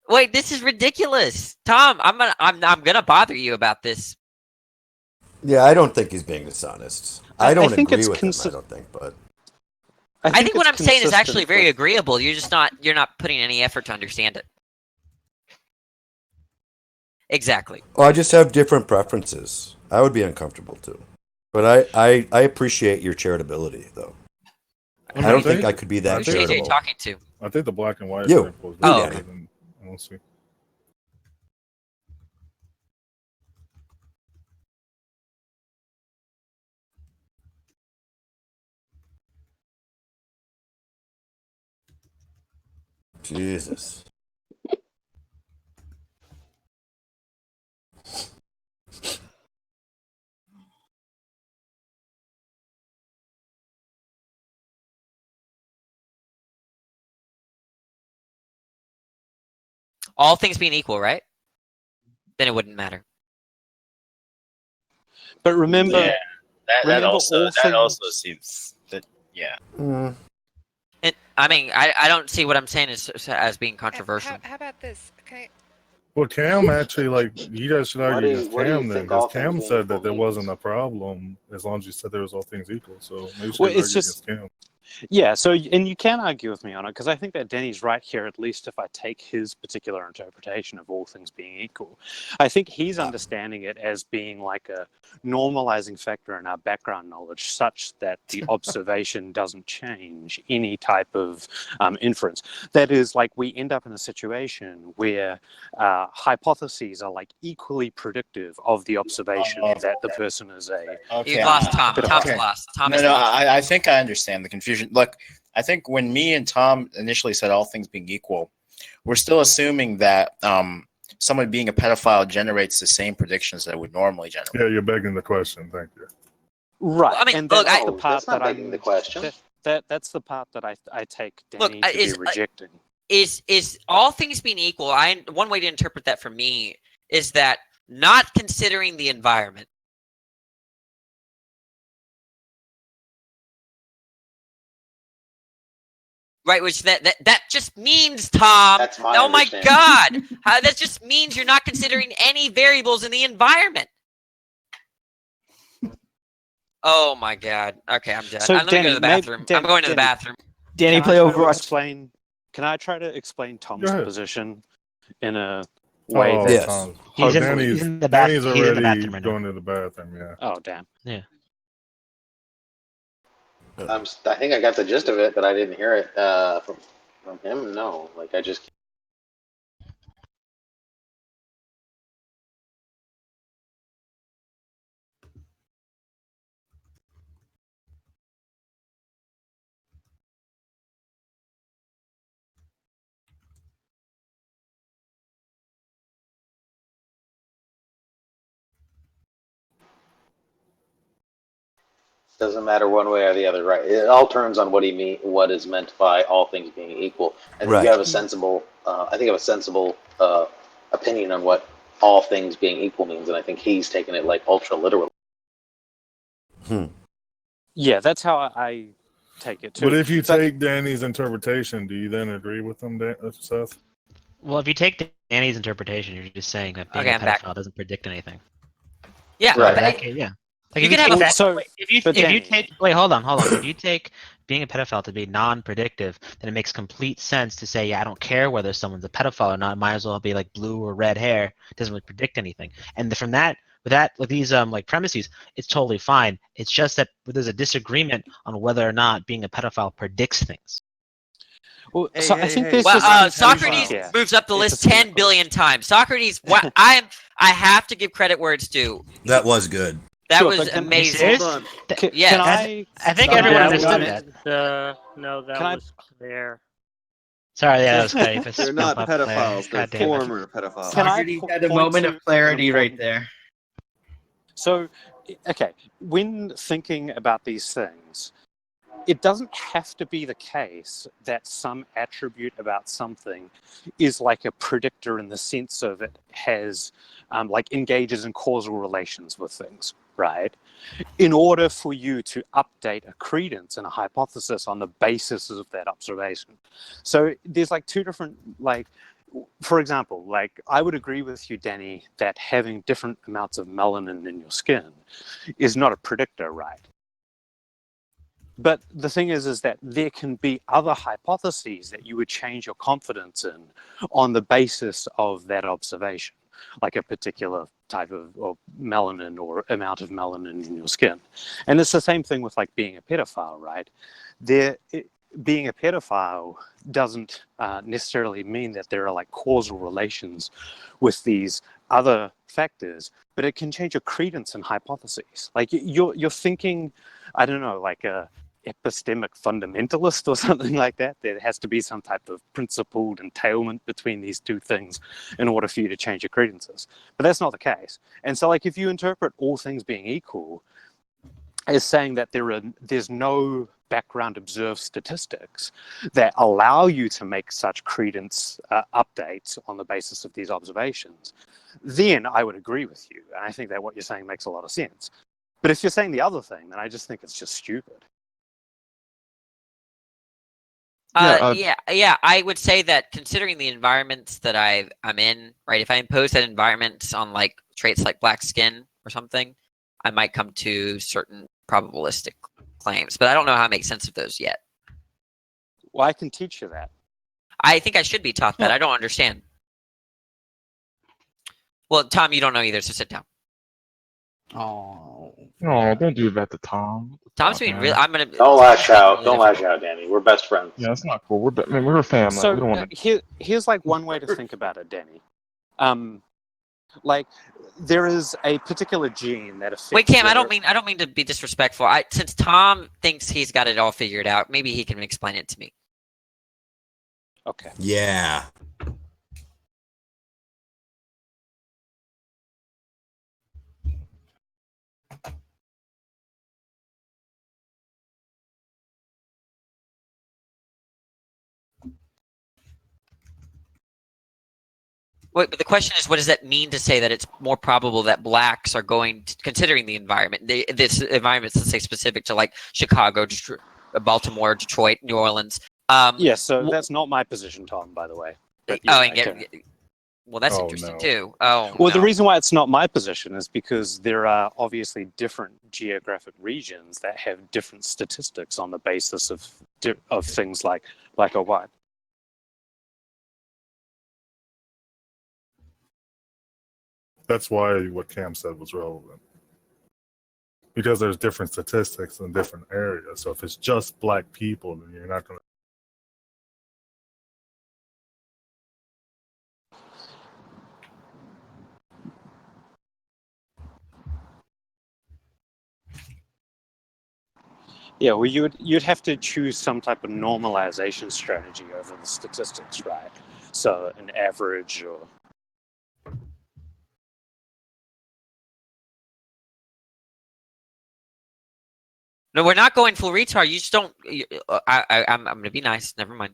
Wait, this is ridiculous, Tom. I'm gonna bother you about this.
Yeah, I don't think he's being dishonest. I don't
think
agree
it's
with him, I don't think, but
I think what I'm
it's
saying is actually
consistent
very
with-
agreeable. You're not putting any effort to understand it. Exactly.
oh, I just have different preferences. I would be uncomfortable too. But I appreciate your charitability though. I don't think I could be that
Who's JJ
charitable.
talking to?
I think the black and white
You.
example is
Oh,
better
okay.
than we'll see.
Jesus.
All things being equal, right? Then it wouldn't matter.
But remember,
Yeah, that
remember
also
all
that also
things-
seems that yeah.
And I mean, I don't see what I'm saying as being controversial.
How about this? Okay.
Well, Cam actually, like, you guys should argue
What do you-
against
what do you
Cam then,
think all
because Cam
things
said that
equal
there
means?
wasn't a problem as long as you said there was all things equal. So maybe you should
Well,
argue
it's just-
against Cam.
Yeah, so and you can argue with me on it because I think that Danny's right here. At least if I take his particular interpretation of all things being equal, I think he's understanding it as being like a normalizing factor in our background knowledge, such that the observation doesn't change any type of inference. That is, like we end up in a situation where hypotheses are like equally predictive of the observation that the person is a.
You lost Tom.
bit of
Tom's
a-
lost. Tom
No,
is
no,
lost.
I think I understand the confusion. Look, I think when me and Tom initially said all things being equal, we're still assuming that someone being a pedophile generates the same predictions that it would normally generate.
Yeah, you're begging the question. Thank you.
Right,
I mean,
and
look,
that's
I-
the part
That's not
that
begging
I'm
the question.
That's the part that I take
Look,
Danny to be
is
rejecting.
is all things being equal? One way to interpret that for me is that not considering the environment. Right, which that just means, Tom.
That's my
oh my
understanding.
God, that just means you're not considering any variables in the environment. Oh my God. Okay, I'm done.
So,
I'm going to go
Danny,
to the bathroom. I'm going to the bathroom.
Danny,
Can
play
I try to
Overwatch.
Can I try to explain Tom's
Go ahead.
position in a way
Oh,
that?
Yes.
Tom.
He's
Oh,
in-
Danny's,
he's in the
Danny's
bath- he's in the
already
bathroom right now.
going to the bathroom, yeah.
Oh damn.
Yeah.
I think I got the gist of it, but I didn't hear it from him. No, like I just. Doesn't matter one way or the other, right? It all turns on what is meant by all things being equal. I think
Right.
you have a sensible. I think you have a sensible opinion on what all things being equal means, and I think he's taken it like ultra literally.
Yeah, that's how I take it too.
But if you take Danny's interpretation, do you then agree with him, Seth?
Well, if you take Danny's interpretation, you're just saying that being
Okay,
a
I'm back.
pedophile doesn't predict anything.
Yeah,
So
but
in that
I-
case, yeah. Like
you
if you
can
take
have a-
that,
So,
if you
but
if you
Danny-
take hold on. If you take being a pedophile to be non-predictive, then it makes complete sense to say, yeah, I don't care whether someone's a pedophile or not. It might as well be like blue or red hair. It doesn't really predict anything. And from that, with these like premises, it's totally fine. It's just that there's a disagreement on whether or not being a pedophile predicts things.
Well, so I think there's
Well,
this
Socrates moves up the list 10 billion times. Socrates, I have to give credit where it's due.
That was good.
That
Sure,
was
but can-
amazing.
Hold on.
Yeah,
Can I
think everyone understood
that. No, that
Can I-
was Claire.
Sorry, yeah, that was Caiaphas.
They're not
Jump up there.
pedophiles. They're
God damn it.
former pedophiles.
Can I
Socrates
po-
had a
point
moment
to
of clarity
an
right
important-
there.
So, okay, when thinking about these things, it doesn't have to be the case that some attribute about something is like a predictor in the sense of it has, like, engages in causal relations with things, right? In order for you to update a credence and a hypothesis on the basis of that observation. So there's like two different, like, for example, like I would agree with you, Danny, that having different amounts of melanin in your skin is not a predictor, right? But the thing is that there can be other hypotheses that you would change your confidence in on the basis of that observation, like a particular type of melanin or amount of melanin in your skin. And it's the same thing with like being a pedophile, right? Being a pedophile doesn't necessarily mean that there are like causal relations with these other factors, but it can change your credence and hypotheses. Like you're thinking, I don't know, like a epistemic fundamentalist or something like that. There has to be some type of principled entailment between these two things in order for you to change your credences. But that's not the case. And so like if you interpret all things being equal as saying that there's no background observed statistics that allow you to make such credence updates on the basis of these observations, then I would agree with you. And I think that what you're saying makes a lot of sense. But if you're saying the other thing, then I just think it's just stupid.
Yeah, I would say that considering the environments that I'm in, right, if I impose that environment on like traits like black skin or something, I might come to certain probabilistic claims, but I don't know how to make sense of those yet.
Well, I can teach you that.
I think I should be taught that. I don't understand. Well, Tom, you don't know either, so sit down.
Oh, no, don't do that to Tom.
Tom's being real. I'm gonna.
Don't lash out. Don't lash out, Danny. We're best friends.
Yeah, that's not cool. We're a family.
So
we don't want to.
here's like one way to think about it, Danny. Like there is a particular gene that affects.
Wait, Cam, I don't mean to be disrespectful. Since Tom thinks he's got it all figured out, maybe he can explain it to me.
Okay.
Yeah.
Wait, but the question is, what does that mean to say that it's more probable that blacks are going to, considering the environment, this environment's, let's say, specific to like Chicago, Baltimore, Detroit, New Orleans.
Yeah, so that's not my position, Tom, by the way. But
Well, that's interesting too. Oh,
well,
no.
the reason why it's not my position is because there are obviously different geographic regions that have different statistics on the basis of things like black or white.
That's why what Cam said was relevant. because there's different statistics in different areas. So if it's just black people, then you're not going to.
Yeah, well, you'd have to choose some type of normalization strategy over the statistics, right? So an average or.
No, we're not going full retard. You just don't. I'm going to be nice. Never mind.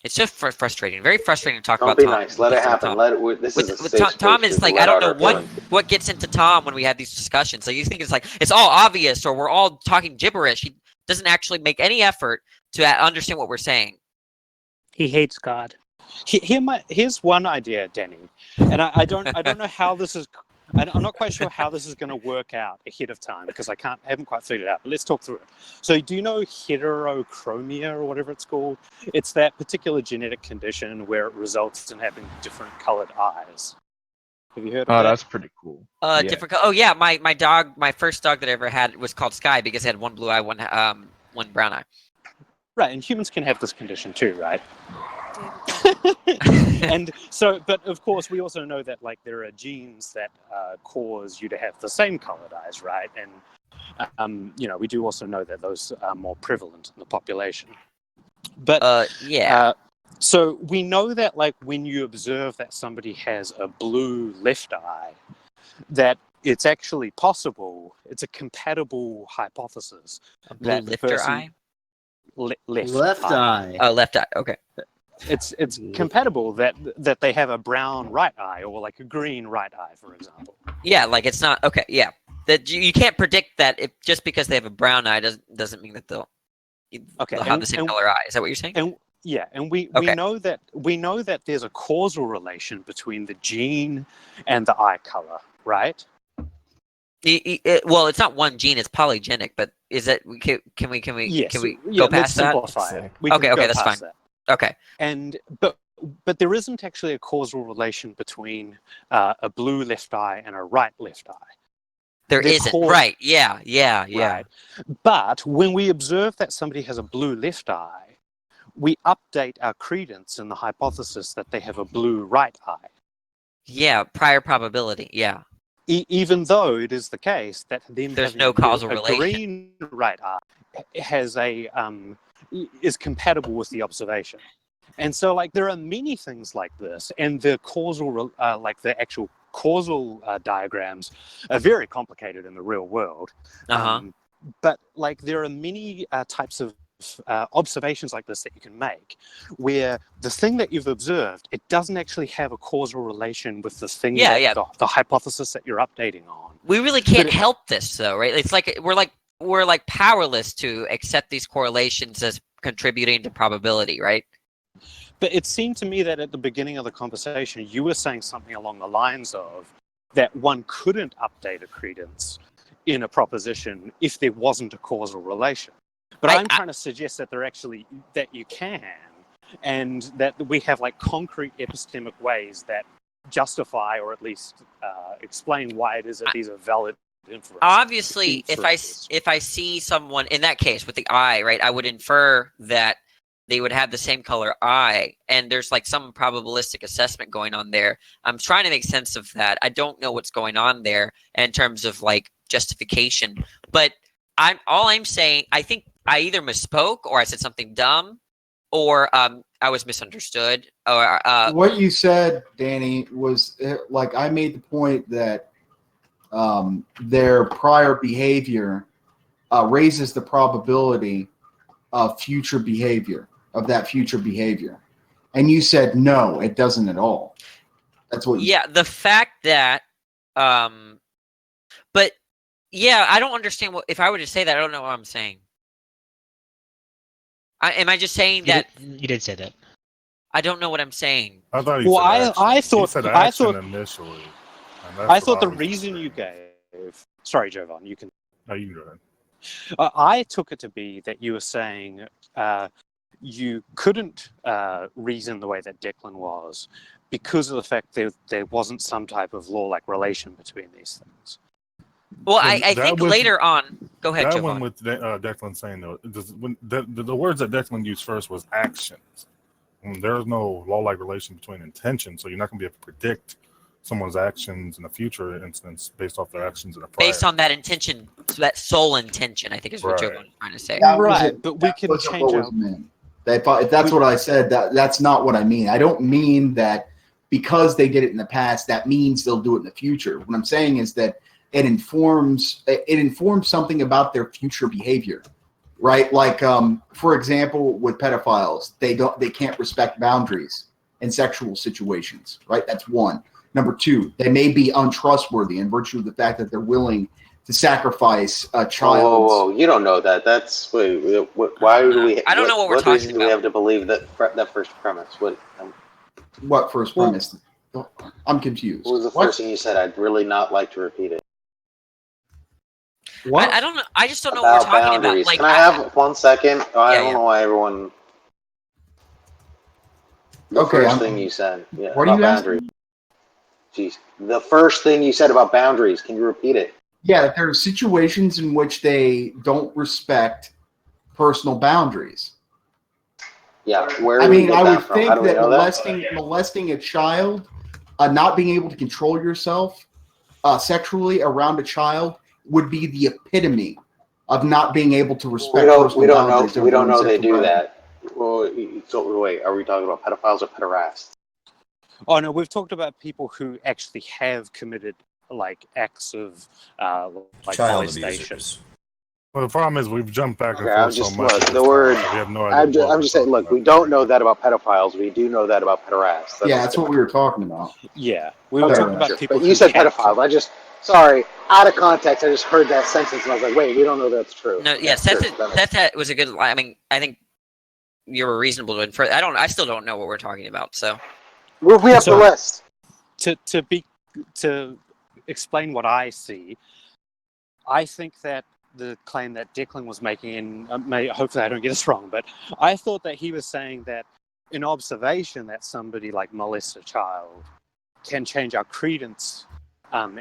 It's just frustrating. Very frustrating to talk
Don't
about
be
Tom.
nice. Let it happen. Let it. This is a safe space
Tom is
to
like,
let
I don't
out
know
our feelings.
what gets into Tom when we have these discussions. So you think it's like it's all obvious, or we're all talking gibberish. He doesn't actually make any effort to understand what we're saying.
He hates God.
Here's one idea, Danny, and I don't know how this is. I'm not quite sure how this is going to work out ahead of time because haven't quite figured it out. But let's talk through it. So, do you know heterochromia or whatever it's called? It's that particular genetic condition where it results in having different colored eyes. Have you heard of that?
Oh, that's pretty cool. Yeah.
Different. Oh yeah, my first dog that I ever had was called Sky because it had one blue eye, one brown eye.
Right, and humans can have this condition too, right? And so, but of course, we also know that like there are genes that cause you to have the same colored eyes, right? And we do also know that those are more prevalent in the population. But so we know that like when you observe that somebody has a blue left eye, that it's actually possible. It's a compatible hypothesis.
A blue lifter eye.
Left
eye. Oh, left eye. Okay.
It's compatible that they have a brown right eye or like a green right eye, for example.
Yeah, like it's not okay. Yeah, that you can't predict that if just because they have a brown eye doesn't mean that they'll have the same color eye. Is that what you're saying?
And we know that there's a causal relation between the gene and the eye color, right?
Well, it's not one gene; it's polygenic. But is it? Can we go past that?
Simplify it.
Okay, that's fine.
That.
Okay.
But there isn't actually a causal relation between a blue left eye and a right left eye.
There isn't. Right. Yeah.
Right. But when we observe that somebody has a blue left eye, we update our credence in the hypothesis that they have a blue right eye.
Yeah, prior probability. Yeah.
Even though it is the case that
there's no causal relation.
Green right eye has is compatible with the observation. And so like there are many things like this, and the causal the actual causal diagrams are very complicated in the real world. But like there are many types of observations like this that you can make where the thing that you've observed, it doesn't actually have a causal relation with the thing the hypothesis that you're updating on.
We really can't help this though, right? It's like we're like powerless to accept these correlations as contributing to probability, right?
But it seemed to me that at the beginning of the conversation, you were saying something along the lines of that one couldn't update a credence in a proposition if there wasn't a causal relation. But I'm trying to suggest that that you can, and that we have like concrete epistemic ways that justify or at least explain why it is that these are valid inferences.
Obviously, if I see someone in that case with the eye, right, I would infer that they would have the same color eye, and there's like some probabilistic assessment going on there. I'm trying to make sense of that. I don't know what's going on there in terms of like justification, but I'm saying I think I either misspoke or I said something dumb or I was misunderstood. Or
what you said, Danny, was like I made the point that their prior behavior raises the probability of future behavior, and you said no, it doesn't at all. That's what.
The fact that, but yeah, I don't understand what if I were to say that. I don't know what I'm saying. Am I just saying that
you did say that?
I don't know what I'm saying.
I thought
I thought
initially.
I thought the reason you gave. Sorry, Jovan, you can.
No, you can go ahead.
I took it to be that you were saying you couldn't reason the way that Declan was because of the fact that there wasn't some type of law-like relation between these things.
Well, I think later on. Go ahead,
That
Jovan.
one with Declan saying though, the words that Declan used first was actions. There's no law-like relation between intention, so you're not going to be able to predict someone's actions in a future instance based off their actions in a prior.
Based on that intention, that sole intention, I think is what Jovan was trying to say.
But we can change our...
If that's what I said, that's not what I mean. I don't mean that because they did it in the past, that means they'll do it in the future. What I'm saying is that it informs something about their future behavior, right? Like, for example, with pedophiles, they can't respect boundaries in sexual situations, right? That's one. Number two, they may be untrustworthy in virtue of the fact that they're willing to sacrifice a child.
Whoa, you don't know that. That's why do we?
I don't know what we're talking about.
Do we have to believe that first premise?
What first premise? I'm confused.
What was the first thing you said? I'd really not like to repeat it.
I don't know. I just don't know what we're talking
boundaries.
about. Like,
Can I have 1 second? I don't know why everyone. The first thing you said. Yeah,
what
about
are you
boundaries. Jeez, the first thing you said about boundaries. Can you repeat it?
Yeah, there are situations in which they don't respect personal boundaries.
Yeah, where?
I mean, I would
from?
think
How do we
that
know that?
molesting a child, not being able to control yourself sexually around a child, would be the epitome of not being able to respect personal boundaries.
We don't know they do that. Well, so wait, are we talking about pedophiles or pederasts?
Oh no, we've talked about people who actually have committed like acts of like
Child
molestation.
abusers.
Well, the problem is we've jumped back and
Okay,
forth
I'm just
so much.
look,
at
the
this
word.
time, so we have no idea
I'm just saying. Look, we don't know that about pedophiles. We do know that about pederasts.
That's what we were talking about.
Yeah, we were talking about people.
But you said pedophiles. Sorry, out of context. I just heard that sentence and I was like, wait, we don't know that's true.
No, yeah, that was a good. I mean, I think you were reasonable to infer. I still don't know what we're talking about. So
we have the list.
To explain what I see, I think that the claim that Declan was making, and hopefully I don't get this wrong, but I thought that he was saying that an observation that somebody like molest a child can change our credence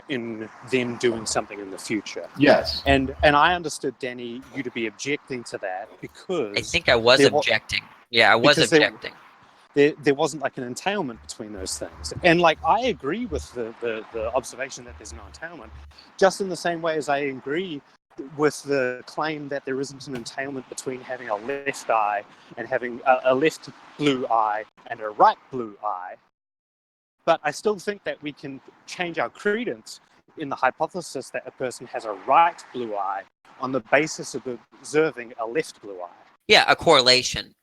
in them doing something in the future.
Yes.
And I understood, Danny, you to be objecting to that because...
I think I was objecting. Yeah, I was objecting.
There wasn't like an entailment between those things. And like I agree with the observation that there's no entailment, just in the same way as I agree with the claim that there isn't an entailment between having a left eye and having a left blue eye and a right blue eye. But I still think that we can change our credence in the hypothesis that a person has a right blue eye on the basis of observing a left blue eye.
Yeah, a correlation.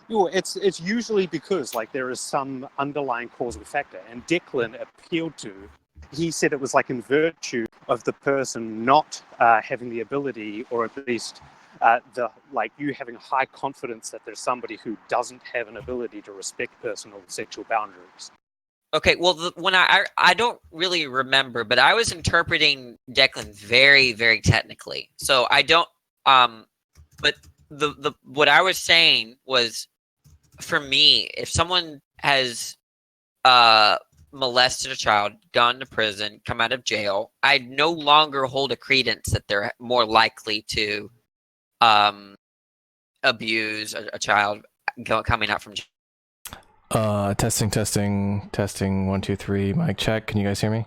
It's usually because like there is some underlying causal factor, and Declan appealed to. He said it was like in virtue of the person not having the ability, or at least you having high confidence that there's somebody who doesn't have an ability to respect personal sexual boundaries.
Okay, well, when I don't really remember, but I was interpreting Declan very, very technically. So I don't. But the what I was saying was, for me, if someone has molested a child, gone to prison, come out of jail, I no longer hold a credence that they're more likely to abuse a child coming out from jail.
Testing 1 2 3. Mic check. Can you guys hear me?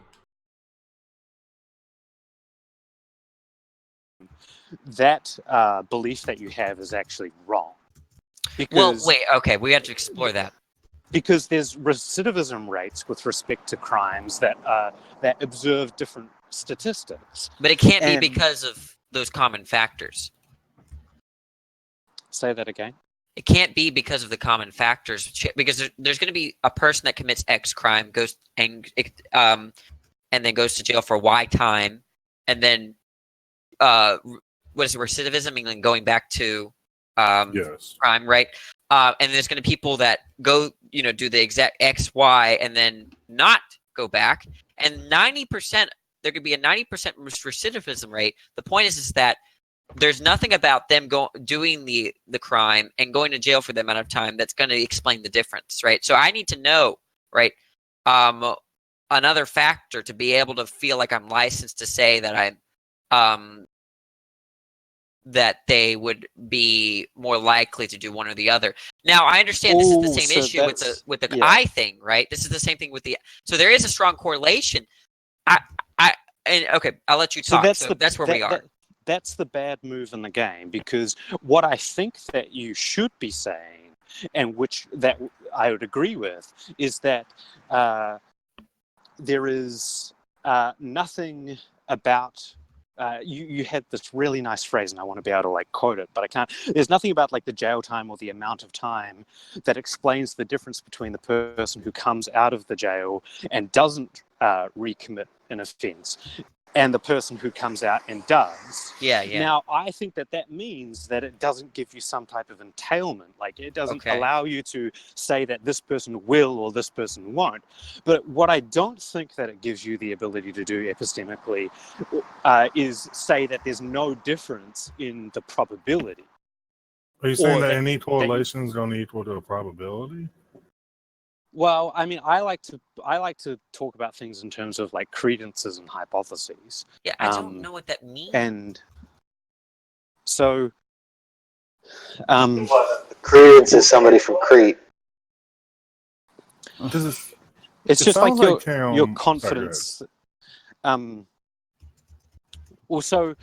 That belief that you have is actually wrong.
Well, wait. Okay, we have to explore that.
Because there's recidivism rates with respect to crimes that observe different statistics.
But it can't be because of those common factors.
Say that again.
It can't be because of the common factors, because there's going to be a person that commits X crime, goes and then goes to jail for Y time, and then what is it, recidivism, and then going back to crime, right? And there's going to be people that go, do the exact X, Y, and then not go back. And 90%, there could be a 90% recidivism rate. The point is that there's nothing about them doing the crime and going to jail for the amount of time that's going to explain the difference, right? So I need to know right? Another factor to be able to feel like I'm licensed to say that that they would be more likely to do one or the other. Now, I understand this is the same issue with the eye thing, right? This is the same thing with so there is a strong correlation. Okay, I'll let you talk. So that's where we are.
That's the bad move in the game, because what I think that you should be saying, and which that I would agree with, is that there is nothing about you had this really nice phrase, and I want to be able to like quote it, but I can't. There's nothing about like the jail time or the amount of time that explains the difference between the person who comes out of the jail and doesn't recommit an offense and the person who comes out and does.
Yeah.
Now, I think that means that it doesn't give you some type of entailment. Like, it doesn't allow you to say that this person will or this person won't. But what I don't think that it gives you the ability to do epistemically is say that there's no difference in the probability.
Are you saying that any correlation is going to equal to a probability?
Well, I mean, I like to talk about things in terms of like credences and hypotheses.
Yeah, I don't know what that means.
And so,
credence is somebody from Crete.
It's just like your confidence. Also,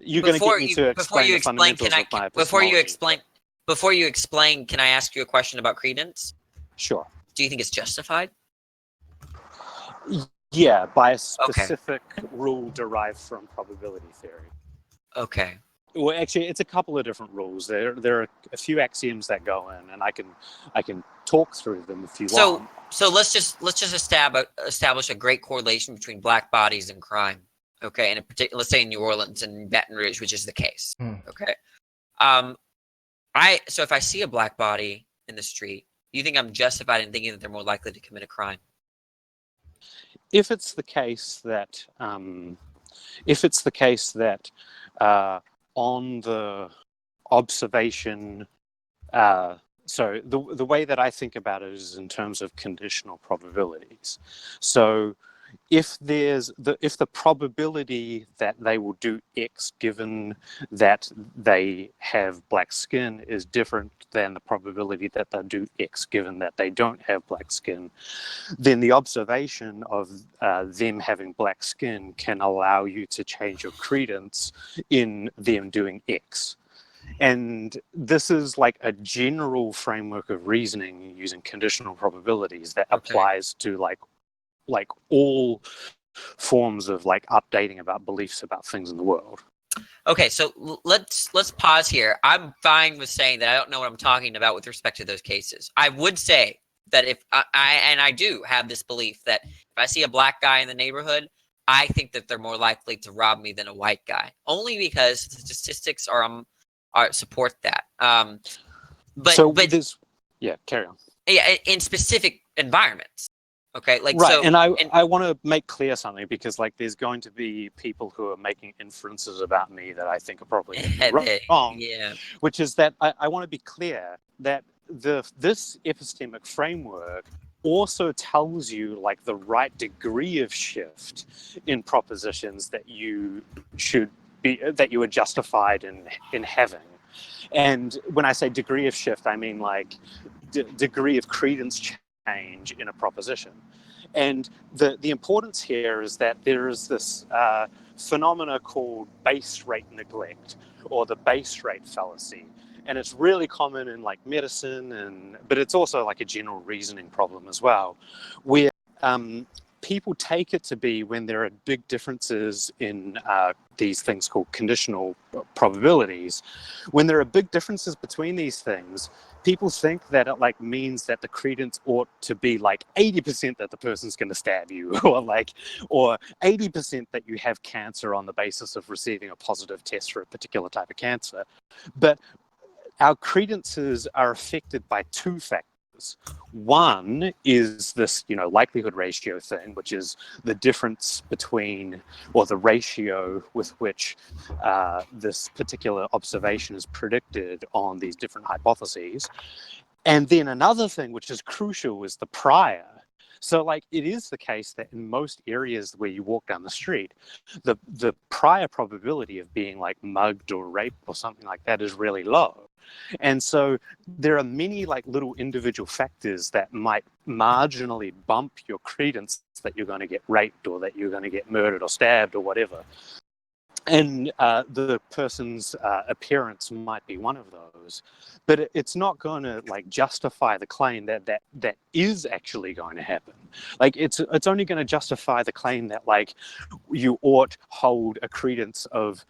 you're going to get me to explain the fundamentals of my epistemology.
Before you explain, can I ask you a question about credence?
Sure.
Do you think it's justified?
Yeah, by a specific rule derived from probability theory.
Okay.
Well, actually, it's a couple of different rules. There are a few axioms that go in, and I can talk through them if you want.
So let's just establish a great correlation between black bodies and crime. Okay, and in particular, let's say in New Orleans and Baton Rouge, which is the case. Okay. So if I see a black body in the street, you think I'm justified in thinking that they're more likely to commit a crime?
If it's the case that, on the observation, so the way that I think about it is in terms of conditional probabilities. So if the probability that they will do X given that they have black skin is different than the probability that they'll do X given that they don't have black skin, then the observation of them having black skin can allow you to change your credence in them doing X. And this is like a general framework of reasoning using conditional probabilities that applies to like all forms of like updating about beliefs about things in the world.
Okay, so let's pause here. I'm fine with saying that I don't know what I'm talking about with respect to those cases. I would say that if I do have this belief that if I see a black guy in the neighborhood, I think that they're more likely to rob me than a white guy, only because the statistics are support that.
Carry on.
Yeah, in specific environments. Okay,
and I want to make clear something, because like there's going to be people who are making inferences about me that I think are probably wrong.
Yeah.
Which is that I want to be clear that this epistemic framework also tells you like the right degree of shift in propositions that you are justified in having. And when I say degree of shift, I mean like degree of credence change in a proposition. And the importance here is that there is this phenomena called base rate neglect, or the base rate fallacy. And it's really common in like medicine, but it's also like a general reasoning problem as well, where people take it to be when there are big differences in these things called conditional probabilities. When there are big differences between these things, people think that it like means that the credence ought to be like 80% that the person's going to stab you, or 80% that you have cancer on the basis of receiving a positive test for a particular type of cancer. But our credences are affected by two factors. One is this, likelihood ratio thing, which is the difference between, or the ratio with which this particular observation is predicted on these different hypotheses. And then another thing which is crucial is the prior. So, like, it is the case that in most areas where you walk down the street, the prior probability of being, like, mugged or raped or something like that is really low. And so there are many, like, little individual factors that might marginally bump your credence that you're going to get raped or that you're going to get murdered or stabbed or whatever. And the person's appearance might be one of those, but it's not going to, like, justify the claim that is actually going to happen. Like, it's only going to justify the claim that, like, you ought hold a credence of,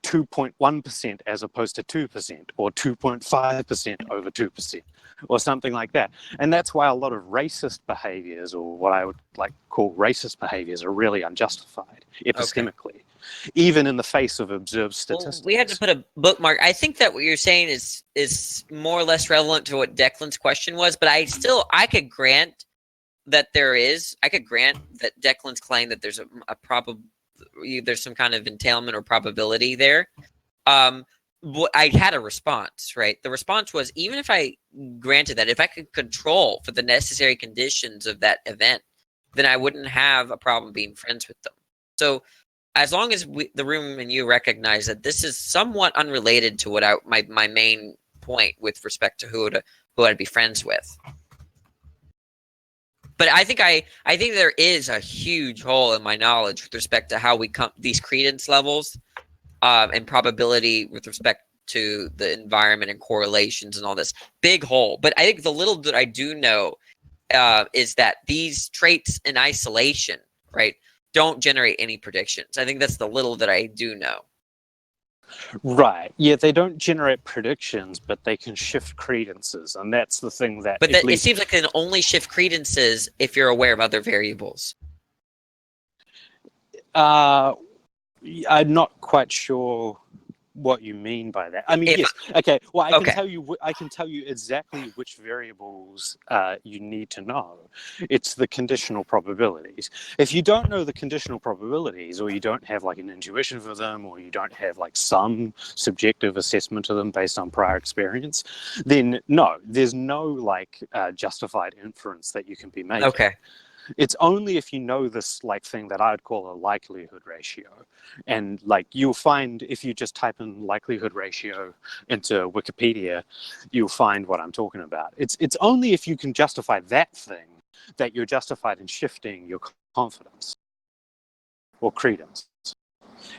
2.1% as opposed to 2%, or 2.5% over 2%, or something like that. And that's why a lot of racist behaviors, or what I would like call racist behaviors, are really unjustified epistemically. Even in the face of observed statistics.
Well, we had to put a bookmark. I think that what you're saying is more or less relevant to what Declan's question was, but I could grant that Declan's claim that there's there's some kind of entailment or probability there. I had a response, right? The response was, even if I granted that, if I could control for the necessary conditions of that event, then I wouldn't have a problem being friends with them. So as long as the room and you recognize that this is somewhat unrelated to what my main point with respect to who I'd be friends with. But I think there is a huge hole in my knowledge with respect to how we come these credence levels and probability with respect to the environment and correlations and all this big hole. But I think the little that I do know is that these traits in isolation, right, don't generate any predictions. I think that's the little that I do know.
Right. Yeah, they don't generate predictions, but they can shift credences, and that's the thing that...
But it seems like they can only shift credences if you're aware of other variables.
I'm not quite sure what you mean by that. I mean, yes. Okay. Well, I can tell you exactly which variables you need to know. It's the conditional probabilities. If you don't know the conditional probabilities, or you don't have, like, an intuition for them, or you don't have, like, some subjective assessment of them based on prior experience, then no, there's no, like, justified inference that you can be making.
Okay.
It's only if you know this, like, thing that I would call a likelihood ratio. And, like, you'll find if you just type in likelihood ratio into Wikipedia, you'll find what I'm talking about. It's only if you can justify that thing that you're justified in shifting your confidence or credence.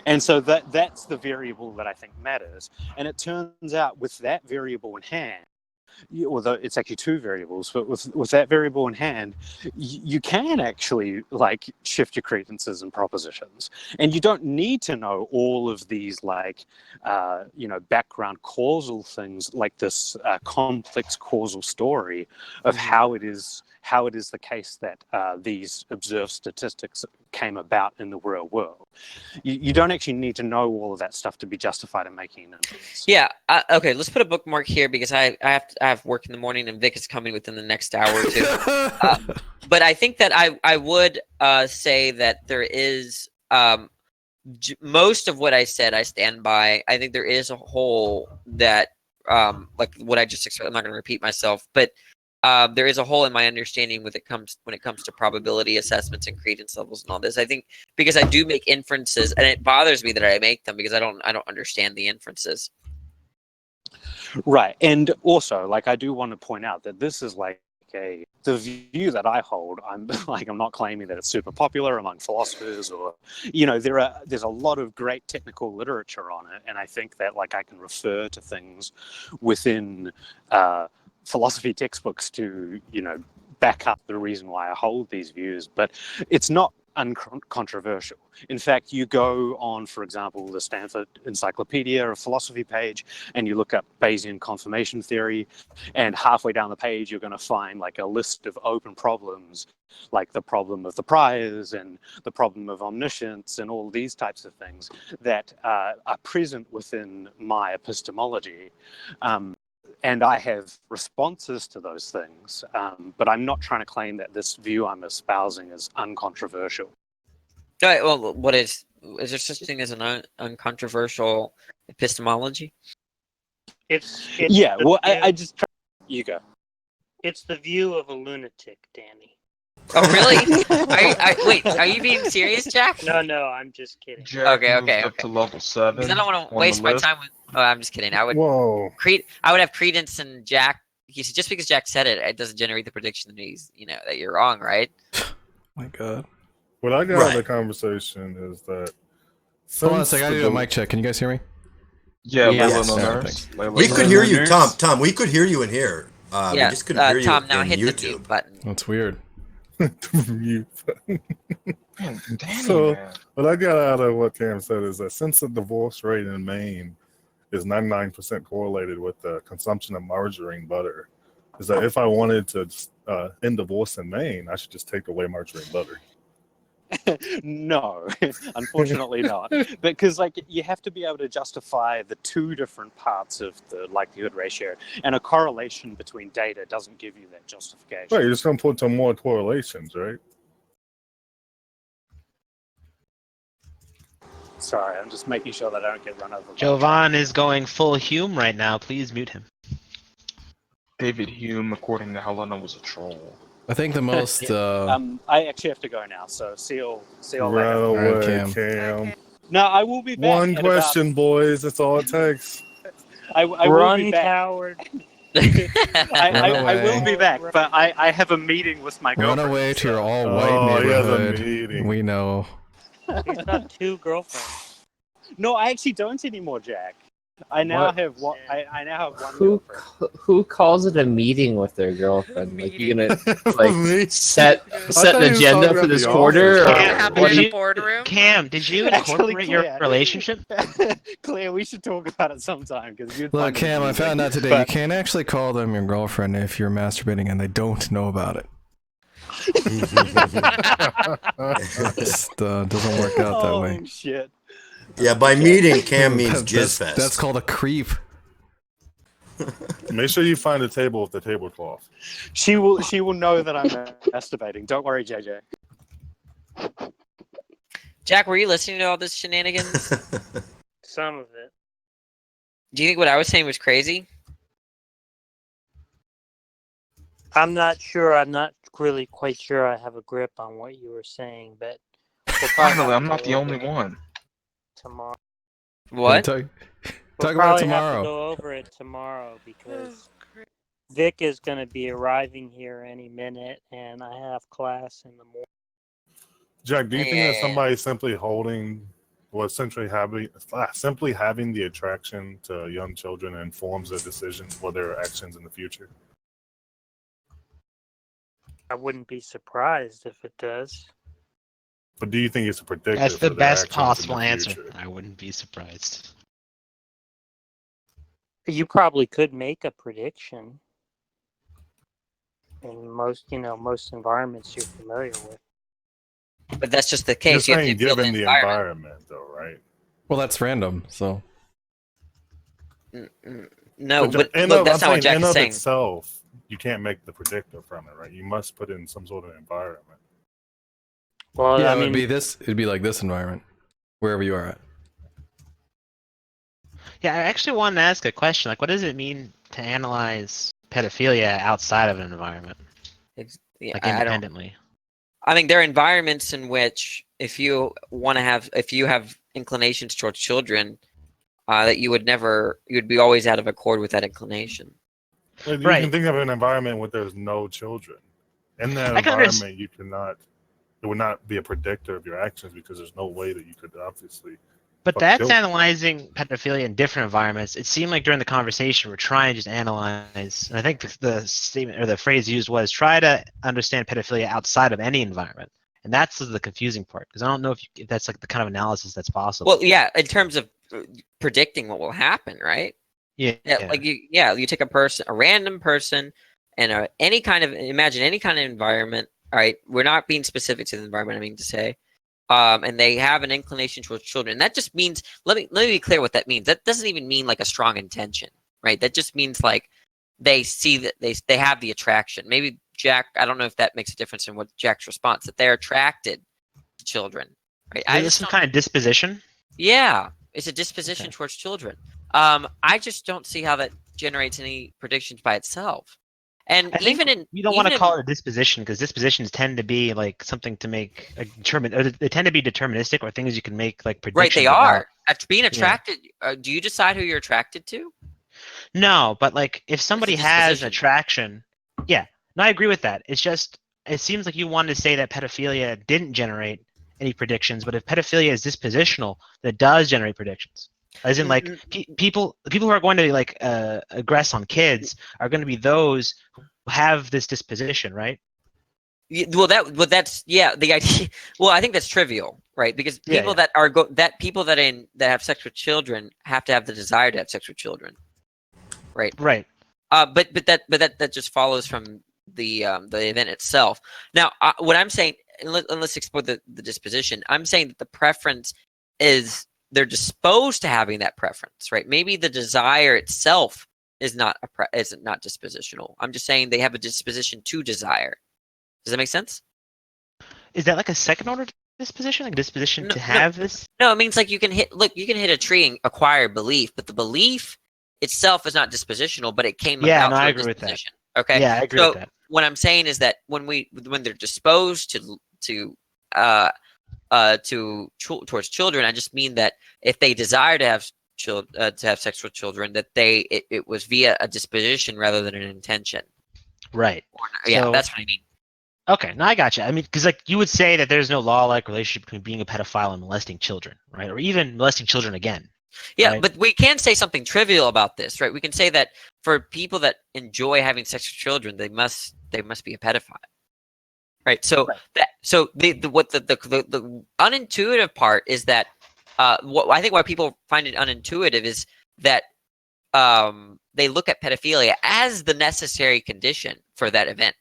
And so that's the variable that I think matters. And it turns out with that variable in hand, although it's actually two variables, but with that variable in hand, you can actually, like, shift your credences and propositions, and you don't need to know all of these, like, background causal things, like this complex causal story of how it is the case that these observed statistics came about in the real world. You don't actually need to know all of that stuff to be justified in making an inference.
Yeah. Okay. Let's put a bookmark here because I have work in the morning and Vic is coming within the next hour or two. But I think that I would say that there is most of what I said I stand by. I think there is a hole that like what I just explained. I'm not going to repeat myself, but there is a hole in my understanding when it comes to probability assessments and credence levels and all this. I think because I do make inferences, and it bothers me that I make them because I don't understand the inferences.
Right, and also, like, I do want to point out that this is like the view that I hold. I'm not claiming that it's super popular among philosophers, or there's a lot of great technical literature on it, and I think that, like, I can refer to things within philosophy textbooks to back up the reason why I hold these views, but it's not uncontroversial. In fact, you go on, for example, the Stanford Encyclopedia of Philosophy page, and you look up Bayesian confirmation theory, and halfway down the page, you're going to find, like, a list of open problems, like the problem of the priors and the problem of omniscience and all these types of things that are present within my epistemology. And I have responses to those things, but I'm not trying to claim that this view I'm espousing is uncontroversial.
All right, well, is there such a thing as an uncontroversial epistemology?
I just You go.
It's the view of a lunatic, Danny.
Oh, really? Wait, are you being serious, Jack?
No, I'm just kidding.
Jack
Okay.
moved up to level 7.
Because I don't want to
on
waste
the
my
list.
time with. Oh, I'm just kidding. I would.
Whoa.
I would have Credence and Jack. Just because Jack said it, it doesn't generate the prediction that he's, that you're wrong, right?
My God.
What I got out of the conversation is that.
Hold on a
since
second. I gotta
the
do a mic check. Can you guys hear me?
Yeah,
Yes.
Layla
Yeah,
Nurse.
thanks.
We could hear you, Tom. Tom, we could hear you in here. We just couldn't hear you
Tom, now
in
hit
YouTube.
the mute button.
That's weird.
So what I got out of what Cam said is that since the divorce rate in Maine is 99% correlated with the consumption of margarine butter, is that if I wanted to end divorce in Maine, I should just take away margarine butter.
No, unfortunately not. Because you have to be able to justify the two different parts of the likelihood ratio, and a correlation between data doesn't give you that justification.
Right, you're just gonna put some more correlations, right?
Sorry, I'm just making sure that I don't get run over.
Jovan is going full Hume right now. Please mute him.
David Hume, according to Helena, was a troll.
I think the most.
I actually have to go now, so see you
Right
later.
away, Cam.
No, I will be back.
One question, boys. That's all it takes.
I will
Run,
be back.
coward.
I will be back, but I have a meeting with my
Run
girlfriend.
away to your all-white
Oh, he has a
neighborhood.
meeting.
We know.
He's got 2 girlfriends.
No, I actually don't anymore, Jack. I now
What?
have one. I now have one
Who
girlfriend.
who calls it a meeting with their girlfriend? Like you're gonna like set an
thought he was
agenda
talking
for
about
this
the
quarter?
office.
Or
Happen in the boardroom.
Cam, did you
Actually,
incorporate your
Claire.
relationship?
Claire, we should talk about it sometime because you'd
Look,
find it
Cam, I
amusing.
found out today
But-
you can't actually call them your girlfriend if you're masturbating and they don't know about it. Just doesn't work out that way.
Oh shit!
Yeah, by meeting, Cam means
That's-
jizz fest.
That's called a creep.
Make sure you find a table with the tablecloth.
She will know that I'm masturbating. Don't worry, JJ.
Jack, were you listening to all this shenanigans?
Some of it.
Do you think what I was saying was crazy?
I'm not sure. I'm not really quite sure I have a grip on what you were saying, but we'll probably
Finally,
have
I'm
to
not
go
the only
over it
one.
tomorrow.
What?
Talk
We'll
about
probably
tomorrow.
have to go over it tomorrow because Vic is going to be arriving here any minute, and I have class in the morning.
Jack, do you think that
Yeah.
somebody simply simply having the attraction to young children informs their decisions for their actions in the future?
I wouldn't be surprised if it does.
But do you think it's a predictor?
That's
for
the
their
best
actions in
possible
the
answer.
future?
I wouldn't be surprised.
You probably could make a prediction in most environments you're familiar with.
But that's just the
You're
case. You have to
saying
build
given
an
the
environment.
environment, though, right?
Well, that's random, so.
No,
But
but look, that's not what Jack
in
is
of
saying.
itself, you can't make the predictor from it, right? You must put it in some sort of environment.
Well,
Yeah,
I
it would
mean,
be this. It'd be like this environment, wherever you are at.
Yeah, I actually wanted to ask a question. Like, what does it mean to analyze pedophilia outside of an environment?
Yeah,
Like,
I don't.
independently.
I mean, there are environments in which, if you have inclinations towards children, that you would be always out of accord with that inclination.
Like, you can think of an environment where there's no children. In that
I can
environment, it would not be a predictor of your actions because there's no way that you could obviously.
But
fuck
that's
children.
analyzing pedophilia in different environments. It seemed like during the conversation we're trying to just analyze, and I think the statement or the phrase used was try to understand pedophilia outside of any environment, and that's the confusing part because I don't know if that's like the kind of analysis that's possible.
Well, yeah, in terms of predicting what will happen, right?
Yeah.
Like you take a random person, and imagine any kind of environment. All right, we're not being specific to the environment. I mean to say. And they have an inclination towards children. That just means, let me be clear what that means. That doesn't even mean like a strong intention, right? That just means like they see that they have the attraction. Maybe Jack, I don't know if that makes a difference in what Jack's response, that they're attracted to children, right?
Is this some kind of disposition?
Yeah, it's a disposition towards children. I just don't see how that generates any predictions by itself. And
I think
even in
you don't want to call it a disposition because dispositions tend to be like something to make a determine. Or they tend to be deterministic or things you can make like predictions.
Right, they
about.
are. After being attracted, do you decide who you're attracted to?
No, but like if somebody has attraction, yeah, no, I agree with that. It's just it seems like you wanted to say that pedophilia didn't generate any predictions, but if pedophilia is dispositional, that does generate predictions. As in, like people who are going to like aggress on kids are going to be those who have this disposition, right?
Well, that's the idea. Well, I think that's trivial, right? Because people that are that have sex with children have to have the desire to have sex with children, right?
Right.
But that just follows from the event itself. Now, what I'm saying, and let's explore the disposition. I'm saying that the preference is they're disposed to having that preference, right? Maybe the desire itself is not dispositional. I'm just saying they have a disposition to desire. Does that make sense?
Is that like a second order disposition, like a disposition to have this?
No, it means like you can hit a tree and acquire belief, but the belief itself is not dispositional, but it came about
I
through
agree with that.
disposition. Okay.
Yeah, I agree with that.
What I'm saying is that when they're disposed towards children, I just mean that if they desire to have sex with children, that it was via a disposition rather than an intention.
Right.
Yeah, that's what I mean.
Okay, now I got you. I mean, because like you would say that there's no law-like relationship between being a pedophile and molesting children, right? Or even molesting children again.
Yeah,
right?
but we can say something trivial about this, right? We can say that for people that enjoy having sex with children, they must be a pedophile, right? So the unintuitive part is that what I think why people find it unintuitive is that they look at pedophilia as the necessary condition for that event.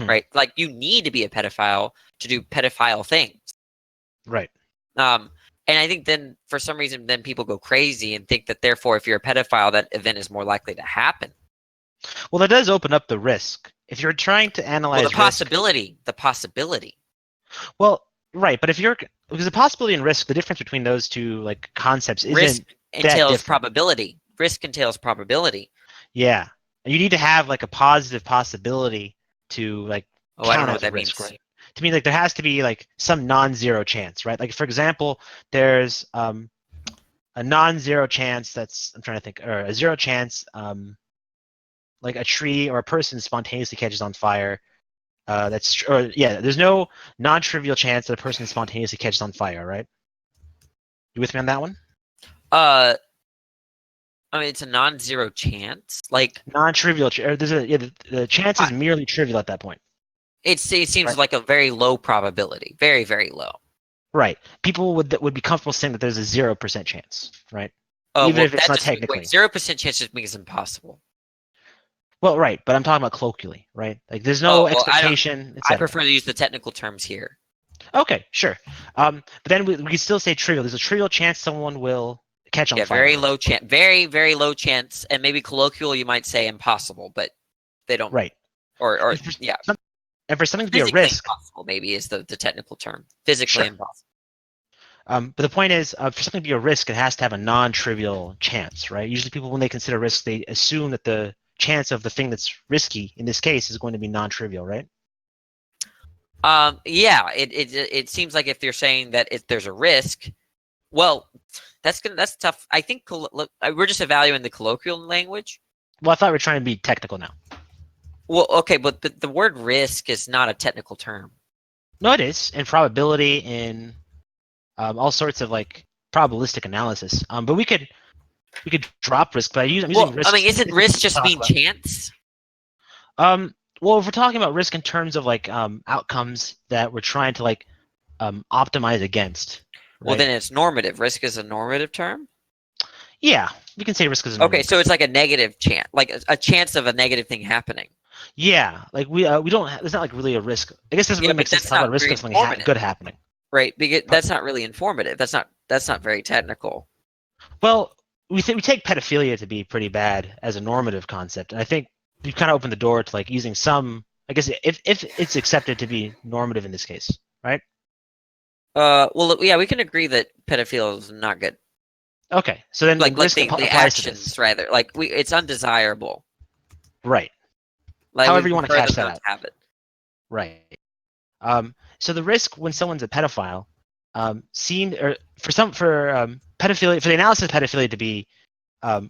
Right, like you need to be a pedophile to do pedophile things.
Right.
And I think then for some reason then people go crazy and think that therefore if you're a pedophile that event is more likely to happen.
Well, that does open up the risk. If you're trying to analyze
the possibility.
Well, right, but because the possibility and risk, the difference between those two like concepts isn't
risk entails
different.
probability. Risk entails probability.
Yeah, and you need to have like a positive possibility to like
I don't know what that means.
Right? To me, like there has to be like some non-zero chance, right? Like for example, there's a non-zero chance I'm trying to think, or a zero chance like a tree or a person spontaneously catches on fire. There's no non-trivial chance that a person spontaneously catches on fire, right? You with me on that one?
I mean, it's a non-zero chance, like
non-trivial. The chance is merely trivial at that point.
It seems like a very low probability, very very low.
Right. People would be comfortable saying that there's a 0% chance, right? Even if it's not technically
0% chance just makes it impossible.
Well, right, but I'm talking about colloquially, right? Like there's no expectation.
I prefer to use the technical terms here.
Okay, sure. But then we can still say trivial. There's a trivial chance someone will catch on fire.
Very low chance, very very low chance, and maybe colloquial you might say impossible, but they don't.
Right.
Or
yeah. And for something to be a risk,
impossible maybe is the technical term. Physically impossible.
But the point is, for something to be a risk, it has to have a non-trivial chance, right? Usually, people when they consider risk, they assume that the chance of the thing that's risky in this case is going to be non-trivial, right?
Yeah. It seems like if you're saying that if there's a risk, well, that's tough. I think we're just evaluating the colloquial language.
Well, I thought we were trying to be technical now.
Well, okay, but the word risk is not a technical term.
No, it is in probability, in all sorts of like probabilistic analysis. But we could drop risk, but I'm using risk.
I mean, isn't risk just mean chance?
Well, if we're talking about risk in terms of like outcomes that we're trying to like optimize against.
Well, then it's normative. Risk is a normative term?
Yeah, we can say risk is a normative.
Okay, so it's like a negative chance, like a chance of a negative thing happening.
Yeah, like we don't. It's not like really a risk. I guess it doesn't really make sense to talk about risk of something good happening.
Right, because that's not really informative. That's not very technical.
Well, we take pedophilia to be pretty bad as a normative concept, and I think we've kind of opened the door to like using some. I guess if it's accepted to be normative in this case, right?
Well, yeah, we can agree that pedophilia is not good.
Okay, so then
like
risk
the
applies to
actions
this.
rather. Like it's undesirable.
Right.
Like,
However
we
you want to
prefer
cash
them
that
not
out.
to have it.
Right. So the risk when someone's a pedophile, pedophilia, for the analysis of pedophilia to be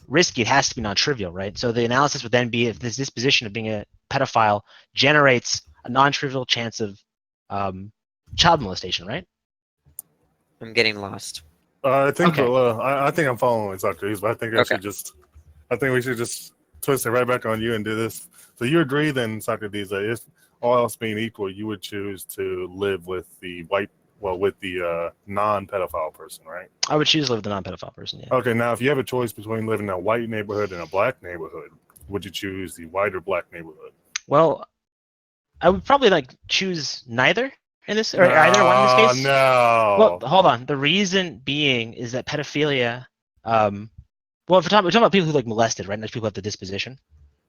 risky, it has to be non-trivial, right? So the analysis would then be if this disposition of being a pedophile generates a non-trivial chance of child molestation, right?
I'm getting lost.
I think
Okay.
I think I'm following Socrates, but I think we should just twist it right back on you and do this. So you agree then, Socrates, that if all else being equal, you would choose to live with the non-pedophile person, right?
I would choose to live with a non-pedophile person, yeah.
Okay, now if you have a choice between living in a white neighborhood and a black neighborhood, would you choose the white or black neighborhood?
Well, I would probably choose neither in this, or either one in this case.
No.
Well, hold on. The reason being is that pedophilia. Well, we're talking about people who molested, right? Not people who have the disposition.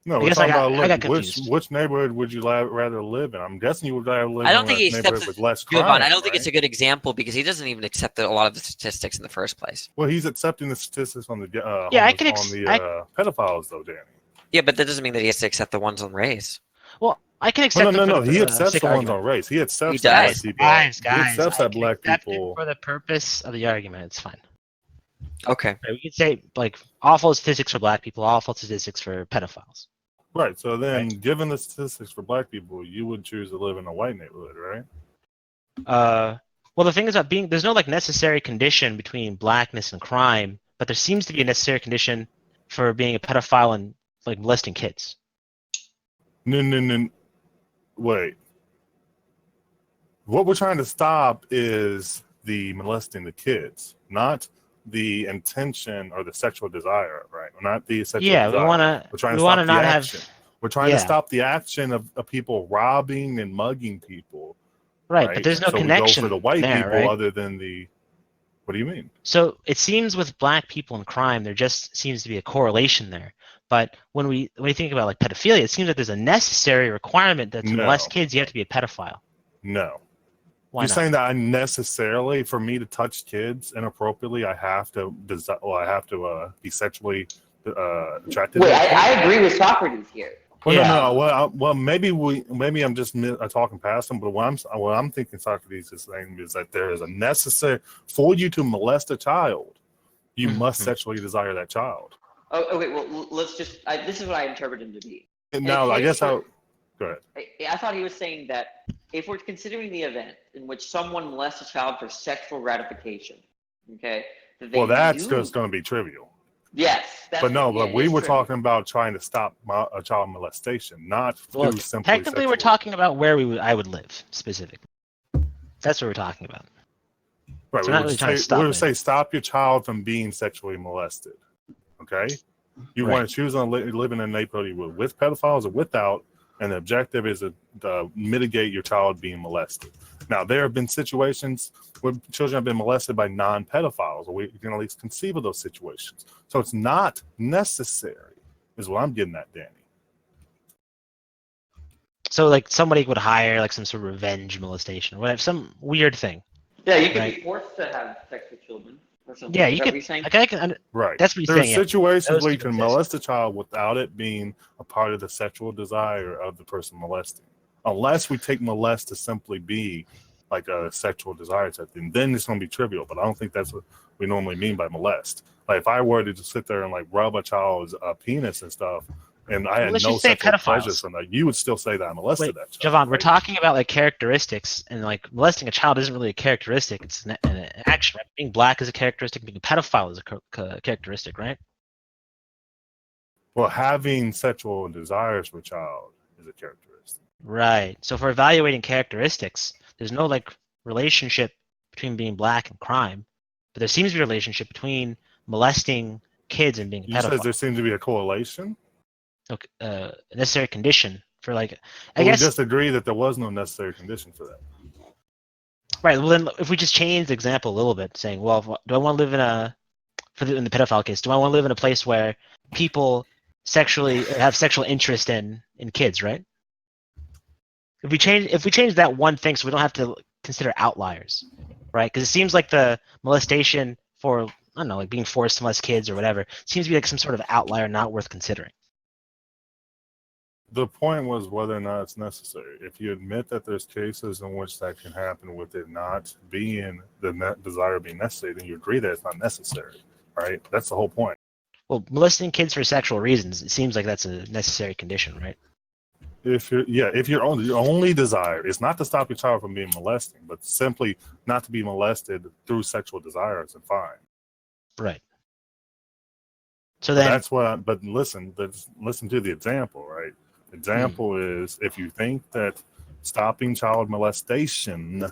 No, we're talking about which neighborhood would you rather live in? I'm guessing you would rather live
I don't
in
think
a
he
neighborhood
accepts
with less crime.
I don't think it's a good example because he doesn't even accept a lot of the statistics in the first place.
Well, he's accepting the statistics on the pedophiles, though, Danny.
Yeah, but that doesn't mean that he has to accept the ones on race.
Well, I can accept.
No. He accepts the ones on race. He accepts black people.
Guys,
he accepts that black people.
For the purpose of the argument, it's fine.
Okay.
Right, we could say awful statistics for black people, awful statistics for pedophiles.
Right. So then, given the statistics for black people, you would choose to live in a white neighborhood, right?
Well, the thing is that there's no necessary condition between blackness and crime, but there seems to be a necessary condition for being a pedophile and molesting kids.
No. Wait. What we're trying to stop is the molesting the kids, not the intention or the sexual desire, right? Not the sexual desire. We're trying to stop the action. We're trying to stop the action of people robbing and mugging people.
Right, but there's no connection
we go for the white
there,
people
right?
other than the... What do you mean?
So it seems with black people and crime, there just seems to be a correlation there. But when we think about pedophilia, it seems like there's a necessary requirement that to molest kids, you have to be a pedophile.
No.
Why
You're
not?
saying that unnecessarily, for me to touch kids inappropriately, I have to be sexually attracted.
Wait, I agree with Socrates here.
Well, no. Maybe I'm just talking past him. But what I'm thinking Socrates is saying is that there is a necessary for you to molest a child, you must sexually desire that child.
Oh, okay. Well, let's just. This is what I interpret him to be.
Now, I guess Go ahead.
I thought he was saying that if we're considering the event in which someone molests a child for sexual gratification, okay?
That's just going to be trivial.
Yes.
But we were talking about trying to stop a child molestation, not through simply
technically we're talking about where I would live specifically. That's what we're talking about.
Right.
So
we would say stop your child from being sexually molested. Okay? You want to choose on living in a neighborhood with pedophiles or without, and the objective is to mitigate your child being molested. Now, there have been situations where children have been molested by non-pedophiles, or we can at least conceive of those situations. So it's not necessary, is what I'm getting at, Danny.
So, somebody would hire some sort of revenge molestation or whatever, some weird thing.
Yeah, you could be forced to have sex with children.
Yeah, you could.
Right.
That's what he's
There's
saying.
situations where you can molest a child without it being a part of the sexual desire of the person molesting. Unless we take molest to simply be a sexual desire type thing, then it's going to be trivial. But I don't think that's what we normally mean by molest. If I were to just sit there and rub a child's penis and stuff, and I had no sexual pleasure from that, you would still say that I molested that child.
Javon, we're talking about characteristics, and molesting a child isn't really a characteristic; it's an action. Right? Being black is a characteristic. Being a pedophile is a characteristic, right?
Well, having sexual desires for a child is a characteristic.
Right. So if we're evaluating characteristics, there's no relationship between being black and crime, but there seems to be a relationship between molesting kids and being a pedophile.
You said there seems to be a correlation?
Okay, a necessary condition for I guess
we just agree that there was no necessary condition for that.
Right. Well, then if we just change the example a little bit, saying, well, do I want to live in the pedophile case, do I want to live in a place where people have sexual interest in kids, right? If we change that one thing, so we don't have to consider outliers, right? Because it seems like the molestation for I don't know, like being forced to molest kids or whatever, seems to be like some sort of outlier not worth considering.
The point was whether or not it's necessary. If you admit that there's cases in which that can happen with it not being the desire being necessary, then you agree that it's not necessary, right? That's the whole point.
Well, molesting kids for sexual reasons, it seems like that's a necessary condition, right?
If your only desire is not to stop your child from being molesting, but simply not to be molested through sexual desires, then fine.
Right. So then
that's what. But listen to the example, right? Example is if you think that stopping child molestation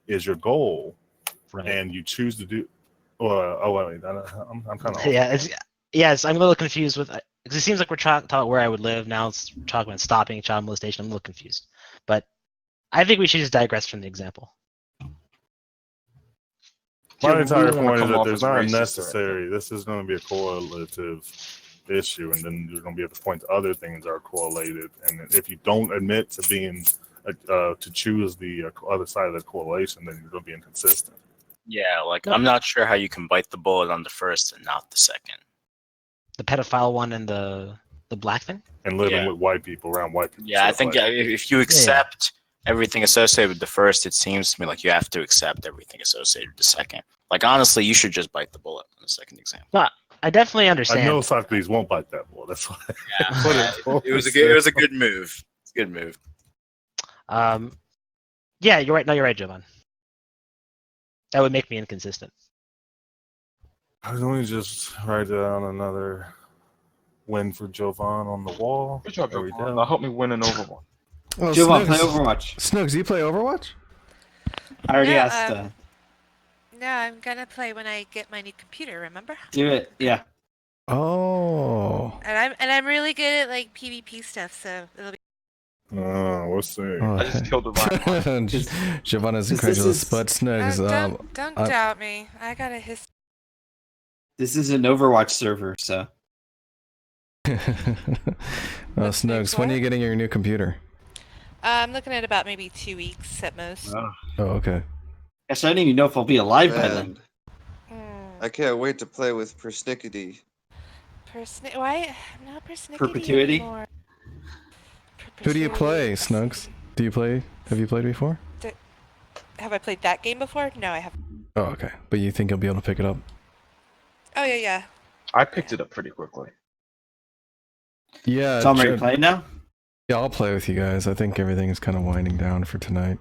is your goal,
right,
and you choose to do. I'm kind of.
Yes, I'm a little confused with because it seems like we're talking about where I would live now. It's talking about stopping child molestation. I'm a little confused, but I think we should just digress from the example.
My entire point is that there's not necessary. This is going to be a correlative issue, and then you're going to be able to point to other things that are correlated. And if you don't admit to being to choose the other side of the correlation, then you're going to be inconsistent.
Yeah, like I'm not sure how you can bite the bullet on the first and not the second.
The pedophile one and the black thing?
And living with white people, around white people.
Yeah, I think if you accept everything associated with the first, it seems to me like you have to accept everything associated with the second. Like, honestly, you should just bite the bullet on the second example.
No, I definitely understand.
I know Socrates won't bite that bullet. That's why.
Yeah, it was a good move. It's a good move.
Yeah, you're right. No, you're right, Jovan. That would make me inconsistent.
Let me just write down another win for Jovan on the wall.
Good job, Jovan. Now help me win an Overwatch.
Oh, Jovan, play Overwatch.
Snugs, you play Overwatch?
I already asked.
No, I'm gonna play when I get my new computer. Remember?
Do it. Yeah.
Oh.
And I'm really good at like PvP stuff, so it'll be.
We'll see.
I just killed the line.
Jovan is incredulous, but Snugs.
Don't doubt me. I got a history.
This is an Overwatch server, so.
Snugs, when are you getting your new computer?
I'm looking at about maybe 2 weeks at most.
Oh, okay.
Gosh, I don't even know if I'll be alive by then.
I can't wait to play with Persnickety.
Why? I'm not Persnickety
Perpetuity?
anymore.
Who do you play, Snugs? Do you play? Have you played before?
Have I played that game before? No, I haven't.
Oh, okay. But you think you'll be able to pick it up?
Oh, yeah.
I picked it up pretty quickly.
Yeah.
Tom, are you playing now?
Yeah, I'll play with you guys. I think everything is kind of winding down for tonight.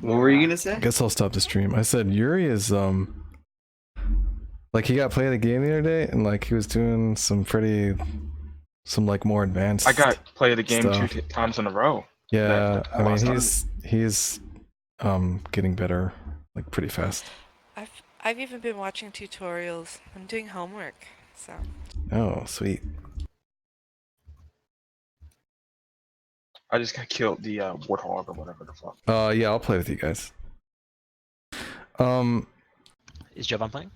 What were you gonna say?
I guess I'll stop the stream. I said Yuri is like he got play the game the other day, and like he was doing some like more advanced.
I got play the game
stuff.
2 times in a row.
Yeah, I mean he's getting better like pretty fast.
I've even been watching tutorials. I'm doing homework, so.
Oh, sweet.
I just got killed the warthog or whatever the fuck.
Yeah, I'll play with you guys.
Is Jovan playing?